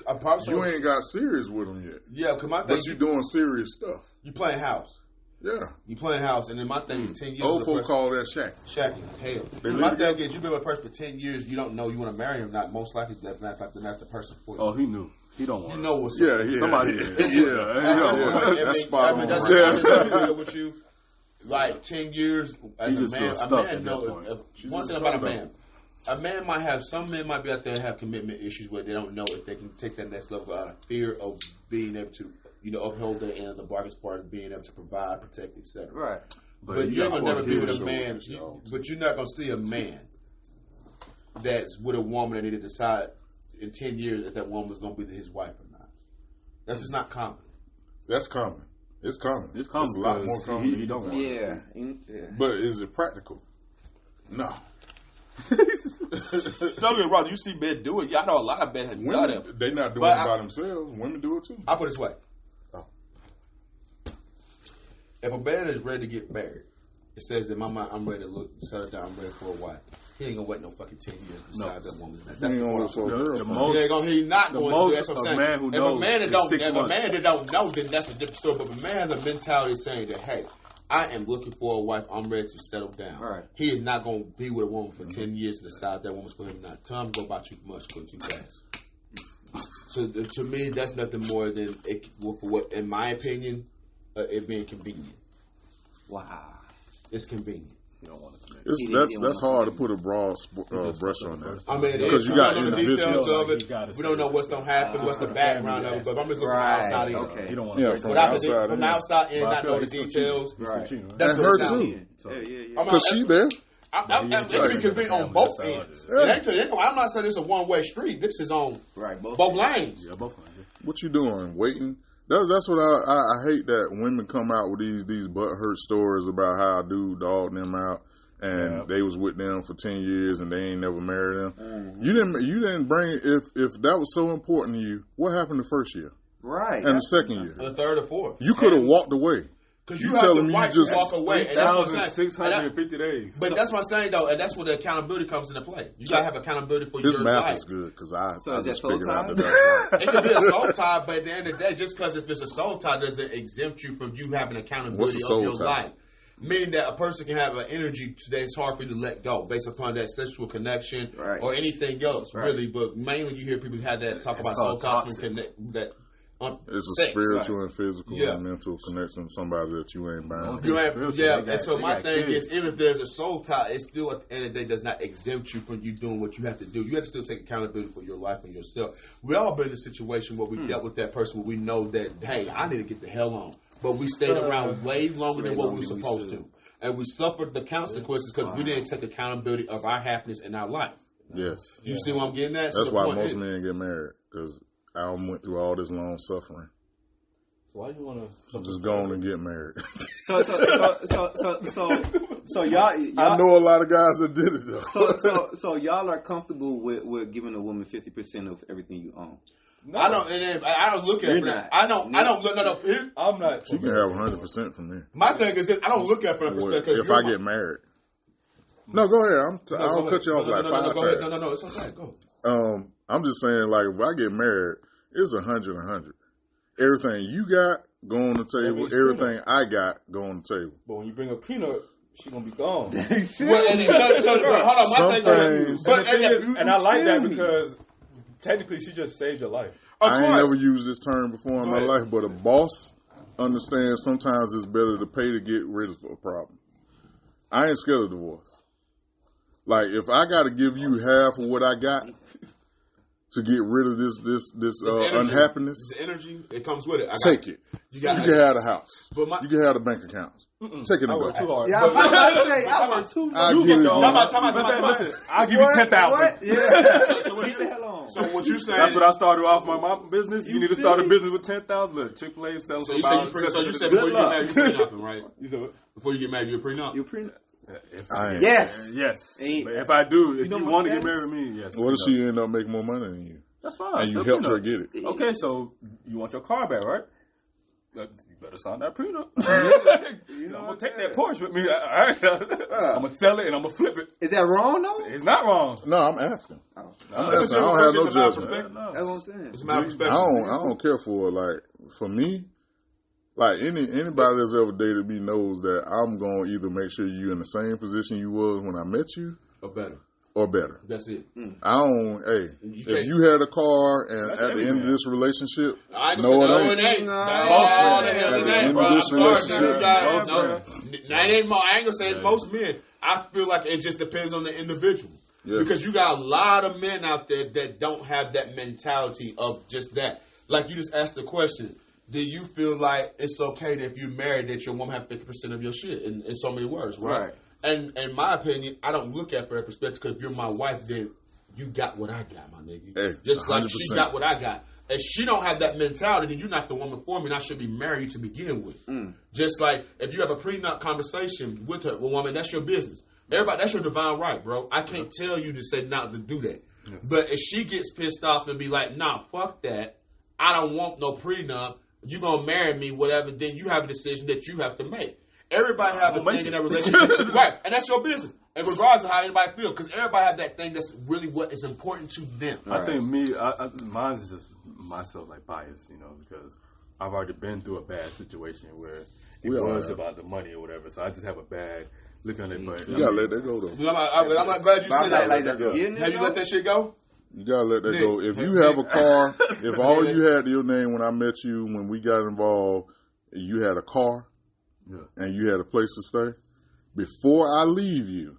Speaker 5: I probably
Speaker 1: you ain't got serious with them yet,
Speaker 5: Yeah, because my thing,
Speaker 1: but you doing serious stuff.
Speaker 5: you playing house.
Speaker 1: Yeah.
Speaker 5: You playing house, and then my thing is 10 years.
Speaker 1: Old
Speaker 5: with a
Speaker 1: folk
Speaker 5: person-
Speaker 1: call that shack.
Speaker 5: Shacking, hell.
Speaker 1: They
Speaker 5: My
Speaker 1: live
Speaker 5: thing is, you've been with a person for 10 years, you don't know you want to marry him, not most likely that's not the person for you.
Speaker 2: Oh, he knew. He don't want
Speaker 5: You
Speaker 2: her.
Speaker 5: know what's
Speaker 1: Yeah,
Speaker 5: up.
Speaker 1: yeah.
Speaker 2: Somebody
Speaker 1: yeah.
Speaker 2: is.
Speaker 5: It's
Speaker 1: Yeah.
Speaker 5: just-
Speaker 2: Yeah,
Speaker 5: at
Speaker 2: yeah.
Speaker 5: this point, I mean,
Speaker 1: That's spot
Speaker 5: I mean,
Speaker 1: on.
Speaker 5: that's
Speaker 1: Yeah.
Speaker 5: honest, I'll be real with you. Like 10 years as
Speaker 2: He
Speaker 5: a
Speaker 2: just
Speaker 5: man,
Speaker 2: feels
Speaker 5: a
Speaker 2: stuck
Speaker 5: man
Speaker 2: at that
Speaker 5: knows.
Speaker 2: point.
Speaker 5: One thing about a man, might have, some men might be out there and have commitment issues where they don't know if they can take that next level out of fear of being able to, uphold their end of the bargain as far as being able to provide, protect, etc.
Speaker 4: Right.
Speaker 5: But
Speaker 2: you
Speaker 5: you're
Speaker 2: got
Speaker 5: gonna never
Speaker 2: 4
Speaker 5: be with
Speaker 2: kids.
Speaker 5: a man. But you're not gonna see a man that's with a woman and they decide in 10 years if that woman was going to be his wife or not. That's just not common.
Speaker 1: That's common. It's common.
Speaker 2: It's common.
Speaker 1: It's a lot more common.
Speaker 2: He don't want it.
Speaker 4: Yeah.
Speaker 1: But is it practical? No.
Speaker 3: Don't get me wrong. You see men do it. Y'all know a lot of men have done it.
Speaker 1: They not doing
Speaker 3: But
Speaker 1: it by themselves. Women do it too.
Speaker 3: I put it this way.
Speaker 1: Oh.
Speaker 5: If a man is ready to get married, it says that I'm ready to settle down, I'm ready for a wife. He ain't gonna wait no fucking 10 years beside that woman. That's
Speaker 1: He
Speaker 5: the
Speaker 1: ain't
Speaker 5: point.
Speaker 1: gonna for a girl.
Speaker 5: He's not
Speaker 2: the
Speaker 5: going
Speaker 2: most
Speaker 5: to. That's what I'm
Speaker 2: a
Speaker 5: saying.
Speaker 2: man who
Speaker 5: If
Speaker 2: knows
Speaker 5: a man that
Speaker 2: is
Speaker 5: don't,
Speaker 2: 6
Speaker 5: if a
Speaker 2: months.
Speaker 5: man that don't know, then that's a different story. But if a man has a mentality saying that, hey, I am looking for a wife, I'm ready to settle down.
Speaker 4: Right.
Speaker 5: He is not going to be with a woman for 10 years to decide that woman's for him or not. Time go by too much, quick, too fast. So to me, that's nothing more than for what, in my opinion, it being convenient.
Speaker 4: Wow.
Speaker 5: It's convenient.
Speaker 2: You don't want to commit.
Speaker 1: That's hard to put a broad brush on that.
Speaker 5: I mean,
Speaker 1: Because you
Speaker 5: we
Speaker 1: got
Speaker 5: don't know the
Speaker 1: individuals.
Speaker 5: details of
Speaker 2: You
Speaker 5: it.
Speaker 2: gotta
Speaker 5: We don't know what's going to happen, what's the background of it. But I'm just looking
Speaker 4: Right.
Speaker 5: outside in.
Speaker 4: Okay.
Speaker 2: You don't want to
Speaker 1: Yeah,
Speaker 2: break
Speaker 1: from
Speaker 2: it.
Speaker 1: the
Speaker 5: Without
Speaker 1: outside
Speaker 5: from
Speaker 1: in.
Speaker 5: the outside in,
Speaker 2: But I
Speaker 5: not
Speaker 2: feel
Speaker 5: know
Speaker 2: like
Speaker 5: the
Speaker 2: he's still
Speaker 5: details.
Speaker 2: cheating. He's
Speaker 4: Right.
Speaker 2: still cheating, right?
Speaker 5: That's
Speaker 1: And
Speaker 5: what
Speaker 1: her
Speaker 5: it sounds
Speaker 1: too.
Speaker 5: like.
Speaker 2: So,
Speaker 1: Because she there.
Speaker 5: It can be convenient on both ends. I'm not saying it's a one-way street. This is on
Speaker 4: Right.
Speaker 5: both lanes.
Speaker 2: yeah, both of them.
Speaker 1: What you doing? Waiting? That's what I hate, that women come out with these butthurt stories about how a dude dogged them out and they was with them for 10 years and they ain't never married them.
Speaker 4: Mm-hmm.
Speaker 1: You didn't bring, if that was so important to you, what happened the first year
Speaker 4: Right.
Speaker 1: and the second year?
Speaker 5: The third or fourth.
Speaker 1: You could have walked away.
Speaker 5: Because
Speaker 1: You
Speaker 5: you have
Speaker 1: telling
Speaker 5: the
Speaker 1: me you
Speaker 5: right
Speaker 1: just-
Speaker 5: to walk away. And that's what I'm saying.
Speaker 2: 3,650 days.
Speaker 5: But that's what I'm saying, though, and that's where the accountability comes into play. You gotta have accountability for
Speaker 1: His
Speaker 5: your
Speaker 1: math
Speaker 5: life.
Speaker 1: is good because I
Speaker 4: So is that
Speaker 1: just
Speaker 4: soul
Speaker 1: figured out
Speaker 4: ties?
Speaker 1: that that's right.
Speaker 5: It could be a soul tie, but at the end of the day, just because if it's a soul tie doesn't exempt you from you having
Speaker 1: What's
Speaker 5: accountability
Speaker 1: a soul
Speaker 5: of your
Speaker 1: tie?
Speaker 5: life. Meaning that a person can have an energy that it's hard for you to let go based upon that sexual connection
Speaker 4: Right.
Speaker 5: or anything else,
Speaker 4: Right.
Speaker 5: really. But mainly you hear people who have that talk
Speaker 2: It's
Speaker 5: about soul
Speaker 2: called
Speaker 5: ties
Speaker 2: toxic.
Speaker 5: and connect that.
Speaker 1: It's a
Speaker 5: sex.
Speaker 1: spiritual and physical
Speaker 5: Yeah.
Speaker 1: and mental connection to somebody that you ain't bound.
Speaker 5: You ain't,
Speaker 2: Spiritual,
Speaker 5: yeah,
Speaker 2: they got-
Speaker 5: and so
Speaker 2: they
Speaker 5: my
Speaker 2: got
Speaker 5: thing
Speaker 2: kids.
Speaker 5: is, even if there's a soul tie, it still at the end of the day does not exempt you from you doing what you have to do. You have to still take accountability for your life and yourself. We all been in a situation where we dealt with that person where we know that, hey, I need to get the hell on. But we stayed around way longer than what we were supposed to. And we suffered the consequences because we didn't take accountability of our happiness in our life.
Speaker 1: Yes.
Speaker 5: You see what I'm getting at? So
Speaker 1: That's
Speaker 5: the
Speaker 1: why
Speaker 5: point
Speaker 1: most
Speaker 5: is-
Speaker 1: men get married, because I went through all this long suffering.
Speaker 2: So why do you want to?
Speaker 1: Just go on and get married.
Speaker 4: So y'all
Speaker 1: I know a lot of guys that did it though.
Speaker 4: so y'all are comfortable with giving a woman 50% of everything you own.
Speaker 2: No,
Speaker 5: I don't. And then, I don't look at
Speaker 4: You're
Speaker 5: it.
Speaker 4: not.
Speaker 5: I don't. look. No. Here,
Speaker 2: I'm not.
Speaker 1: She can have 100% from me.
Speaker 5: my thing is this. I don't look at it from that perspective.
Speaker 1: If I get married. No, go ahead. I'll cut you off like 5
Speaker 5: Go ahead.
Speaker 1: times.
Speaker 5: No, it's okay. Go.
Speaker 1: I'm just saying, like, if I get married, it's 100. Everything you got, go on the table.
Speaker 2: it's
Speaker 1: Everything I got, go on the table.
Speaker 2: But when you bring a peanut, she gonna be gone.
Speaker 5: Well, and so, hold on.
Speaker 1: Some
Speaker 5: My thing is,
Speaker 1: things-
Speaker 5: but
Speaker 2: And I like that because technically she just saved your life.
Speaker 5: of
Speaker 1: I ain't
Speaker 5: course.
Speaker 1: never used this term before in my life, but a boss understands sometimes it's better to pay to get rid of a problem. I ain't scared of divorce. Like, if I got to give you half of what I got to get rid of this
Speaker 5: It's energy.
Speaker 1: unhappiness,
Speaker 5: It's energy. It comes with it.
Speaker 1: take it.
Speaker 5: You
Speaker 1: You
Speaker 5: got.
Speaker 1: can have the house.
Speaker 5: But my-
Speaker 1: You can have the bank accounts. Take it
Speaker 2: I
Speaker 1: and
Speaker 2: work too
Speaker 1: go.
Speaker 2: hard.
Speaker 4: Yeah, I was about to say I work too.
Speaker 1: I'll
Speaker 2: You
Speaker 1: give
Speaker 2: get
Speaker 1: it
Speaker 2: your
Speaker 1: to
Speaker 2: own.
Speaker 1: you.
Speaker 5: Time out.
Speaker 2: Listen, I'll give you 10,000.
Speaker 4: What? Yeah.
Speaker 5: So what
Speaker 4: Get
Speaker 5: you-
Speaker 4: the hell on.
Speaker 5: So what you saying?
Speaker 2: That's what I started off my business. You need to
Speaker 4: feel
Speaker 2: start a
Speaker 4: me?
Speaker 2: business with 10,000. Look, Chick-fil-A selling
Speaker 5: So
Speaker 2: some
Speaker 5: you said
Speaker 2: bottles.
Speaker 5: so you said
Speaker 4: Good
Speaker 5: before you get
Speaker 4: luck.
Speaker 5: married, you're prenup, right?
Speaker 2: You said what?
Speaker 5: Before you get married, you're prenup.
Speaker 4: You prenup.
Speaker 1: I ain't.
Speaker 4: Yes.
Speaker 2: Yes.
Speaker 4: Ain't-
Speaker 2: But if I do, if
Speaker 4: know
Speaker 2: you
Speaker 4: my
Speaker 2: want to get
Speaker 4: status?
Speaker 2: married with me, yes.
Speaker 1: What if
Speaker 2: prenup.
Speaker 1: she end up making more money than you?
Speaker 2: That's fine.
Speaker 1: And you
Speaker 2: still
Speaker 1: helped her
Speaker 2: prenup.
Speaker 1: get it?
Speaker 2: Okay, so you want your car back, right? You better sign that prenup. I'm gonna take that Porsche with me. I'm gonna sell it and I'm gonna flip it.
Speaker 4: Is that wrong though?
Speaker 2: It's not wrong.
Speaker 1: No, I'm asking.
Speaker 2: No,
Speaker 1: I'm asking. I don't have no judgment.
Speaker 2: no.
Speaker 4: That's what I'm saying.
Speaker 5: It's my
Speaker 1: I
Speaker 5: perspective.
Speaker 1: don't care for it. Like, for me, like anybody that's ever dated me knows that I'm gonna either make sure you in the same position you was when I met you
Speaker 5: Or better.
Speaker 1: or better.
Speaker 5: That's it.
Speaker 1: I don't. Hey,
Speaker 5: You
Speaker 1: if
Speaker 5: can't-
Speaker 1: you had a car and
Speaker 2: That's
Speaker 1: at the end of
Speaker 2: everything.
Speaker 1: this relationship,
Speaker 5: I ain't
Speaker 1: no,
Speaker 5: saying
Speaker 1: it
Speaker 5: no,
Speaker 1: ain't.
Speaker 5: it ain't.
Speaker 4: No,
Speaker 5: No,
Speaker 4: it
Speaker 5: the
Speaker 2: ain't.
Speaker 5: hell
Speaker 1: At
Speaker 5: it
Speaker 1: the
Speaker 5: ain't,
Speaker 1: end
Speaker 5: bro.
Speaker 1: of
Speaker 5: I'm
Speaker 1: this
Speaker 5: sorry,
Speaker 1: relationship-
Speaker 5: you guys.
Speaker 2: Both
Speaker 5: No, that ain't more. I ain't gonna say it's most men. I feel like it just depends on the individual.
Speaker 1: Yeah.
Speaker 5: Because you got a lot of men out there that don't have that mentality of just that. Like you just asked the question, do you feel like it's okay that if you're married that your woman have 50% of your shit in so many words, right?
Speaker 4: Right.
Speaker 5: And in my opinion, I don't look at it from that perspective because if you're my wife, then you got what I got, my nigga.
Speaker 1: Hey,
Speaker 5: Just like
Speaker 1: 100%.
Speaker 5: she got what I got. If she don't have that mentality, then you're not the woman for me, and I should be married to begin with. Just like if you have a prenup conversation with a woman, that's your business. Everybody, that's your divine right, bro. I can't tell you to say not to do that. Yeah. But if she gets pissed off and be like, nah, fuck that. I don't want no prenup. You gonna marry me, whatever, then you have a decision that you have to make. Everybody have a thing in that relationship. Right, and that's your business. And regardless of how anybody feel, because everybody have that thing that's really what is important to them.
Speaker 2: I think mine is just myself, like biased, because I've already been through a bad situation where it was about the money or whatever. So I just have a bad look on it. But
Speaker 1: you gotta let that go, though.
Speaker 5: I'm not glad you said that.
Speaker 4: Have
Speaker 5: you let that shit go?
Speaker 1: You gotta let that go. If you have a car, if all you had to your name when I met you, when we got involved, you had a car and you had a place to stay, before I leave you,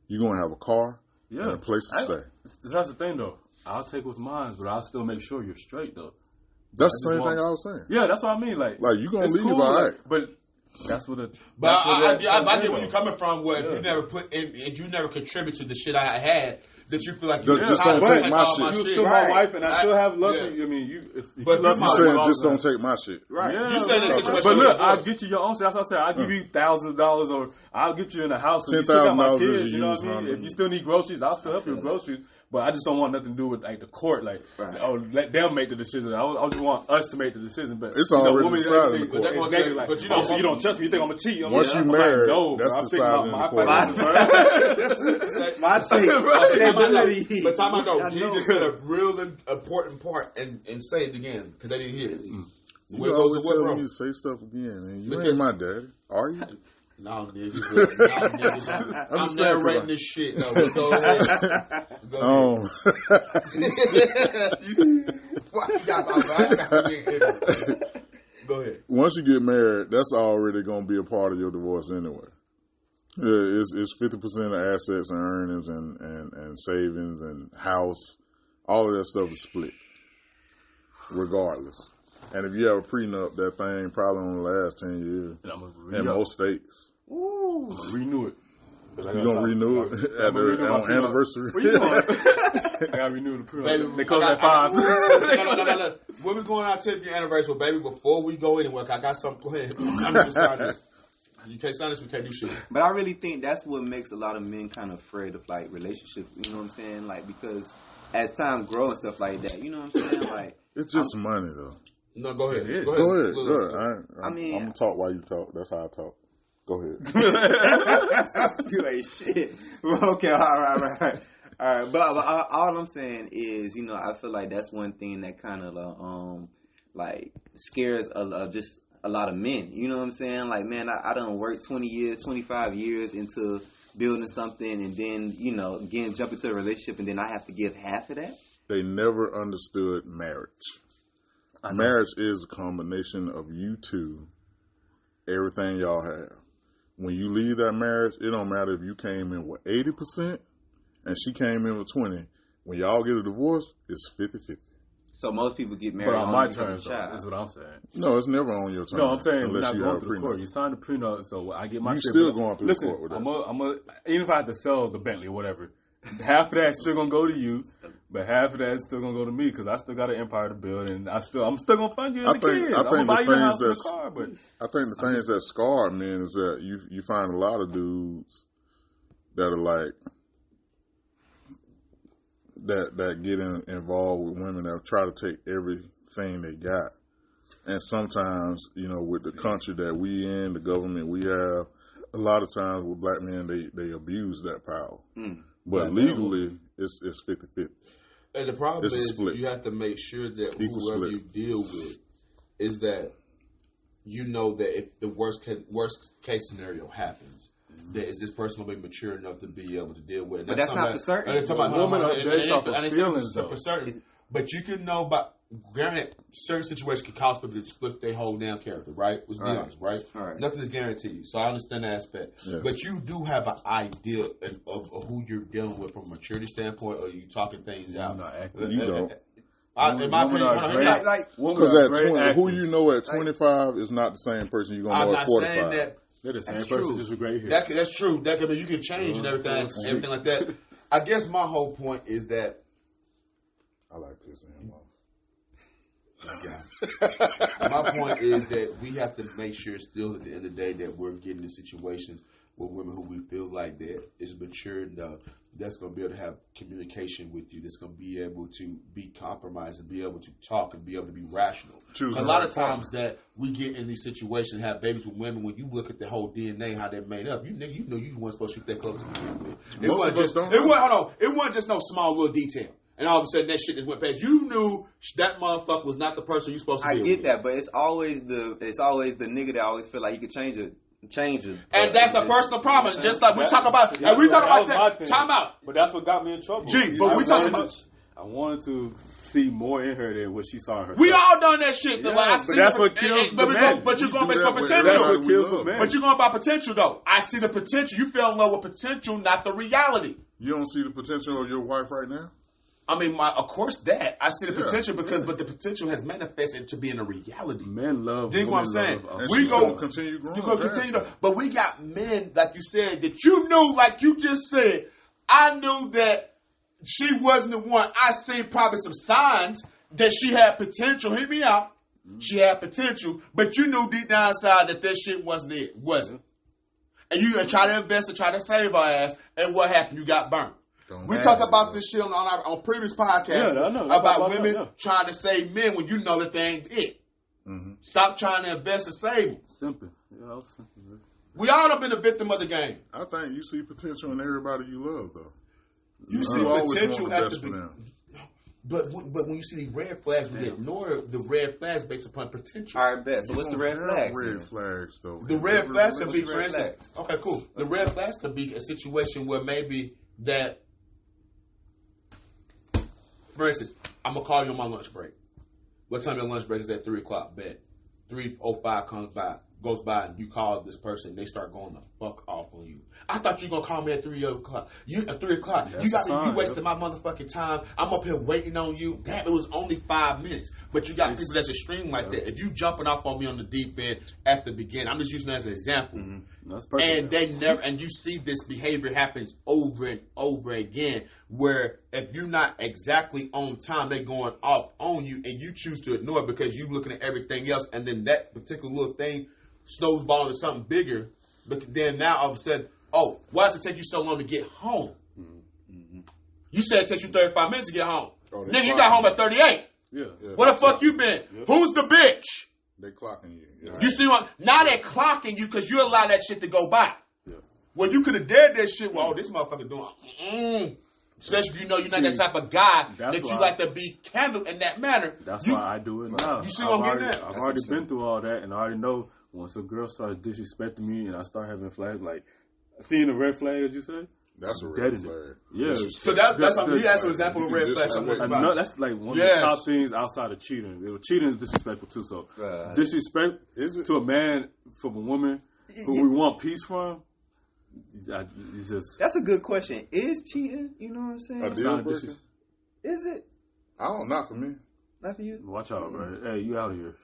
Speaker 1: you're going to have a car and a place to stay.
Speaker 2: That's the thing, though. I'll take what's mine, but I'll still make sure you're straight, though.
Speaker 1: That's the same thing I was saying.
Speaker 2: Yeah, that's what I mean. Like
Speaker 1: you're going to leave,
Speaker 2: cool,
Speaker 1: all right.
Speaker 2: But that's what
Speaker 5: I get where you're coming from, where you never put in, and you never contribute to the shit I had, that you feel like you
Speaker 1: just don't take my shit.
Speaker 2: You're still my wife, and I still have love for you. I mean,
Speaker 1: but you're saying just don't take my shit.
Speaker 5: Right. Yeah, you said in a situation.
Speaker 2: But look, I'll get you your own shit. That's what I said. I'll give you $1,000, or I'll get you in a house.
Speaker 1: $10,000
Speaker 2: you know what I mean? If you still need groceries, I'll still help you with groceries. But I just don't want nothing to do with like the court. Like, let them make the decision. I just want us to make the decision. But
Speaker 1: it's already decided in the court.
Speaker 2: But you don't trust me. You think I'm gonna cheat?
Speaker 1: Once you married, that's decided in the court.
Speaker 4: My take.
Speaker 5: But time out though. G just said a real important part, and say it again because they didn't hear it.
Speaker 1: You always tell me to say stuff again, man. You ain't my daddy, are you?
Speaker 5: No, niggas. I'm narrating this shit. No, go ahead. Go ahead.
Speaker 1: Once you get married, that's already going to be a part of your divorce anyway. Yeah, it's 50% of assets and earnings and savings and house. All of that stuff is split, regardless. And if you have a prenup, that thing probably only last 10 years in most states.
Speaker 2: Ooh. I'm gonna renew it.
Speaker 1: You gonna renew it on anniversary?
Speaker 2: Where you going? I gotta renew the prenup. They close at 5.
Speaker 5: No. When we going out to your anniversary, baby, before we go anywhere, I got something planned. I'm gonna sign this. You can't sign this, we can't do shit.
Speaker 4: But I really think that's what makes a lot of men kind of afraid of like relationships. You know what I'm saying? Like, because as time grows and stuff like that, you know what I'm saying? Like,
Speaker 1: it's just money though.
Speaker 5: No, go ahead.
Speaker 1: Go ahead. I'm gonna talk while you talk. That's how I talk. Go ahead.
Speaker 4: You ain't shit. Okay, all right. But all I'm saying is, I feel like that's one thing that kind of like scares just a lot of men. You know what I'm saying? Like, man, I done worked 20 years, 25 years into building something, and then jump into a relationship, and then I have to give half of that.
Speaker 1: They never understood marriage. Marriage is a combination of you two, everything y'all have. When you leave that marriage, it don't matter if you came in with 80% and she came in with 20. When y'all get a divorce, it's 50-50.
Speaker 4: So most people get married
Speaker 2: on my terms, though, is what I'm saying.
Speaker 1: No, it's never on your terms.
Speaker 2: No, I'm saying
Speaker 1: unless
Speaker 2: we're
Speaker 1: you
Speaker 2: not
Speaker 1: have
Speaker 2: going through the court. You signed the prenup, so I get my shit.
Speaker 1: You still going through the court with that.
Speaker 2: Even if I have to sell the Bentley or whatever, half of that's still gonna go to you, but half of that is still gonna go to me because I still got an empire to build, and I'm still gonna fund you and the kids. I'm gonna buy you a house and a car. But
Speaker 1: I think the things that scar men is that you find a lot of dudes that are like that get involved with women that try to take everything they got, and sometimes with the country that we in, the government we have, a lot of times with black men they abuse that power. But legally, it's 50-50.
Speaker 5: And the problem is you have to make sure that whoever you deal with is that that if the worst case scenario happens, that is this person will be mature enough to be able to deal with it.
Speaker 4: But that's not for certain.
Speaker 2: Women are based off of feelings, though.
Speaker 5: For certain. But you can know about. Granted, certain situations can cause people to split their whole damn character, right? Let's be honest, right? Nothing is guaranteed, so I understand that aspect. Yeah. But you do have an idea of who you're dealing with from a maturity standpoint, or you talking things out.
Speaker 1: You don't.
Speaker 5: In my opinion,
Speaker 1: because at 20, who you know at 25 is not the same person you're going to know at 45.
Speaker 5: I'm not saying that.
Speaker 2: They're the same person, just with gray hair.
Speaker 5: That's true. That could be, you can change and everything like that. I guess my whole point is that
Speaker 1: I like pissing him off.
Speaker 5: my point is that we have to make sure still at the end of the day that we're getting in situations with women who we feel like that is mature enough that's going to be able to have communication with you, that's going to be able to be compromised and be able to talk and be able to be rational. A lot of times that we get in these situations, have babies with women, when you look at the whole DNA, how they're made up, you know you weren't supposed to shoot that close to begin with. It wasn't just no small little detail. And all of a sudden, that shit just went past. You knew that motherfucker was not the person you supposed to be.
Speaker 4: I get that, but it's always the nigga that always feel like he could change it.
Speaker 5: And that's a personal problem. Just like we talk about, and we talk about that. Time out.
Speaker 2: But that's what got me in trouble.
Speaker 5: But we talking about.
Speaker 2: I wanted to see more in her than what she saw in herself.
Speaker 5: We all done that shit.
Speaker 2: But that's what kills the man.
Speaker 5: But you're going based on potential.
Speaker 2: That's what kills the man.
Speaker 5: But you're going by potential, though. I see the potential. You fell in love with potential, not the reality.
Speaker 1: You don't see the potential of your wife right now?
Speaker 5: I mean, of course that. I see the potential but the potential has manifested to being a reality.
Speaker 2: Men love.
Speaker 5: Dig what I'm saying?
Speaker 1: We go continue growing.
Speaker 5: But we got men, like you said, that you knew, like you just said. I knew that she wasn't the one. I seen probably some signs that she had potential. Hear me out. She had potential, but you knew deep down inside that shit wasn't it. Wasn't. And you try to invest and try to save her ass, and what happened? You got burnt. We talk about this shit on previous podcasts about women trying to save men when you know that they ain't it. Mm-hmm. Stop trying to invest and save them.
Speaker 2: Simple. Yeah, simple.
Speaker 5: We all have been a victim of the game.
Speaker 1: I think you see potential in everybody you love, though.
Speaker 5: You see potential at the beginning. But when you see these red flags, we ignore the red flags based upon potential.
Speaker 4: All right, bet. So what's the red flags?
Speaker 1: Red flags, though.
Speaker 5: The red flags could be, for instance. Okay, cool. The red flags could be a situation where maybe that. For instance, I'm going to call you on my lunch break. What time your lunch break is at 3 o'clock? Bet. 3:05 goes by, and you call this person, and they start going the fuck off on you. I thought you were going to call me at 3 o'clock. At 3 o'clock. You wasted my motherfucking time. I'm up here waiting on you. Damn, it was only 5 minutes. But you got people that's extreme like that. If you jumping off on me on the deep end at the beginning, I'm just using that as an example.
Speaker 2: Mm-hmm. That's perfect.
Speaker 5: And they never, and you see this behavior happens over and over again, where if you're not exactly on time, they going off on you, and you choose to ignore it because you looking at everything else, and then that particular little thing snowballs into something bigger. But then now all of a sudden, oh, why does it take you so long to get home? Mm-hmm. You said it takes you 35 minutes to get home. Oh, nigga, you got home at 38.
Speaker 2: Yeah.
Speaker 5: Where the fuck you been? Yeah. Who's the bitch?
Speaker 1: They clocking you. Yeah.
Speaker 5: You see what? Now they're clocking you because you allow that shit to go by. Yeah. Well, you could have dared that shit. Well, this motherfucker doing. Especially if you know you're not that type of guy that you like to be handled in that manner.
Speaker 2: That's why I do it now.
Speaker 5: You see what I'm getting at?
Speaker 2: I've already been through all that, and I already know once a girl starts disrespecting me and I start having flags, like seeing a red flag, as you say.
Speaker 1: That's a red flag.
Speaker 2: Yeah.
Speaker 5: So that's an example of red flag.
Speaker 2: That's like one of the top things outside of cheating. Cheating is disrespectful too. So disrespect to a man from a woman who we want peace from.
Speaker 4: That's a good question. Is cheating? You know what I'm saying?
Speaker 1: A deal breaker?
Speaker 4: Is it?
Speaker 1: Not for me.
Speaker 4: Not for you.
Speaker 2: Watch out, man. Hey, you out of here.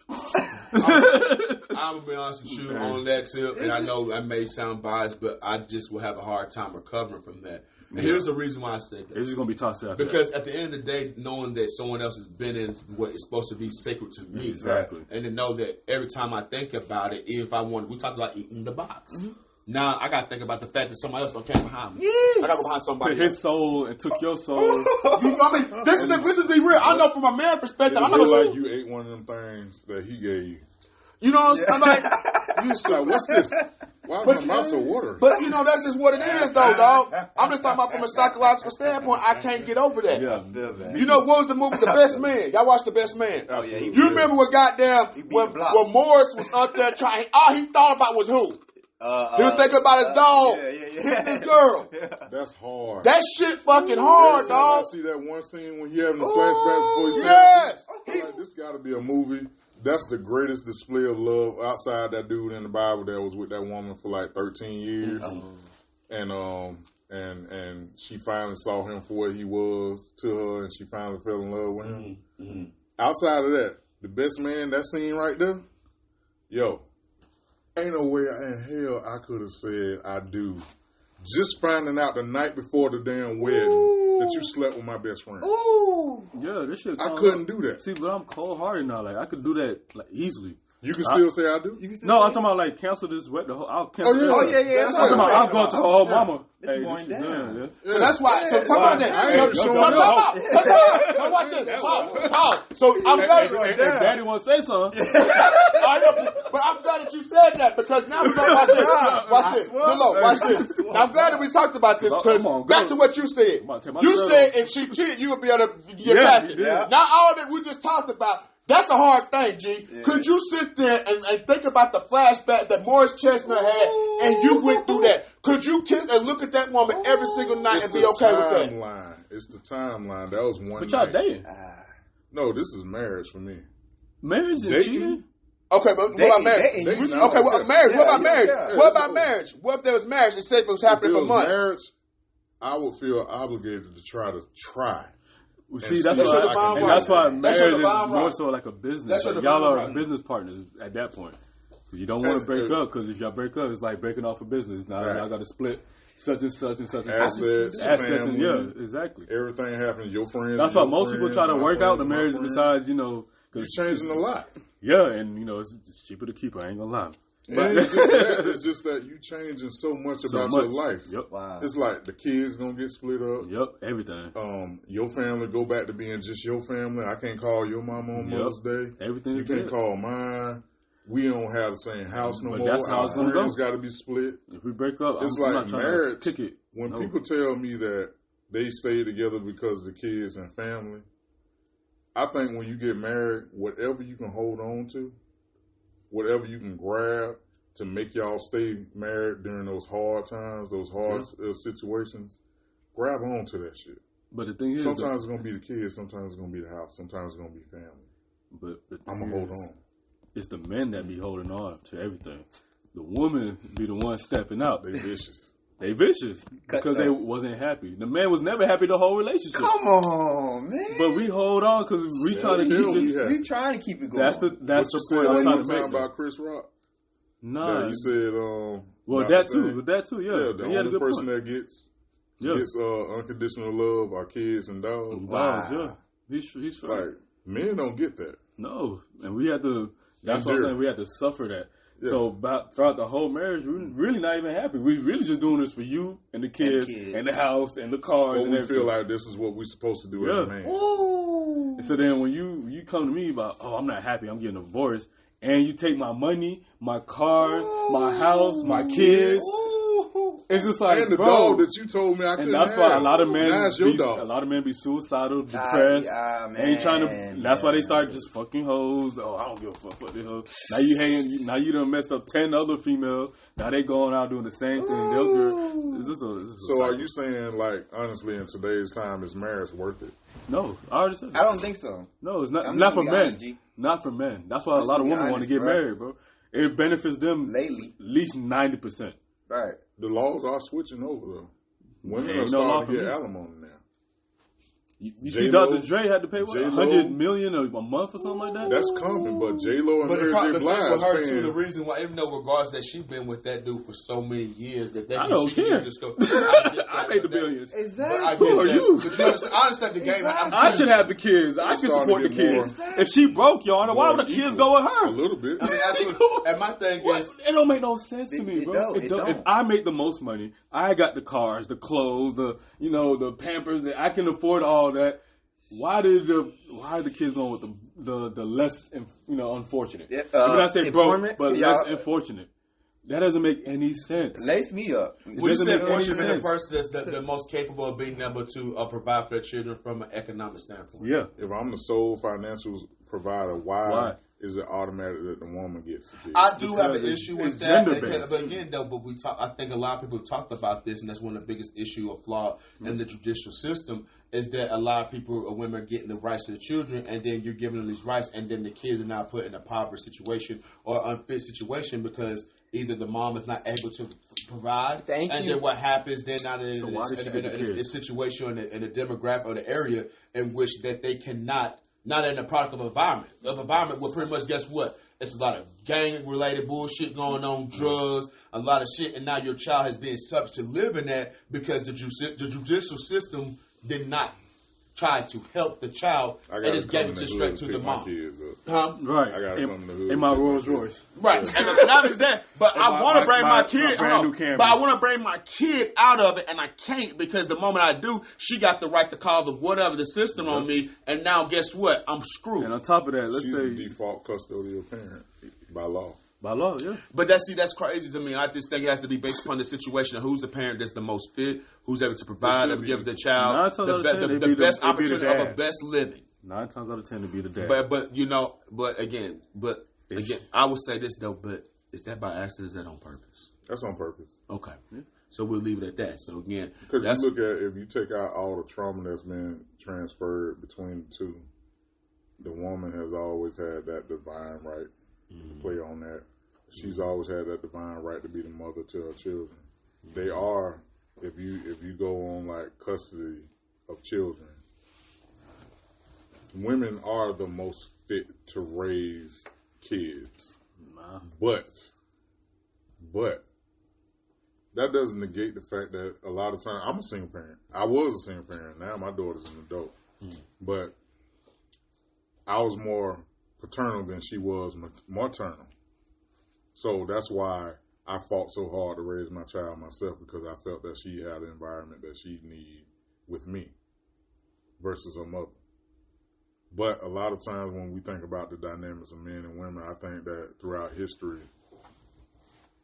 Speaker 5: I'm gonna be honest with you on that tip, and I know I may sound biased, but I just will have a hard time recovering from that. And here's the reason why I say that.
Speaker 2: It's just gonna be toxic after
Speaker 5: because at the end of the day, knowing that someone else has been in what is supposed to be sacred to me,
Speaker 2: exactly,
Speaker 5: right? And to know that every time I think about it, even if I want, we talk about eating the box. Mm-hmm. Now I gotta think about the fact that somebody else came behind me. Yes. I gotta go behind somebody.
Speaker 2: Took his soul and took your soul.
Speaker 5: I mean, this is be real. I know from a man perspective. I'm not
Speaker 1: like you ate one of them things that he gave you.
Speaker 5: You know what I'm saying?
Speaker 1: You just like, what's this? Why is my mouth so watery?
Speaker 5: But you know, that's just what it is, though, dog. I'm just talking about from a psychological standpoint. I can't get over that.
Speaker 2: Yeah,
Speaker 5: you know, what was the movie The Best Man? Y'all watched The Best Man?
Speaker 4: Oh yeah.
Speaker 5: You remember what goddamn when Morris was up there trying? All he thought about was who? He was thinking about his dog hitting his girl.
Speaker 1: That's hard.
Speaker 5: That shit fucking hard, dog.
Speaker 1: I see that one scene when he having a flashback before he said,
Speaker 5: yes.
Speaker 1: Like, this got to be a movie. That's the greatest display of love outside that dude in the Bible that was with that woman for like 13 years. And she finally saw him for what he was to her, and she finally fell in love with him. Mm-hmm. Outside of that, The Best Man, that scene right there, yo, ain't no way in hell I could have said I do just finding out the night before the damn wedding that you slept with my best friend.
Speaker 4: Ooh.
Speaker 2: Yeah, this shit.
Speaker 1: I couldn't do that.
Speaker 2: See, but I'm cold hearted now. Like I could do that like easily.
Speaker 1: You can still say I do?
Speaker 2: No, I'm talking about like cancel this wet. I'll cancel.
Speaker 1: Oh, yeah.
Speaker 4: yeah.
Speaker 3: That's
Speaker 2: I'm talking about
Speaker 3: what
Speaker 2: I'll go to her whole mama.
Speaker 4: It's
Speaker 2: Hey,
Speaker 4: going
Speaker 2: this shit
Speaker 4: down.
Speaker 2: done,
Speaker 3: So that's why. So talk about that.
Speaker 1: I
Speaker 3: So
Speaker 1: ain't showing
Speaker 3: talk
Speaker 1: up.
Speaker 3: about. No, watch this. Pause. So I'm glad.
Speaker 2: If Daddy want to say something,
Speaker 3: I know, but I'm glad that you said that because now we're gonna watch this. Watch this. Look, watch this. Now I'm glad that we talked about this because
Speaker 2: Come on,
Speaker 3: back
Speaker 2: go.
Speaker 3: to what you said.
Speaker 2: I'm about to take my
Speaker 3: You
Speaker 2: shirt
Speaker 3: said
Speaker 2: off.
Speaker 3: if she cheated, you would be able to get
Speaker 2: Yeah,
Speaker 3: past
Speaker 2: you
Speaker 3: it.
Speaker 2: did.
Speaker 3: Now all that we just talked about. That's a hard thing, G.
Speaker 4: Yeah.
Speaker 3: Could you sit there and think about the flashbacks that Morris Chestnut had and you went through that? Could you kiss and look at that woman every single night
Speaker 1: It's
Speaker 3: and be
Speaker 1: the
Speaker 3: okay with that?
Speaker 1: timeline. It's the timeline. That was one
Speaker 2: but y'all
Speaker 1: night.
Speaker 2: dating.
Speaker 1: No, this is marriage for me.
Speaker 2: Marriage and
Speaker 1: Dating?
Speaker 2: cheating?
Speaker 3: Okay, but what about marriage?
Speaker 4: Dating.
Speaker 3: Okay, well, marriage. What about marriage?
Speaker 4: Yeah.
Speaker 3: What about marriage? What if there was marriage and say if it was
Speaker 1: If
Speaker 3: happening
Speaker 1: it
Speaker 3: for
Speaker 1: was
Speaker 3: months?
Speaker 1: marriage, I would feel obligated to try.
Speaker 2: Well,
Speaker 1: And
Speaker 2: see, that's
Speaker 1: see
Speaker 3: what
Speaker 2: why,
Speaker 3: the bond
Speaker 2: and
Speaker 3: right.
Speaker 2: that's why
Speaker 3: That's what
Speaker 2: marriage
Speaker 3: the
Speaker 2: is
Speaker 3: bond
Speaker 2: more
Speaker 3: right.
Speaker 2: so like a business.
Speaker 3: That's what
Speaker 2: Like,
Speaker 3: the
Speaker 2: y'all
Speaker 3: bond
Speaker 2: are
Speaker 3: right.
Speaker 2: business partners at that point. 'Cause you don't want to break up. Because if y'all break up, it's like breaking off a business. Now
Speaker 1: Right.
Speaker 2: y'all got to split such and such and such and
Speaker 1: Assets,
Speaker 2: such. Assets, and
Speaker 1: family.
Speaker 2: exactly.
Speaker 1: Everything happens. Your friends.
Speaker 2: That's
Speaker 1: your
Speaker 2: why most people
Speaker 1: friends,
Speaker 2: try to
Speaker 1: my
Speaker 2: work out the
Speaker 1: friends, my
Speaker 2: marriage.
Speaker 1: friends.
Speaker 2: Besides,
Speaker 1: You're
Speaker 2: because
Speaker 1: changing a lot.
Speaker 2: yeah, and it's cheaper to keep her. I ain't gonna lie.
Speaker 1: It ain't just that. It's just that you changing so much
Speaker 2: So
Speaker 1: about
Speaker 2: much.
Speaker 1: your life.
Speaker 2: Yep.
Speaker 4: Wow.
Speaker 1: It's like the kids gonna get split up.
Speaker 2: Yep. Everything.
Speaker 1: Your family go back to being just your family. I can't call your mama on
Speaker 2: Yep.
Speaker 1: Mother's Day.
Speaker 2: Everything
Speaker 1: You
Speaker 2: is
Speaker 1: can't
Speaker 2: good.
Speaker 1: call mine. We don't have the same house no
Speaker 2: But
Speaker 1: more.
Speaker 2: that's how
Speaker 1: Our
Speaker 2: it's gonna
Speaker 1: friends
Speaker 2: go.
Speaker 1: got to be split.
Speaker 2: If we break up,
Speaker 1: It's
Speaker 2: I'm
Speaker 1: like
Speaker 2: not trying
Speaker 1: marriage.
Speaker 2: to kick it.
Speaker 1: When
Speaker 2: No.
Speaker 1: people tell me that they stay together because of the kids and family, I think when you get married, whatever you can hold on to, whatever you can grab to make y'all stay married during those hard times, those hard situations, grab on to that shit.
Speaker 2: But the thing is,
Speaker 1: Sometimes it's going to be the kids, sometimes it's going to be the house, sometimes it's going to be family.
Speaker 2: but the thing
Speaker 1: I'm going to hold
Speaker 2: is,
Speaker 1: on.
Speaker 2: It's the men that be holding on to everything. The woman be the one stepping out.
Speaker 1: They vicious.
Speaker 2: They vicious because they wasn't happy. The man was never happy the whole relationship.
Speaker 4: Come on, man.
Speaker 2: But we hold on because we trying to keep
Speaker 1: we
Speaker 2: it.
Speaker 1: have-
Speaker 4: We trying to keep it going.
Speaker 2: That's the
Speaker 1: What you
Speaker 2: point
Speaker 1: said
Speaker 2: I'm
Speaker 1: one
Speaker 2: trying to
Speaker 1: time
Speaker 2: make.
Speaker 1: about Chris Rock?
Speaker 2: Nah,
Speaker 1: That he said,
Speaker 2: well
Speaker 1: about
Speaker 2: that
Speaker 1: the
Speaker 2: too,
Speaker 1: thing.
Speaker 2: but that too, yeah.
Speaker 1: Yeah, the
Speaker 2: He had a
Speaker 1: only
Speaker 2: good
Speaker 1: person
Speaker 2: point.
Speaker 1: that gets
Speaker 2: Yeah,
Speaker 1: unconditional love are kids and dogs.
Speaker 2: dogs, yeah. He's right.
Speaker 1: Like, men don't get that.
Speaker 2: No, and we had to. That's what I'm
Speaker 1: Endure.
Speaker 2: saying. We had to suffer that.
Speaker 1: Yeah.
Speaker 2: So throughout the whole marriage, we really not even happy. We really just doing this for you and the kids and the house and the cars.
Speaker 1: But
Speaker 2: and
Speaker 1: we
Speaker 2: everything.
Speaker 1: feel like this is what we're supposed to do as
Speaker 2: Yeah.
Speaker 1: a man.
Speaker 4: Ooh.
Speaker 2: And so then when you come to me about, oh, I'm not happy, I'm getting a divorce, and you take my money, my car, my house, my kids, it's just like,
Speaker 1: And the
Speaker 2: bro.
Speaker 1: dog that you told me I couldn't
Speaker 2: And that's
Speaker 1: have.
Speaker 2: why a lot of men,
Speaker 1: Now it's your dog.
Speaker 2: a lot of men be suicidal, depressed, ain't trying to. That's why they start just fucking hoes. Oh, I don't give a fuck this hoe. Now you hanging. Now you done messed up 10 other females. Now they going out doing the same thing. It's just a
Speaker 1: So are
Speaker 2: cycle.
Speaker 1: you saying, like, honestly, in today's time, is marriage worth it?
Speaker 2: No, I already said that.
Speaker 4: I don't think so.
Speaker 2: No, it's not.
Speaker 4: I'm
Speaker 2: Not for
Speaker 4: gonna be
Speaker 2: men.
Speaker 4: honest, G.
Speaker 2: Not for men. That's why a
Speaker 4: I'm
Speaker 2: lot of
Speaker 4: gonna be
Speaker 2: women want to
Speaker 4: honest,
Speaker 2: get
Speaker 4: bro.
Speaker 2: married, bro. It benefits them
Speaker 4: Lately.
Speaker 2: at least 90%.
Speaker 4: Right.
Speaker 1: The laws are switching over, though. Women
Speaker 2: Ain't
Speaker 1: are
Speaker 2: no law
Speaker 1: starting
Speaker 2: for
Speaker 1: to get
Speaker 2: me.
Speaker 1: alimony now.
Speaker 2: You see,
Speaker 1: J-Lo-
Speaker 2: Dr. Dre had to pay what,
Speaker 1: J-Lo-
Speaker 2: $100 million a month or something like that.
Speaker 1: That's coming, but J-Lo and
Speaker 5: But the,
Speaker 1: Mary
Speaker 5: pro-
Speaker 1: J.
Speaker 5: the thing
Speaker 1: Blige
Speaker 5: with her too,
Speaker 1: paying...
Speaker 5: the reason why, even though regards that she's been with that dude for so many years, that
Speaker 2: I don't
Speaker 5: she can
Speaker 2: care.
Speaker 5: just go.
Speaker 2: I made the billions.
Speaker 4: Exactly.
Speaker 2: Who are you?
Speaker 5: But you understand, I understand the game.
Speaker 4: Exactly.
Speaker 2: I should have the kids. I can
Speaker 1: starting
Speaker 2: support
Speaker 1: to
Speaker 2: the
Speaker 1: get more-
Speaker 2: kids. If she broke, Your Honor, why
Speaker 1: more
Speaker 2: would the kids
Speaker 1: equal.
Speaker 2: go with
Speaker 1: A
Speaker 2: her?
Speaker 1: little bit.
Speaker 5: I mean, absolutely. And my thing
Speaker 2: What?
Speaker 5: is,
Speaker 2: It don't make no sense to
Speaker 4: It-
Speaker 2: me,
Speaker 4: it
Speaker 2: bro.
Speaker 4: don't. It don't.
Speaker 2: If I make the most money, I got the cars, the clothes, the Pampers, I can afford all that. Why are the kids going with the less unfortunate?
Speaker 4: Yeah,
Speaker 2: I mean, I say broke,
Speaker 4: employment,
Speaker 2: but
Speaker 4: yeah.
Speaker 2: less unfortunate. That doesn't make any sense.
Speaker 4: Lace me up.
Speaker 2: It
Speaker 5: when you
Speaker 2: doesn't
Speaker 5: said
Speaker 2: make any
Speaker 5: fortunate, the
Speaker 2: sense.
Speaker 5: person that's the most capable of being able to provide for their children from an economic standpoint.
Speaker 2: Yeah.
Speaker 1: If I'm the sole financial provider, why
Speaker 2: Why?
Speaker 1: is it automatic that the woman gets the kid?
Speaker 5: I do have an
Speaker 2: Because
Speaker 5: issue
Speaker 2: it's
Speaker 5: with that.
Speaker 2: gender-based.
Speaker 5: But again, though, I think a lot of people talked about this, and that's one of the biggest issue or flaw in the judicial system is that a lot of people or women are getting the rights to the children, and then you're giving them these rights, and then the kids are now put in a poverty situation or unfit situation because either the mom is not able to provide,
Speaker 4: Thank
Speaker 5: and
Speaker 4: you.
Speaker 5: then what happens then now
Speaker 2: So why did she get the
Speaker 5: in a
Speaker 2: kids?
Speaker 5: situation or in a demographic or the area in which that they cannot Now they're in the product of environment where pretty much, guess what? It's a lot of gang-related bullshit going on, drugs, a lot of shit, and now your child has been subject to live in that because the judicial system did not try to help the child and just gave it just straight to the mom.
Speaker 2: Right.
Speaker 1: I gotta come to the hood.
Speaker 2: In my Rolls Royce.
Speaker 5: Right. And not just that, but I want to bring my kid. But I want to bring my kid out of it, and I can't because the moment I do, she got the right to call the system on me, and now guess what? I'm screwed.
Speaker 2: And on top of that, let's
Speaker 1: She's
Speaker 2: say
Speaker 1: the default custodial parent by law.
Speaker 2: by law, yeah.
Speaker 5: But that's crazy to me. I just think it has to be based upon the situation of who's the parent that's the most fit, who's able to provide and give the child the best opportunity of a best living.
Speaker 2: 9 times out of 10 to be the dad.
Speaker 5: But again, I would say this though. But is that by accident? Is that on purpose?
Speaker 1: That's on purpose.
Speaker 5: Okay, so we'll leave it at that. So again,
Speaker 1: because you look at if you take out all the trauma that's been transferred between the two, the woman has always had that divine right to play on that. She's always had that divine right to be the mother to her children. They are, if you go on like custody of children, women are the most fit to raise kids. But that doesn't negate the fact that a lot of times, I'm a single parent. I was a single parent. Now my daughter's an adult. But I was more paternal than she was maternal. So that's why I fought so hard to raise my child myself, because I felt that she had an environment that she needed with me versus her mother. But a lot of times when we think about the dynamics of men and women, I think that throughout history,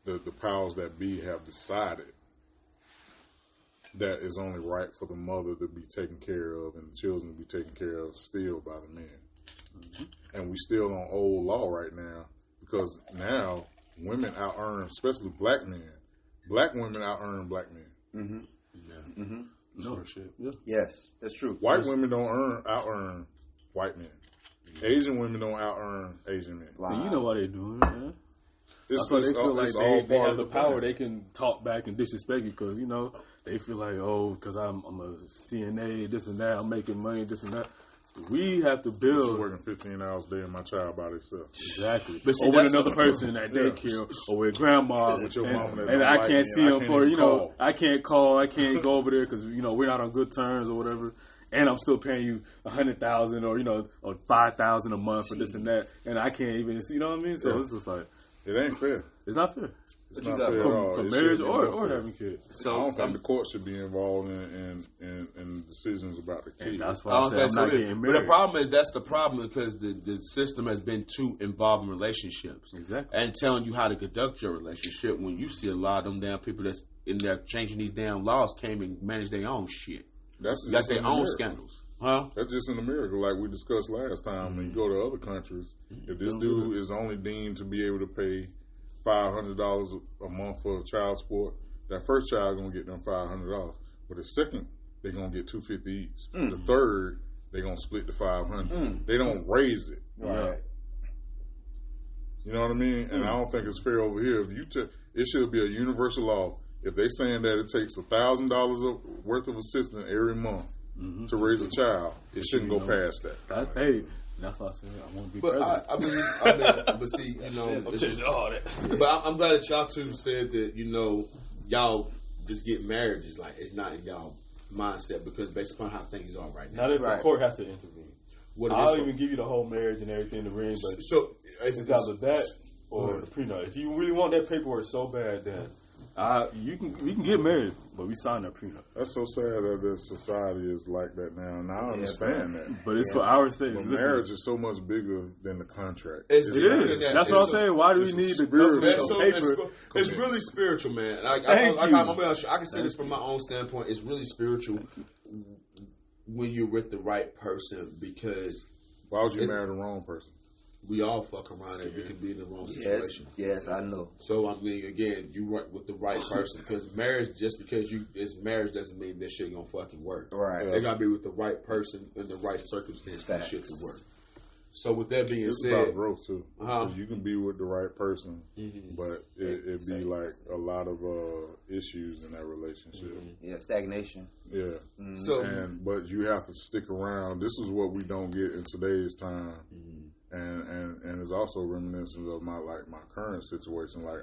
Speaker 1: the powers that be have decided that it's only right for the mother to be taken care of and the children to be taken care of still by the men. And we still on old law right now, because now women out-earn, especially black men. Black women out-earn black men.
Speaker 2: No shit. Yeah.
Speaker 4: Yes, that's true.
Speaker 1: White women don't out-earn white men. Asian women don't out-earn Asian men.
Speaker 2: Wow. And you know why they do it, man.
Speaker 1: It's
Speaker 2: they feel like they have the power.
Speaker 1: plan.
Speaker 2: They can talk back and disrespect you because, they feel like, because I'm a CNA, this and that, I'm making money, this and that. We have to build.
Speaker 1: She's working 15 hours a day and my child by herself.
Speaker 2: Exactly.
Speaker 5: But see,
Speaker 2: or with another person at daycare, or with grandma.
Speaker 1: With your mama that
Speaker 2: and
Speaker 1: don't
Speaker 2: I
Speaker 1: like
Speaker 2: can't
Speaker 1: me,
Speaker 2: see
Speaker 1: and I
Speaker 2: him
Speaker 1: can't
Speaker 2: for,
Speaker 1: even call.
Speaker 2: I can't call, I can't go over there because, we're not on good terms or whatever. And I'm still paying you $100,000 or $5,000 a month for this and that. And I can't even, you know what I mean? So it's just like.
Speaker 1: It ain't fair.
Speaker 2: It's not fair.
Speaker 1: It's not fair at all.
Speaker 2: For
Speaker 1: It
Speaker 2: marriage
Speaker 1: should be
Speaker 2: or
Speaker 1: fair.
Speaker 2: having kids.
Speaker 1: So I don't think the court should be involved in decisions about the kids.
Speaker 2: And that's why I said I'm not getting married.
Speaker 5: But the problem is that's the problem because the system has been too involved in relationships.
Speaker 2: Exactly.
Speaker 5: And telling you how to conduct your relationship when you see a lot of them damn people that's in there changing these damn laws came and managed their own shit.
Speaker 1: That's
Speaker 5: got
Speaker 1: just
Speaker 5: their
Speaker 1: an
Speaker 5: own
Speaker 1: America.
Speaker 5: scandals. Huh?
Speaker 1: That's just in America, like we discussed last time. When you go to other countries, if this dude is only deemed to be able to pay $500 a month for child support, that first child gonna get them $500. But the second, they gonna get $250 each. The third, they gonna split the $500. They don't raise it.
Speaker 4: Right.
Speaker 1: You know what I mean? And I don't think it's fair over here. If it should be a universal law. If they saying that it takes $1,000 worth of assistance every month to raise a child, it shouldn't go past that.
Speaker 2: That's why I said I want to be
Speaker 5: But
Speaker 2: president.
Speaker 5: I mean, but see,
Speaker 2: I'm changing all that.
Speaker 5: But I'm glad that y'all two said that, y'all just get married. It's not in y'all mindset because based upon how things are right now.
Speaker 2: Not if the court has to intervene.
Speaker 5: What it
Speaker 2: I'll
Speaker 5: is
Speaker 2: even give you the whole marriage and everything, the ring, but
Speaker 5: so
Speaker 2: it's either that or the prenup. If you really want that paperwork so bad, then we can get married, but we sign that prenup.
Speaker 1: That's so sad that the society is like that now, and I understand that.
Speaker 2: But it's for our sake.
Speaker 1: But marriage is so much bigger than the contract.
Speaker 5: It
Speaker 2: It is. That's what I'm saying. Why do we need the paper?
Speaker 5: It's really spiritual, man. I can say this from my own standpoint. It's really spiritual when you're with the right person because
Speaker 1: Why would you marry the wrong person?
Speaker 5: we all fuck around and we can be in the wrong situation.
Speaker 4: Yes, I know.
Speaker 5: So I mean, again, you work with the right person because marriage, just because it's marriage, doesn't mean this shit gonna fucking work.
Speaker 4: Right.
Speaker 5: It gotta be with the right person in the right circumstance for that
Speaker 4: Facts.
Speaker 5: shit to work. So with that being
Speaker 1: It's
Speaker 5: said,
Speaker 1: about growth too.
Speaker 5: Uh-huh.
Speaker 1: 'Cause you can be with the right person, but it be like a lot of issues in that relationship.
Speaker 4: Yeah, stagnation.
Speaker 1: Yeah.
Speaker 5: so
Speaker 1: But you have to stick around. This is what we don't get in today's time, and it's also reminiscent of my current situation. Like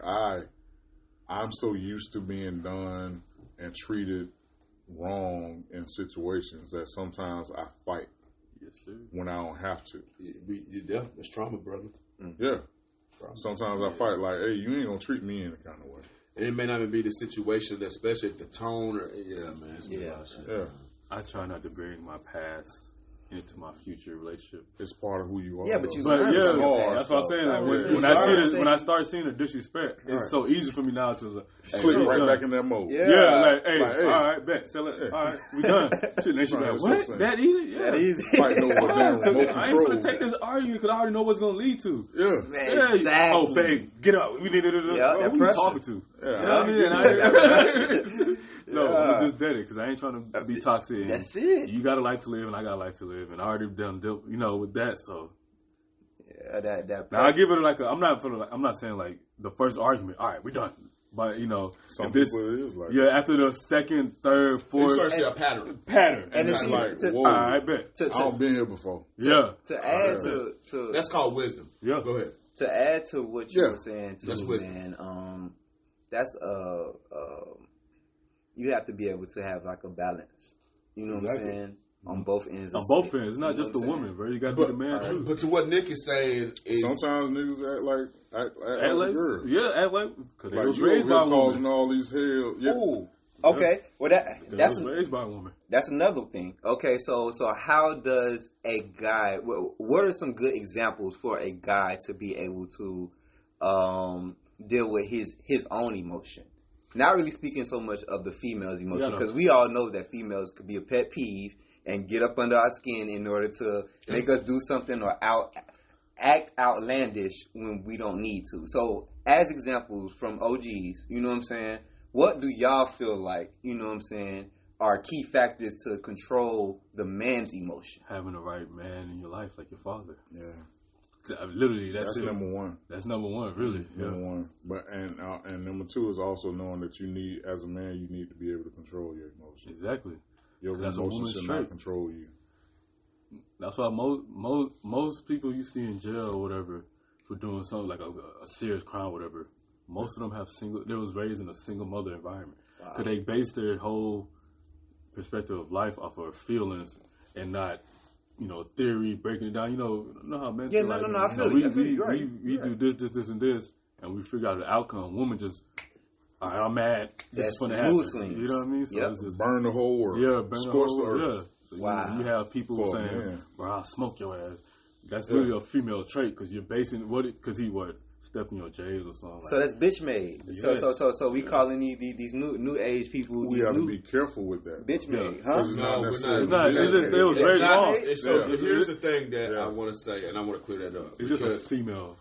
Speaker 1: I'm so used to being done and treated wrong in situations that sometimes I fight
Speaker 2: Yes, sir.
Speaker 1: when I don't have to.
Speaker 5: yeah, that's trauma, brother.
Speaker 1: Yeah. Sometimes I fight like, hey, you ain't gonna treat me any kind of way.
Speaker 5: And it may not even be the situation, especially the tone. Or man. It's a lot of shit.
Speaker 1: Yeah.
Speaker 2: I try not to bring my past into my future relationship.
Speaker 1: It's part of who you are.
Speaker 4: Yeah, but
Speaker 1: though.
Speaker 4: you
Speaker 2: But
Speaker 4: learn
Speaker 2: yeah,
Speaker 4: from your past,
Speaker 2: that's what I'm saying. Like,
Speaker 4: though.
Speaker 2: when I start seeing the disrespect, it's so easy for me now to like, hey,
Speaker 1: click
Speaker 2: we
Speaker 1: right
Speaker 2: done.
Speaker 1: back in that mode.
Speaker 4: Yeah.
Speaker 2: Yeah, like, hey,
Speaker 1: Like, hey.
Speaker 2: all right, bet. Sell it. All right, we done. Shit, then she be
Speaker 1: Right,
Speaker 2: like,
Speaker 1: that's
Speaker 2: what?
Speaker 1: what I'm saying.
Speaker 2: That easy? Yeah.
Speaker 4: That easy.
Speaker 1: Fighting over a damn remote
Speaker 2: I ain't
Speaker 1: control.
Speaker 2: gonna take this argument because I already know what's gonna lead to.
Speaker 1: Yeah.
Speaker 4: Man,
Speaker 2: Yeah,
Speaker 4: exactly.
Speaker 2: oh, babe, get up. We need to.
Speaker 4: Yeah,
Speaker 2: Bro,
Speaker 4: that
Speaker 2: who you
Speaker 4: pressure.
Speaker 2: talking to?
Speaker 1: Yeah.
Speaker 2: You know what I mean?
Speaker 4: Yeah.
Speaker 2: No,
Speaker 4: Yeah.
Speaker 2: I'm just dead it because I ain't trying to be toxic. And
Speaker 4: That's it.
Speaker 2: You got a life to live, and I got a life to live, and I already done dealt, with that. So
Speaker 4: Yeah, that
Speaker 2: now I give it like I'm not saying like the first argument. All right, we done. But
Speaker 1: Some
Speaker 2: if this,
Speaker 1: people it is like
Speaker 2: after the second, third,
Speaker 5: You
Speaker 2: fourth
Speaker 5: start to see a pattern.
Speaker 2: pattern,
Speaker 4: And it's
Speaker 1: like,
Speaker 4: to,
Speaker 1: whoa.
Speaker 2: I bet.
Speaker 4: to,
Speaker 1: I don't been here before.
Speaker 2: Yeah,
Speaker 4: to add to
Speaker 5: That's called wisdom.
Speaker 2: yeah.
Speaker 5: Go ahead.
Speaker 4: to add to what you
Speaker 1: Yeah.
Speaker 4: were saying too,
Speaker 5: That's wisdom.
Speaker 4: man. That's you have to be able to have like a balance. You know what I'm saying? On both ends.
Speaker 2: On
Speaker 4: of
Speaker 2: both
Speaker 4: stick.
Speaker 2: ends. It's
Speaker 4: You
Speaker 2: not
Speaker 4: know
Speaker 2: just
Speaker 4: what
Speaker 2: the
Speaker 4: I'm
Speaker 2: woman,
Speaker 4: saying?
Speaker 2: bro. You got to be the man too.
Speaker 5: But to what Nick is saying is,
Speaker 1: Sometimes niggas act like a girl.
Speaker 2: Yeah, act like because they
Speaker 1: Like
Speaker 2: was
Speaker 1: you over
Speaker 2: raised
Speaker 1: here
Speaker 2: by a
Speaker 1: causing
Speaker 2: woman.
Speaker 1: all these hell. Yeah.
Speaker 4: Ooh. Okay. Well,
Speaker 2: They
Speaker 4: that's
Speaker 2: was raised by a woman.
Speaker 4: that's another thing. Okay, so how does a guy? What are some good examples for a guy to be able to deal with his own emotion? Not really speaking so much of the female's emotion, because we all know that females could be a pet peeve and get up under our skin in order to make us do something or act outlandish when we don't need to. So, as examples from OGs, you know what I'm saying? What do y'all feel like, you know what I'm saying, are key factors to control the man's emotion?
Speaker 2: Having the right man in your life, like your father.
Speaker 1: Yeah.
Speaker 2: Literally, that's it.
Speaker 1: number one.
Speaker 2: That's number one, really.
Speaker 1: Number one. But and number two is also knowing that you need, as a man, you need to be able to control your emotions.
Speaker 2: Exactly.
Speaker 1: Your
Speaker 2: That's a
Speaker 1: emotions
Speaker 2: woman's
Speaker 1: should
Speaker 2: trait.
Speaker 1: not control you.
Speaker 2: That's why most people you see in jail or whatever for doing something like a serious crime or whatever, most of them they was raised in a single mother environment. Because they base their whole perspective of life off of feelings and not, theory, breaking it down. You know how men feel.
Speaker 4: I feel you. I feel you. Right.
Speaker 2: We do this, and this, and we figure out the outcome. Women just, all right, I'm mad. This is going to happen.
Speaker 4: mood swings.
Speaker 2: You know what I mean? So
Speaker 4: Yep.
Speaker 2: it's just,
Speaker 1: Burn the whole world.
Speaker 2: yeah, burn the
Speaker 1: Scorch
Speaker 2: whole
Speaker 1: the
Speaker 2: world.
Speaker 1: earth.
Speaker 2: Yeah. So
Speaker 4: Wow.
Speaker 2: you have people
Speaker 1: For a
Speaker 2: saying,
Speaker 1: man.
Speaker 2: bro, I'll smoke your ass. That's really a female trait because you're basing because he stepped in your jail or something.
Speaker 4: So that's bitch made.
Speaker 2: Yes.
Speaker 4: So we calling these new age people.
Speaker 1: We
Speaker 4: these
Speaker 1: have to
Speaker 4: new
Speaker 1: be careful with that.
Speaker 4: bitch
Speaker 1: though.
Speaker 4: made,
Speaker 1: 'Cause
Speaker 4: huh?
Speaker 1: it's
Speaker 5: No,
Speaker 1: not
Speaker 5: we're
Speaker 1: necessarily.
Speaker 2: It's not. It's just, it was
Speaker 5: It's
Speaker 2: very
Speaker 5: not-
Speaker 2: wrong.
Speaker 5: it's so
Speaker 1: Yeah.
Speaker 5: here's the thing that
Speaker 1: Yeah.
Speaker 5: I want to say, and I want to clear that up.
Speaker 2: It's just a
Speaker 5: because
Speaker 2: female.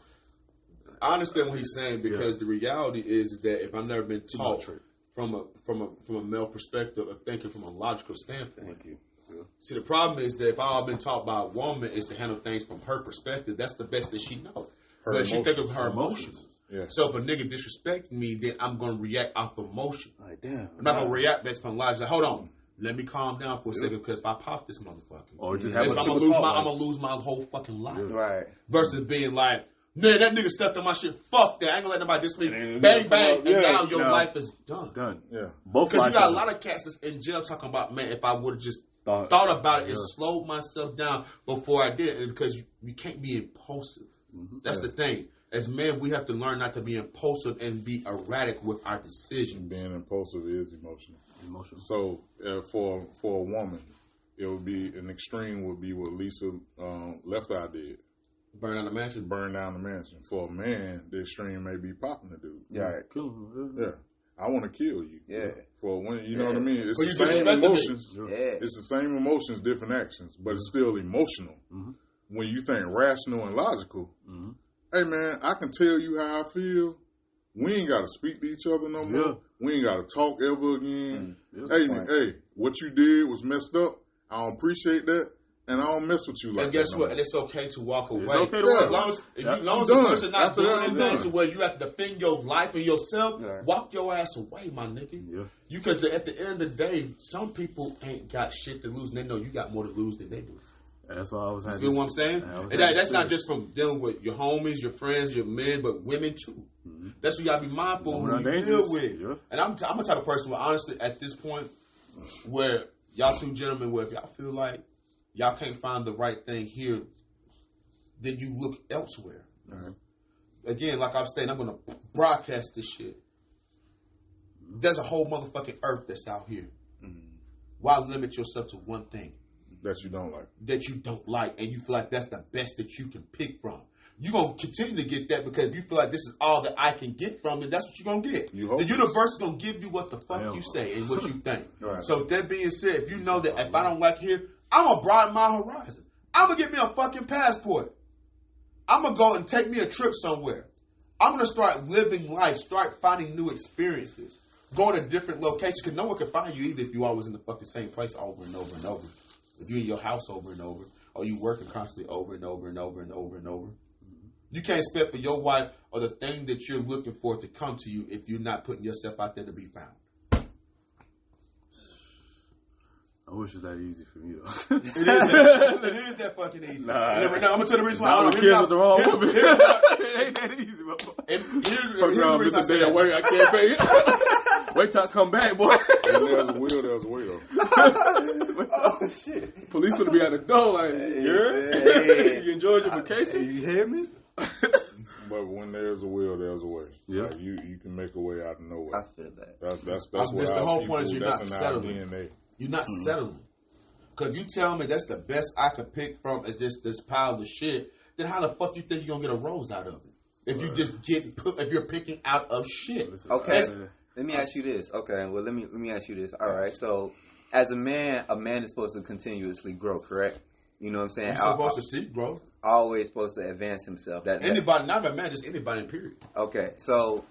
Speaker 5: I understand what he's saying because the reality is that if I've never been taught
Speaker 2: trait.
Speaker 5: from a male perspective of thinking from a logical standpoint.
Speaker 2: Thank you. Yeah.
Speaker 5: See, the problem is that if I've been taught by a woman is to handle things from her perspective, that's the best that she knows.
Speaker 1: Her
Speaker 5: But she think of her
Speaker 2: emotions.
Speaker 5: emotions.
Speaker 1: Yeah.
Speaker 5: So if a nigga disrespects me, then I'm going to react off emotion.
Speaker 2: Like, damn.
Speaker 5: I'm not going to react based on logic. Like, hold on. Let me calm down for a second because if I pop this motherfucker,
Speaker 2: Or just have a
Speaker 5: I'm
Speaker 2: simple
Speaker 5: gonna
Speaker 2: talk.
Speaker 5: lose my whole fucking life.
Speaker 4: Right.
Speaker 5: Versus being like, man, that nigga stepped on my shit. Fuck that. I ain't gonna let nobody diss me.
Speaker 2: And then
Speaker 5: Bang, bang. And
Speaker 2: yeah,
Speaker 5: now your
Speaker 2: now-
Speaker 5: life is done.
Speaker 2: Done.
Speaker 1: Yeah.
Speaker 2: Both
Speaker 5: Because you
Speaker 2: lives
Speaker 5: got a
Speaker 2: are
Speaker 5: lot of cats that's in jail talking about, man, if I would have just
Speaker 2: Thought-
Speaker 5: thought about it and
Speaker 2: yeah.
Speaker 5: slowed myself down before I did it. Because you can't be impulsive. That's the thing. As men, we have to learn not to be impulsive and be erratic with our decisions.
Speaker 1: Being impulsive is emotional.
Speaker 2: emotional.
Speaker 1: So for a woman, it would be an extreme would be what Lisa Left Eye did.
Speaker 5: Burn out the mansion.
Speaker 1: Burn down the mansion. For a man, the extreme may be popping the dude.
Speaker 4: Yeah.
Speaker 2: Kill him.
Speaker 1: Yeah. I want to kill you.
Speaker 4: Yeah.
Speaker 1: For a woman, you know what I mean? It's
Speaker 5: But
Speaker 1: the
Speaker 5: you
Speaker 1: same
Speaker 5: disrespected me.
Speaker 1: emotions.
Speaker 2: Yeah.
Speaker 4: Yeah.
Speaker 1: It's the same emotions, different actions, but it's still emotional. When you think rational and logical, hey man, I can tell you how I feel. We ain't got to speak to each other no more.
Speaker 2: Yeah.
Speaker 1: We ain't got to talk ever again.
Speaker 2: Yeah.
Speaker 1: Hey, what you did was messed up. I don't appreciate that. and I don't mess with you like
Speaker 5: and guess
Speaker 1: that.
Speaker 5: what? And it's okay to walk away.
Speaker 2: It's okay to
Speaker 1: walk
Speaker 5: As long as,
Speaker 1: I'm
Speaker 5: the
Speaker 1: done.
Speaker 5: person not
Speaker 1: After
Speaker 5: doing
Speaker 1: that, I'm
Speaker 5: anything
Speaker 1: done.
Speaker 5: to where you have to defend your life and yourself,
Speaker 4: Right.
Speaker 5: walk your ass away, my nigga.
Speaker 2: Yeah.
Speaker 5: Because at the end of the day, some people ain't got shit to lose, and they know you got more to lose than they do.
Speaker 2: That's why I was.
Speaker 5: You feel what I'm saying? And that's not just from dealing with your homies, your friends, your men, but women too.
Speaker 2: Mm-hmm.
Speaker 5: That's what you gotta be mindful
Speaker 2: Women
Speaker 5: who
Speaker 2: are
Speaker 5: you deal
Speaker 2: dangerous.
Speaker 5: with.
Speaker 2: Yeah.
Speaker 5: And I'm a type of person where honestly, at this point, where y'all two gentlemen, where if y'all feel like y'all can't find the right thing here, then you look elsewhere. Again, like I've stated, I'm gonna broadcast this shit. There's a whole motherfucking earth that's out here. Why limit yourself to one thing
Speaker 1: that you don't like.
Speaker 5: that you don't like and you feel like that's the best that you can pick from? You're going to continue to get that because if you feel like this is all that I can get from it, that's what you're going to get.
Speaker 1: You hope
Speaker 5: The universe is going to give you what the fuck
Speaker 2: Hell
Speaker 5: you
Speaker 2: no.
Speaker 5: say and what you think.
Speaker 4: Right.
Speaker 5: So that being said, if you know that if I don't like here, I'm going to broaden my horizon. I'm going to get me a fucking passport. I'm going to go and take me a trip somewhere. I'm going to start living life, start finding new experiences, going to different locations because no one can find you either if you always in the fucking same place over and over and over. If you're in your house over and over, or you working constantly over and over and over and over and over. You can't expect for your wife or the thing that you're looking for to come to you if you're not putting yourself out there to be found.
Speaker 2: I wish it was that easy for me though.
Speaker 5: It is that fucking easy.
Speaker 2: Nah,
Speaker 5: I'm going to tell the reason why.
Speaker 2: Not with kids with the wrong woman.
Speaker 5: Here's
Speaker 2: It ain't that easy, bro. Fuck around,
Speaker 5: the reason I
Speaker 2: Mr.
Speaker 5: say
Speaker 2: Day
Speaker 5: that.
Speaker 2: away. I can't pay. Wait till I come back, boy.
Speaker 1: When there's a will, there's a way, though.
Speaker 4: Oh shit!
Speaker 2: Police gonna be at the door, like,
Speaker 4: Hey.
Speaker 2: you enjoyed your vacation?
Speaker 4: You hear me?
Speaker 1: But when there's a will, there's a way.
Speaker 2: Yeah.
Speaker 1: Like you can make a way out of
Speaker 4: I
Speaker 1: nowhere.
Speaker 4: feel that.
Speaker 1: That's
Speaker 5: That's
Speaker 1: what
Speaker 5: the
Speaker 1: our
Speaker 5: whole
Speaker 1: people,
Speaker 5: point is you're
Speaker 1: that's
Speaker 5: not
Speaker 1: in our
Speaker 5: settling.
Speaker 1: DNA.
Speaker 5: You're not settling. Because you tell me that's the best I could pick from is this pile of shit, then how the fuck you think you're going to get a rose out of it? If you just if you're picking out of shit.
Speaker 4: Okay.
Speaker 2: That's-
Speaker 4: Let me ask you this. Okay, well let me ask you this. All right, so as a man is supposed to continuously grow, correct? You know what I'm saying?
Speaker 5: You're supposed to see growth.
Speaker 4: Always supposed to advance himself. That
Speaker 5: Anybody, not a man, just anybody in period.
Speaker 4: Okay, so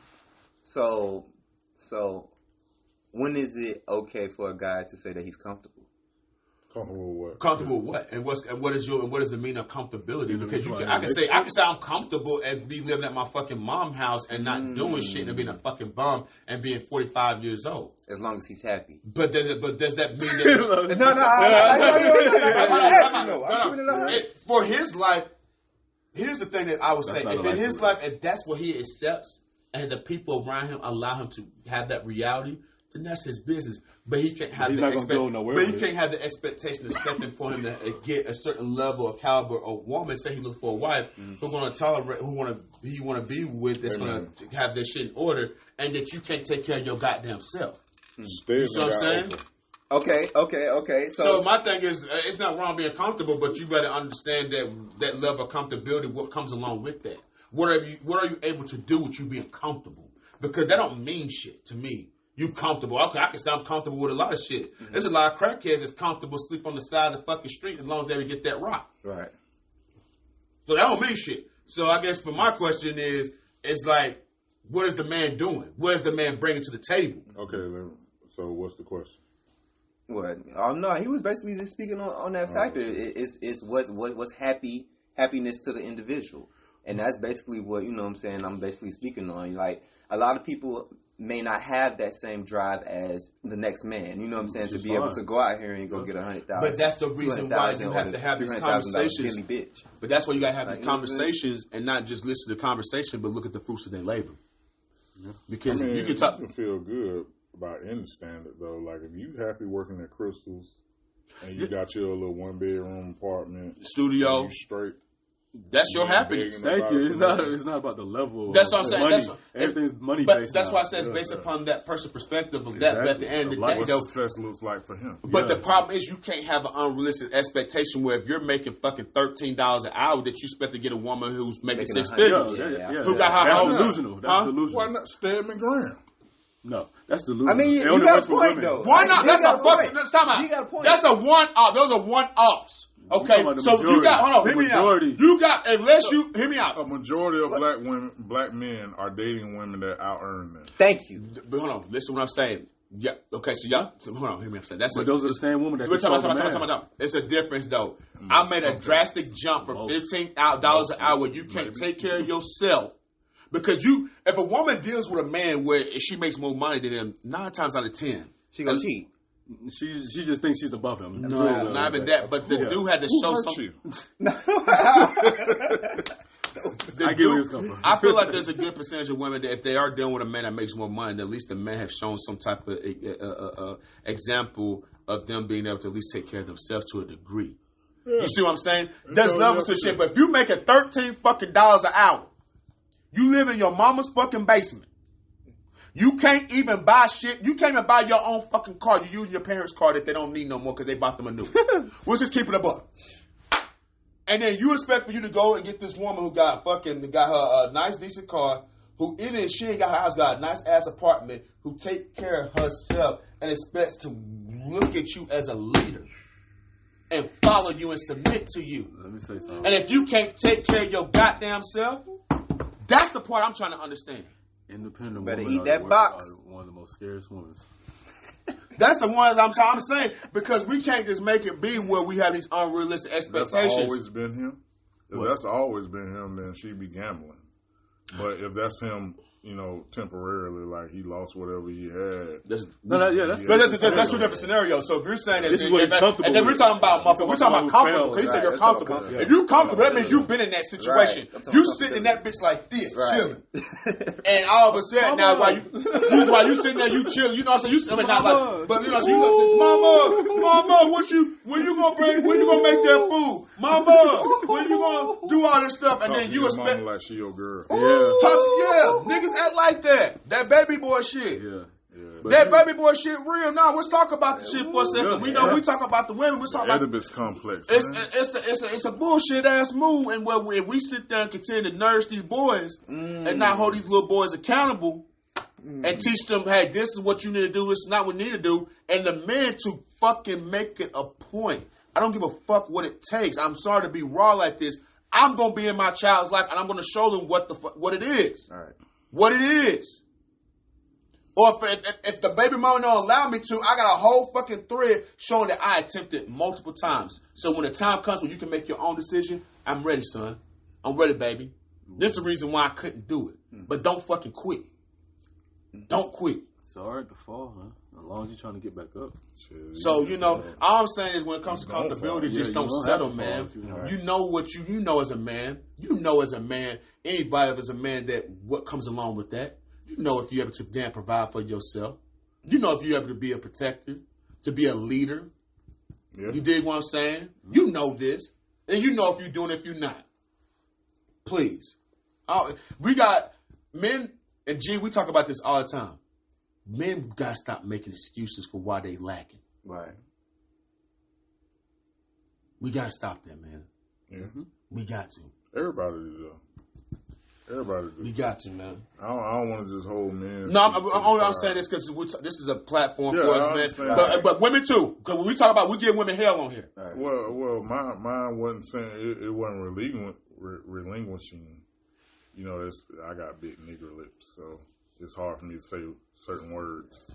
Speaker 4: when is it okay for a guy to say that he's comfortable?
Speaker 1: Comfortable with what?
Speaker 5: Comfortable with what? And what is the meaning of comfortability? Because
Speaker 2: right.
Speaker 5: I can say I'm comfortable and be living at my fucking mom house and not doing shit and being a fucking bum and being 45 years old.
Speaker 4: As long as he's happy.
Speaker 5: But does that mean that for his life? Here's the thing that I would say:
Speaker 2: not
Speaker 5: if
Speaker 2: a
Speaker 5: in
Speaker 2: life
Speaker 5: his
Speaker 2: story.
Speaker 5: life, if that's what he accepts, and the people around him allow him to have that reality, then that's his business. But he can't have
Speaker 2: He's
Speaker 5: the
Speaker 2: not gonna go nowhere
Speaker 5: But he
Speaker 2: with
Speaker 5: can't have the expectation expecting for him to get a certain level of caliber of woman. Say he look for a wife who's going to tolerate, who he want to be with, that's going to have their shit in order, and that you can't take care of your goddamn self.
Speaker 1: Stairs
Speaker 5: You know what I'm saying?
Speaker 4: Okay.
Speaker 5: So my thing is, it's not wrong being comfortable, but you better understand that level of comfortability, what comes along with that. What are you able to do with you being comfortable? Because that don't mean shit to me. You comfortable. Okay, I can say I'm comfortable with a lot of shit. There's a lot of crackheads that's comfortable sleep on the side of the fucking street as long as they ever get that rock.
Speaker 4: Right.
Speaker 5: So that don't mean shit. So I guess for my question is, it's like, what is the man doing? What is the man bringing to the table?
Speaker 1: Okay, so what's the question?
Speaker 4: What? Oh no, he was basically just speaking on that factor. It's what's happiness to the individual, and that's basically what I'm basically speaking on. Like a lot of people may not have that same drive as the next man. You know what I'm saying? To be able to go out here and go get 100,000.
Speaker 5: But that's the reason why you have to have these conversations.
Speaker 4: Bitch.
Speaker 5: But that's why you gotta have
Speaker 4: Like,
Speaker 5: these conversations and not just listen to the conversation, but look at the fruits of their labor. Because you can talk.
Speaker 1: You can feel good about any standard though. Like if you happy working at Crystals and you got your little 1-bedroom apartment,
Speaker 5: Studio.
Speaker 1: and you straight.
Speaker 5: That's your happiness.
Speaker 2: Thank you. It's not about the level.
Speaker 5: That's what I'm
Speaker 2: of
Speaker 5: saying.
Speaker 2: Money.
Speaker 5: That's
Speaker 2: Everything's money
Speaker 5: But
Speaker 2: based.
Speaker 5: that's
Speaker 2: now.
Speaker 5: why I say it's based upon that person's perspective of that. But at the end of the day,
Speaker 1: What
Speaker 5: though,
Speaker 1: success looks like for him.
Speaker 5: but the problem is you can't have an unrealistic expectation where if you're making fucking $13 an hour that you expect to get a woman who's making
Speaker 4: Making
Speaker 5: 6
Speaker 4: 100.
Speaker 5: figures.
Speaker 4: Yeah.
Speaker 5: Who got her
Speaker 2: That's
Speaker 5: own-
Speaker 2: delusional. That's
Speaker 5: Huh?
Speaker 2: delusional.
Speaker 1: Why not Stedman Graham?
Speaker 2: No, that's delusional.
Speaker 4: I mean,
Speaker 2: They
Speaker 4: you
Speaker 2: only
Speaker 4: got
Speaker 2: works
Speaker 4: a
Speaker 2: for
Speaker 4: point
Speaker 2: women.
Speaker 4: though.
Speaker 5: Why not?
Speaker 4: You
Speaker 5: That's
Speaker 4: got
Speaker 5: a
Speaker 4: a
Speaker 5: fucking.
Speaker 4: point.
Speaker 5: Time out.
Speaker 4: You got a point.
Speaker 5: That's a one-off. Those are one-offs. Okay,
Speaker 2: talking about the
Speaker 5: so you
Speaker 2: majority.
Speaker 5: got. Hold on, hear
Speaker 2: The
Speaker 5: me out.
Speaker 2: majority.
Speaker 5: You got unless you hear me
Speaker 1: A
Speaker 5: out.
Speaker 1: majority of black men are dating women that out earn them.
Speaker 4: Thank you.
Speaker 5: But hold on, listen to what I'm saying.
Speaker 3: Yeah. Okay. So y'all, hold on. Hear me. That's
Speaker 2: But those are the same women that
Speaker 3: We're
Speaker 2: control
Speaker 3: talking
Speaker 2: the man.
Speaker 3: about. It's a difference, though. I made a drastic jump from $15 an hour. You can't take care of yourself because if a woman deals with a man where she makes more money than him, 9 times out of 10,
Speaker 4: She gonna cheat.
Speaker 2: She just thinks she's above him.
Speaker 3: no, not even that. But the dude had to
Speaker 1: Who
Speaker 3: show
Speaker 1: hurt
Speaker 3: something.
Speaker 1: you?
Speaker 2: I get where it's coming from.
Speaker 3: I feel like there's a good percentage of women that if they are dealing with a man that makes more money, at least the man has shown some type of example of them being able to at least take care of themselves to a degree. Yeah. You see what I'm saying? There's levels to shit. But if you making $13 fucking an hour, you live in your mama's fucking basement. You can't even buy shit. You can't even buy your own fucking car. You use your parents' car that they don't need no more because they bought them a new one. We'll just keep it a buck. And then you expect for you to go and get this woman who got her a nice, decent car, who in it, she ain't got her house, got a nice ass apartment, who take care of herself and expects to look at you as a leader and follow you and submit to you.
Speaker 2: Let me say something.
Speaker 3: And if you can't take care of your goddamn self, that's the part I'm trying to understand.
Speaker 2: Independent
Speaker 4: Better
Speaker 2: women
Speaker 4: eat that box.
Speaker 2: are one of the most scariest women.
Speaker 3: That's the ones I'm saying, because we can't just make it be where we have these unrealistic expectations.
Speaker 1: That's always been him. If that's always been him, then she'd be gambling. But if that's him, temporarily, like he lost whatever he had.
Speaker 3: That's two different scenarios. So if you're saying that,
Speaker 2: This is what he's comfortable
Speaker 3: and then we're
Speaker 2: with.
Speaker 3: talking about motherfucker, we're talking about comfortable.
Speaker 2: failed.
Speaker 3: Because you said
Speaker 4: Right,
Speaker 3: you're
Speaker 4: that's talking
Speaker 3: comfortable.
Speaker 4: about-
Speaker 3: If you're comfortable, that means you've been in that situation.
Speaker 4: Right.
Speaker 3: You sitting in that bitch like this,
Speaker 4: Right.
Speaker 3: chilling, and all of a sudden now while you sitting there, you chilling. You know what I'm saying? Mama, when you gonna make that food? Mama, when you gonna do all this stuff? And
Speaker 1: Talk
Speaker 3: then
Speaker 1: to
Speaker 3: you
Speaker 1: your
Speaker 3: expect.
Speaker 1: mama like she your girl.
Speaker 3: Niggas act like that. That baby boy shit.
Speaker 2: Yeah.
Speaker 3: That baby boy shit real. Now let's talk about the shit for a second. We know we talk about the women. We talk about
Speaker 1: Oedipus complex.
Speaker 3: it's a bullshit ass move. And where we sit there and continue to nourish these boys and not hold these little boys accountable and teach them, hey, this is what you need to do. This is not what you need to do. And the men to fucking make it a point. I don't give a fuck what it takes. I'm sorry to be raw like this. I'm gonna be in my child's life and I'm gonna show them what it is.
Speaker 4: All right.
Speaker 3: What it is. Or if the baby mama don't allow me to, I got a whole fucking thread showing that I attempted multiple times. So when the time comes when you can make your own decision, I'm ready, son. I'm ready, baby. This is the reason why I couldn't do it. But don't fucking quit. Don't quit.
Speaker 2: It's alright to fall, huh? As long as you're trying to get back up.
Speaker 3: So, all I'm saying is when it comes to comfortability, just don't settle,
Speaker 2: have to
Speaker 3: man.
Speaker 2: fall.
Speaker 3: You know what you know as a man. You know as a man, anybody as a man that what comes along with that. You know if you're able to damn provide for yourself. You know if you're able to be a protector, to be a leader.
Speaker 1: Yeah.
Speaker 3: You dig what I'm saying? You know this. And you know if you're doing it, if you're not. Please. We got men, and G, we talk about this all the time. Men got to stop making excuses for why they lacking.
Speaker 4: Right.
Speaker 3: We got to stop that, man.
Speaker 1: Yeah.
Speaker 3: We got to.
Speaker 1: Everybody do, though. Everybody do.
Speaker 3: We got to, man.
Speaker 1: I don't want to just hold men.
Speaker 3: No, I'm saying this because this is a platform for us, man.
Speaker 1: understand.
Speaker 3: But women too, because when we talk about, we give women hell on here.
Speaker 4: Right.
Speaker 1: Well, mine wasn't saying it wasn't relinquishing. I got big nigger lips, so it's hard for me to say certain words.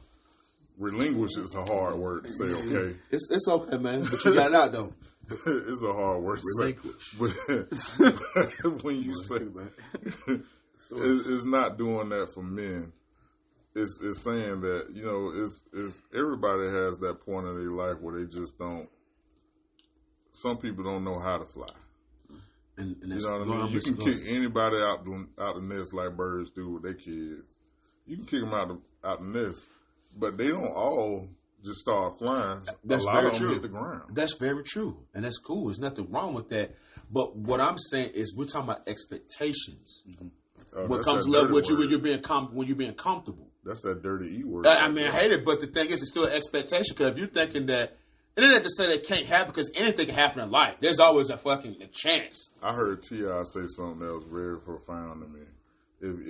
Speaker 1: Relinquish is a hard word to say. Okay,
Speaker 3: It's okay, man. But you got it out though.
Speaker 1: it's a hard word to
Speaker 3: Relinquish.
Speaker 1: say. But when you say it's not doing that for men, it's saying that it's everybody has that point in their life where they just don't. Some people don't know how to fly.
Speaker 3: And
Speaker 1: You know what I mean? You can kick anybody out the nest like birds do with their kids. You can kick them out the nest, but they don't all just start flying.
Speaker 3: That's
Speaker 1: a lot
Speaker 3: very
Speaker 1: of them
Speaker 3: true.
Speaker 1: hit the ground.
Speaker 3: That's very true, and that's cool. There's nothing wrong with that. But what I'm saying is, we're talking about expectations. What comes to love with you when you're being comfortable.
Speaker 1: That's that dirty E word.
Speaker 3: I hate it, but the thing is, it's still an expectation. Because if you're thinking that, and then to say that can't happen, because anything can happen in life. There's always a chance.
Speaker 1: I heard T.I. say something that was very profound to me.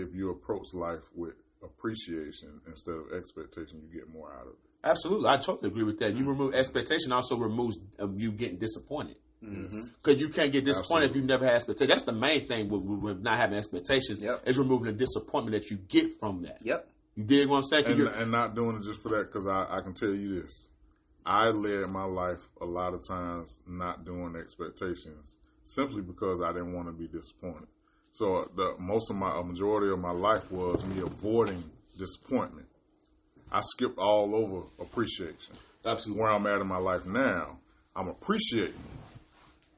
Speaker 1: If you approach life with appreciation instead of expectation, you get more out of it.
Speaker 3: Absolutely, I totally agree with that. You remove expectation, also removes you getting disappointed. Because you can't get disappointed if you never had expectations. That's the main thing with not having expectations, is removing the disappointment that you get from that.
Speaker 4: Yep.
Speaker 3: You dig what I'm saying?
Speaker 1: And not doing it just for that, because I can tell you this. I led my life a lot of times not doing expectations simply because I didn't want to be disappointed. So a majority of my life was me avoiding disappointment. I skipped all over appreciation.
Speaker 3: Absolutely.
Speaker 1: Where I'm at in my life now, I'm appreciating,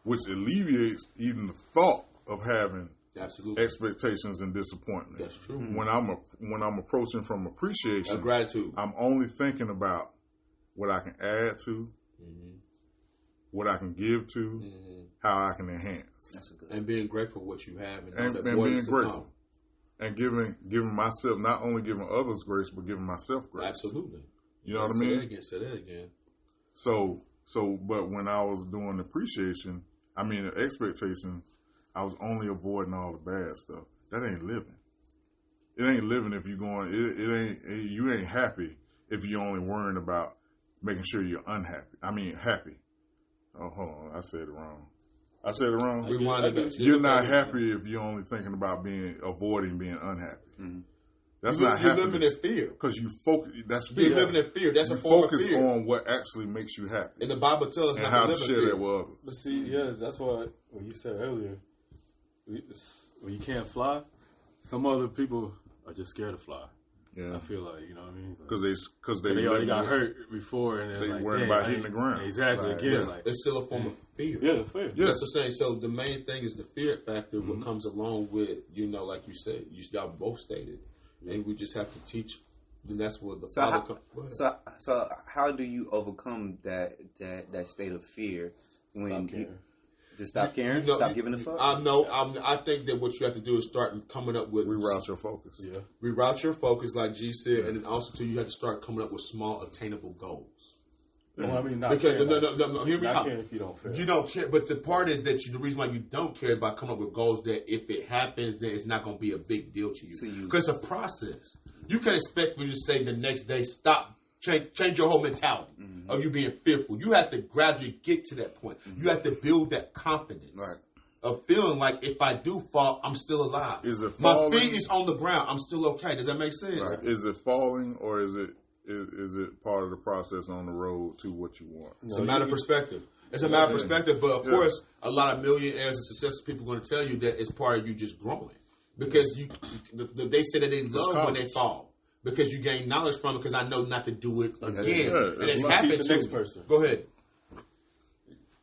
Speaker 1: which alleviates even the thought of having
Speaker 3: Absolutely.
Speaker 1: expectations and disappointment.
Speaker 3: That's true.
Speaker 1: When I'm approaching from appreciation,
Speaker 3: gratitude,
Speaker 1: I'm only thinking about what I can add to, what I can give to, how I can enhance.
Speaker 4: That's a good.
Speaker 3: And being grateful for what you have,
Speaker 1: And being grateful. And giving myself, not only giving others grace, but giving myself grace.
Speaker 3: Absolutely.
Speaker 1: You know what I mean?
Speaker 3: Say that again.
Speaker 1: So, but when I was doing appreciation, expectations, I was only avoiding all the bad stuff. That ain't living. It ain't living if you're going, you ain't happy if you're only worrying about making sure you're happy. Oh, hold on. I said it wrong. You're not happy if you're only thinking about avoiding being unhappy. Mm-hmm. That's not happiness.
Speaker 3: You're living in fear.
Speaker 1: Because you focus, that's fear.
Speaker 3: You're living in fear. That's a form of fear.
Speaker 1: Focus on what actually makes you happy.
Speaker 3: And the Bible tells us
Speaker 1: and
Speaker 3: not
Speaker 1: how
Speaker 3: to
Speaker 1: to
Speaker 3: live
Speaker 1: share
Speaker 3: in fear.
Speaker 1: that with others.
Speaker 2: But see, that's why what you said earlier, when you can't fly, some other people are just scared to fly.
Speaker 1: Yeah.
Speaker 2: I feel like, you know what I mean?
Speaker 1: Because they
Speaker 2: already got hurt before, and
Speaker 1: they
Speaker 2: like,
Speaker 1: worried about hitting the ground.
Speaker 2: Exactly.
Speaker 1: Right.
Speaker 2: Again,
Speaker 1: Yeah.
Speaker 3: It's still a form of fear.
Speaker 2: Yeah, fear.
Speaker 1: Yeah.
Speaker 3: That's what I'm saying. So the main thing is the fear factor. What comes along with, like you said, y'all both stated, and we just have to teach. Then that's what the father comes.
Speaker 4: So how do you overcome that state of fear when you just stop caring, stop giving a fuck?
Speaker 3: I think that what you have to do is start coming up with
Speaker 1: reroute your focus.
Speaker 2: Yeah,
Speaker 3: reroute your focus, like G said, and then also too, you have to start coming up with small, attainable goals.
Speaker 2: Well, I mean, not
Speaker 3: because
Speaker 2: caring,
Speaker 3: no, hear me
Speaker 2: not
Speaker 3: out.
Speaker 2: caring if you don't care.
Speaker 3: You don't care, but the part is that the reason why you don't care about coming up with goals that if it happens, then it's not going to be a big deal to you because it's a process. You can't expect me to say the next day stop. Change your whole mentality of you being fearful. You have to gradually get to that point. You have to build that confidence of feeling like if I do fall, I'm still alive.
Speaker 1: Is it falling?
Speaker 3: My feet is on the ground. I'm still okay. Does that make sense?
Speaker 1: Right. Is it falling or is it part of the process on the road to what you want?
Speaker 3: It's a matter of perspective. It's a matter of perspective. But of course, a lot of millionaires and successful people are going to tell you that it's part of you just growing because they say that they love when they fall. Because you gain knowledge from it, because I know not to do it again.
Speaker 1: Yeah,
Speaker 3: and it's happened to
Speaker 2: the next person.
Speaker 3: Go ahead.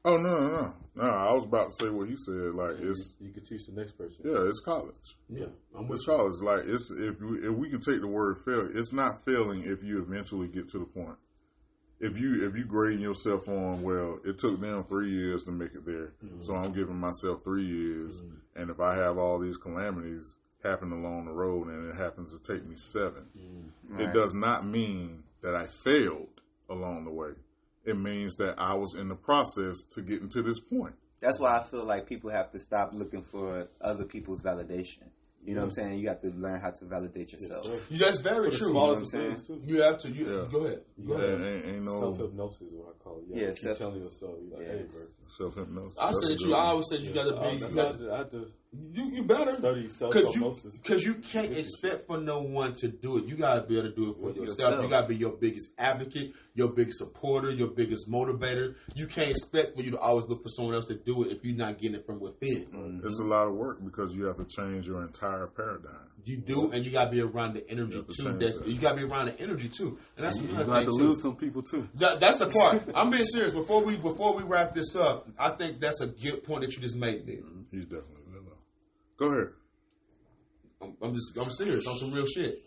Speaker 1: Oh, no. I was about to say what he said. Like
Speaker 2: you can teach the next person.
Speaker 1: Yeah, it's college.
Speaker 3: Yeah,
Speaker 1: it's college. Like if we can take the word fail, it's not failing if you eventually get to the point. If you grading yourself on, well, it took them 3 years to make it there, so I'm giving myself 3 years, and if I have all these calamities happen along the road and it happens to take me 7. It does not mean that I failed along the way. It means that I was in the process to getting to this point.
Speaker 4: That's why I feel like people have to stop looking for other people's validation. You know what I'm saying? You have to learn how to validate yourself.
Speaker 3: Yes, that's very true.
Speaker 4: You know what I'm saying?
Speaker 3: You have to. Go ahead.
Speaker 1: Ain't no
Speaker 2: self-hypnosis is what I call it. You keep telling yourself, hey, bro.
Speaker 1: Self-hypnosis.
Speaker 3: I said I always said you got to be.
Speaker 2: I have to
Speaker 3: you better
Speaker 2: study self-hypnosis.
Speaker 3: Because you can't expect for no one to do it. You got to be able to do it for yourself. You got to be your biggest advocate, your biggest supporter, your biggest motivator. You can't expect for you to always look for someone else to do it if you're not getting it from within.
Speaker 1: It's a lot of work because you have to change your entire paradigm.
Speaker 3: You do, and you got to be around the energy too. You got to be around the energy too, and that's
Speaker 2: you got to lose some people too.
Speaker 3: That's the part. I'm being serious. Before we wrap this up, I think that's a good point that you just made there.
Speaker 1: He's definitely low. Go ahead.
Speaker 3: I'm serious on some real shit.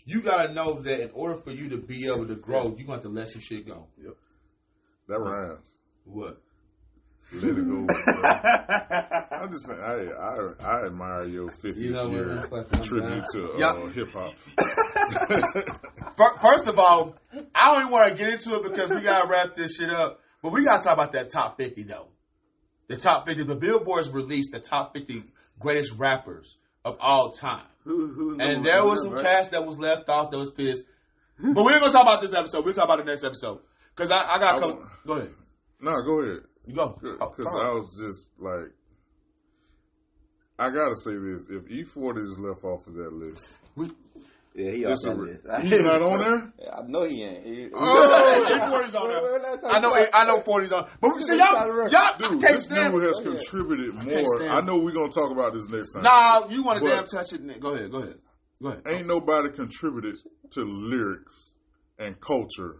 Speaker 3: You got to know that in order for you to be able to grow, you're going to have to let some shit go.
Speaker 1: Yep. That rhymes.
Speaker 3: What?
Speaker 1: Let it go. I'm just saying, I admire your 50th year tribute to hip hop.
Speaker 3: First of all, I don't even want to get into it because we got to wrap this shit up. But we got to talk about that top 50 though. The top 50. The Billboard's released the top 50 greatest rappers of all time. And there was some cash that was left off that was pissed. But we ain't going to talk about this episode. We'll talk about the next episode. Because I got a couple. Go ahead.
Speaker 1: No, go ahead.
Speaker 3: You go.
Speaker 1: Because I was just like, I got to say this. If E40 is left off of that list,
Speaker 4: Yeah, he off that list.
Speaker 1: He's not on there?
Speaker 4: I know he ain't.
Speaker 3: Oh, 40's on there. I know 40's on. But see, y'all,
Speaker 1: Dude,
Speaker 3: can't
Speaker 1: this
Speaker 3: stand
Speaker 1: dude
Speaker 3: it.
Speaker 1: has contributed
Speaker 3: can't
Speaker 1: more.
Speaker 3: stand
Speaker 1: I
Speaker 3: it.
Speaker 1: know we're going to talk about this next time.
Speaker 3: Nah, you want to
Speaker 1: But-
Speaker 3: damn touch it? Go ahead.
Speaker 1: Ain't nobody contributed to lyrics and culture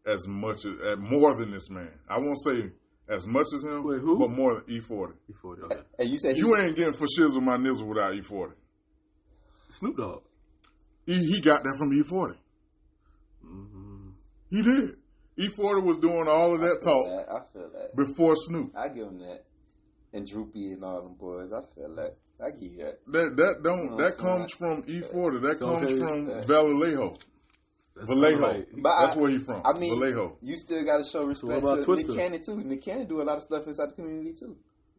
Speaker 1: as much as more than this man. I won't say as much as him,
Speaker 2: Wait, who?
Speaker 1: but more than E40.
Speaker 2: Before okay.
Speaker 4: And you said
Speaker 1: You ain't getting for shizzle my nizzle without E40.
Speaker 2: Snoop Dogg.
Speaker 1: He got that from E40. He did. E40 was doing all of that talk
Speaker 4: I feel that.
Speaker 1: before Snoop.
Speaker 4: I give him that. And Droopy and all them boys. I feel that. I give you that.
Speaker 1: That comes from E40. That
Speaker 2: So,
Speaker 1: comes
Speaker 2: okay.
Speaker 1: from Vallejo.
Speaker 2: That's
Speaker 1: Vallejo.
Speaker 2: right.
Speaker 4: But
Speaker 1: That's where he from.
Speaker 4: I mean,
Speaker 1: Vallejo.
Speaker 4: you still got to show respect
Speaker 2: about
Speaker 4: to
Speaker 2: Twista?
Speaker 4: Nick Cannon too. Nick Cannon do a lot of stuff inside the community too.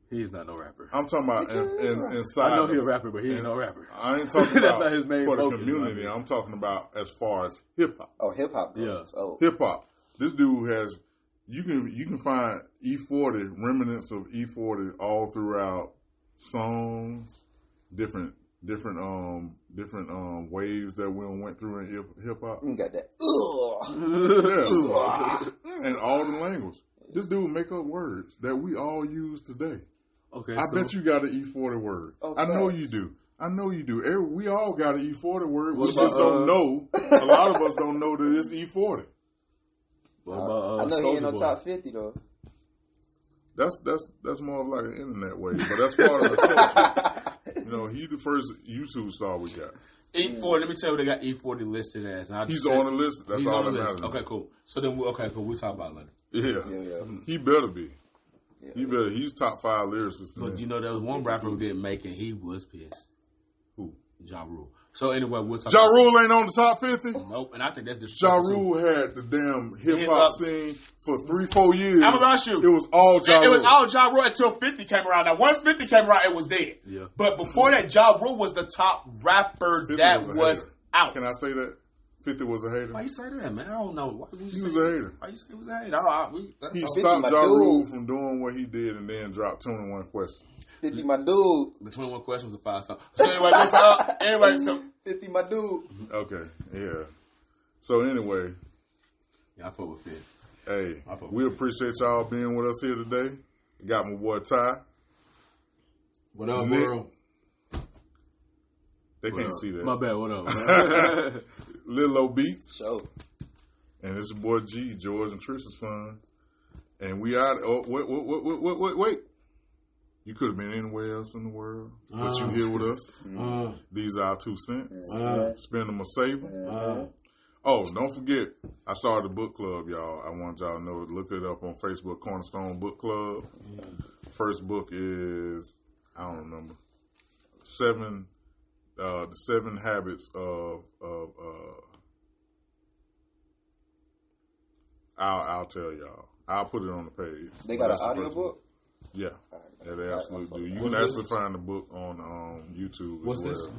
Speaker 2: He's not no rapper.
Speaker 1: I'm talking about inside.
Speaker 2: I know he's a
Speaker 1: of-
Speaker 2: rapper, but he ain't no rapper.
Speaker 1: I ain't talking
Speaker 2: That's
Speaker 1: about
Speaker 2: not his main
Speaker 1: for the
Speaker 2: focus,
Speaker 1: community.
Speaker 2: I mean.
Speaker 1: I'm talking about as far as hip hop.
Speaker 4: Oh, hip hop.
Speaker 2: Yeah.
Speaker 4: Oh,
Speaker 1: Hip hop. This dude has. You can find E40 remnants of E40 all throughout songs, different waves that we went through in hip hop.
Speaker 4: you got that.
Speaker 1: Yeah, and all the language. This dude make up words that we all use today.
Speaker 2: Okay,
Speaker 1: I
Speaker 2: so
Speaker 1: bet you got an E40 word.
Speaker 4: Oh,
Speaker 1: I know
Speaker 4: facts.
Speaker 1: you do. I know you do. We all got an E40 word. We
Speaker 2: What about,
Speaker 1: just don't know. A lot of us don't know that it's E40.
Speaker 2: what about,
Speaker 4: I know he ain't
Speaker 2: Soulja
Speaker 4: no
Speaker 2: Boy?
Speaker 4: top 50 though.
Speaker 1: That's more of like an internet wave, but that's part of the culture. You know, he the first YouTube star we got.
Speaker 3: E40. Let me tell you what they got E40 listed as. And I
Speaker 1: He's
Speaker 3: just said-
Speaker 1: on the list. That's
Speaker 3: He's
Speaker 1: all
Speaker 3: on
Speaker 1: that
Speaker 3: the list.
Speaker 1: matters.
Speaker 3: Okay, cool. So then, we'll talk about it later.
Speaker 1: Yeah.
Speaker 4: Yeah.
Speaker 1: He better be.
Speaker 4: Yeah.
Speaker 1: He better. He's top 5 lyricists.
Speaker 3: But you know, there was one rapper who didn't make it. He was pissed.
Speaker 1: Who?
Speaker 3: Ja Rule. So anyway, we'll talk.
Speaker 1: Ja
Speaker 3: about
Speaker 1: Rule ain't on the top 50.
Speaker 3: Nope, and I think that's
Speaker 1: Ja
Speaker 3: disrespectful.
Speaker 1: Rule had the damn hip
Speaker 3: Hip
Speaker 1: hop
Speaker 3: hop.
Speaker 1: scene for 3-4 years.
Speaker 3: I'm gonna ask you.
Speaker 1: It was all Ja
Speaker 3: It
Speaker 1: Rule.
Speaker 3: was all Ja Rule until 50 came around. Now, once 50 came around, it was dead.
Speaker 2: Yeah.
Speaker 3: But before that, Ja Rule was the top rapper
Speaker 1: 50
Speaker 3: that
Speaker 1: a
Speaker 3: was
Speaker 1: hater.
Speaker 3: out.
Speaker 1: Can I say that? 50 was a hater.
Speaker 3: Why you say that, man? I don't know. Why would you
Speaker 1: He
Speaker 3: say
Speaker 1: was a hater.
Speaker 3: Why you say he was a hater? That's
Speaker 1: He
Speaker 3: all.
Speaker 1: stopped
Speaker 4: my
Speaker 1: Ja
Speaker 4: dude.
Speaker 1: Rule from doing what he did and then dropped 21 questions.
Speaker 4: 50 my dude.
Speaker 3: The 21 questions was a 5 song. So anyway, so
Speaker 4: 50 my dude.
Speaker 1: Okay, yeah. So anyway,
Speaker 3: yeah, I fuck with 50.
Speaker 1: hey,
Speaker 3: I fuck
Speaker 1: we
Speaker 3: with
Speaker 1: appreciate y'all being with us here today. Got my boy Ty.
Speaker 5: What up,
Speaker 1: Nick.
Speaker 5: world?
Speaker 1: They can't see that.
Speaker 2: My bad. What up? Man?
Speaker 1: Lil O Beats.
Speaker 4: So,
Speaker 1: And it's your boy G, George and Trisha's son. And we out. Oh, wait. You could have been anywhere else in the world, but you here with us. These are our 2 cents. Spend them or save them. Oh, don't forget, I started a book club, y'all. I want y'all to know. Look it up on Facebook, Cornerstone Book Club. First book is, I don't remember, the 7 habits of I'll tell y'all. I'll put it on the page.
Speaker 4: they got an
Speaker 1: That's the first
Speaker 4: audiobook?
Speaker 1: Yeah. Yeah, they absolutely do. You
Speaker 5: What's
Speaker 1: can
Speaker 5: this?
Speaker 1: actually find the book on YouTube
Speaker 5: What's
Speaker 1: as well.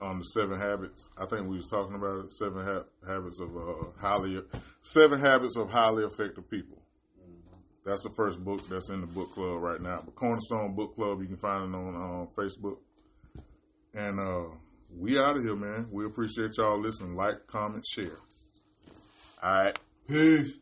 Speaker 5: this?
Speaker 1: The 7 habits. I think we was talking about it. 7 habits of highly effective people. That's the first book that's in the book club right now. But Cornerstone Book Club, you can find it on Facebook. And we out of here, man. We appreciate y'all listening. Like, comment, share. All right. Peace.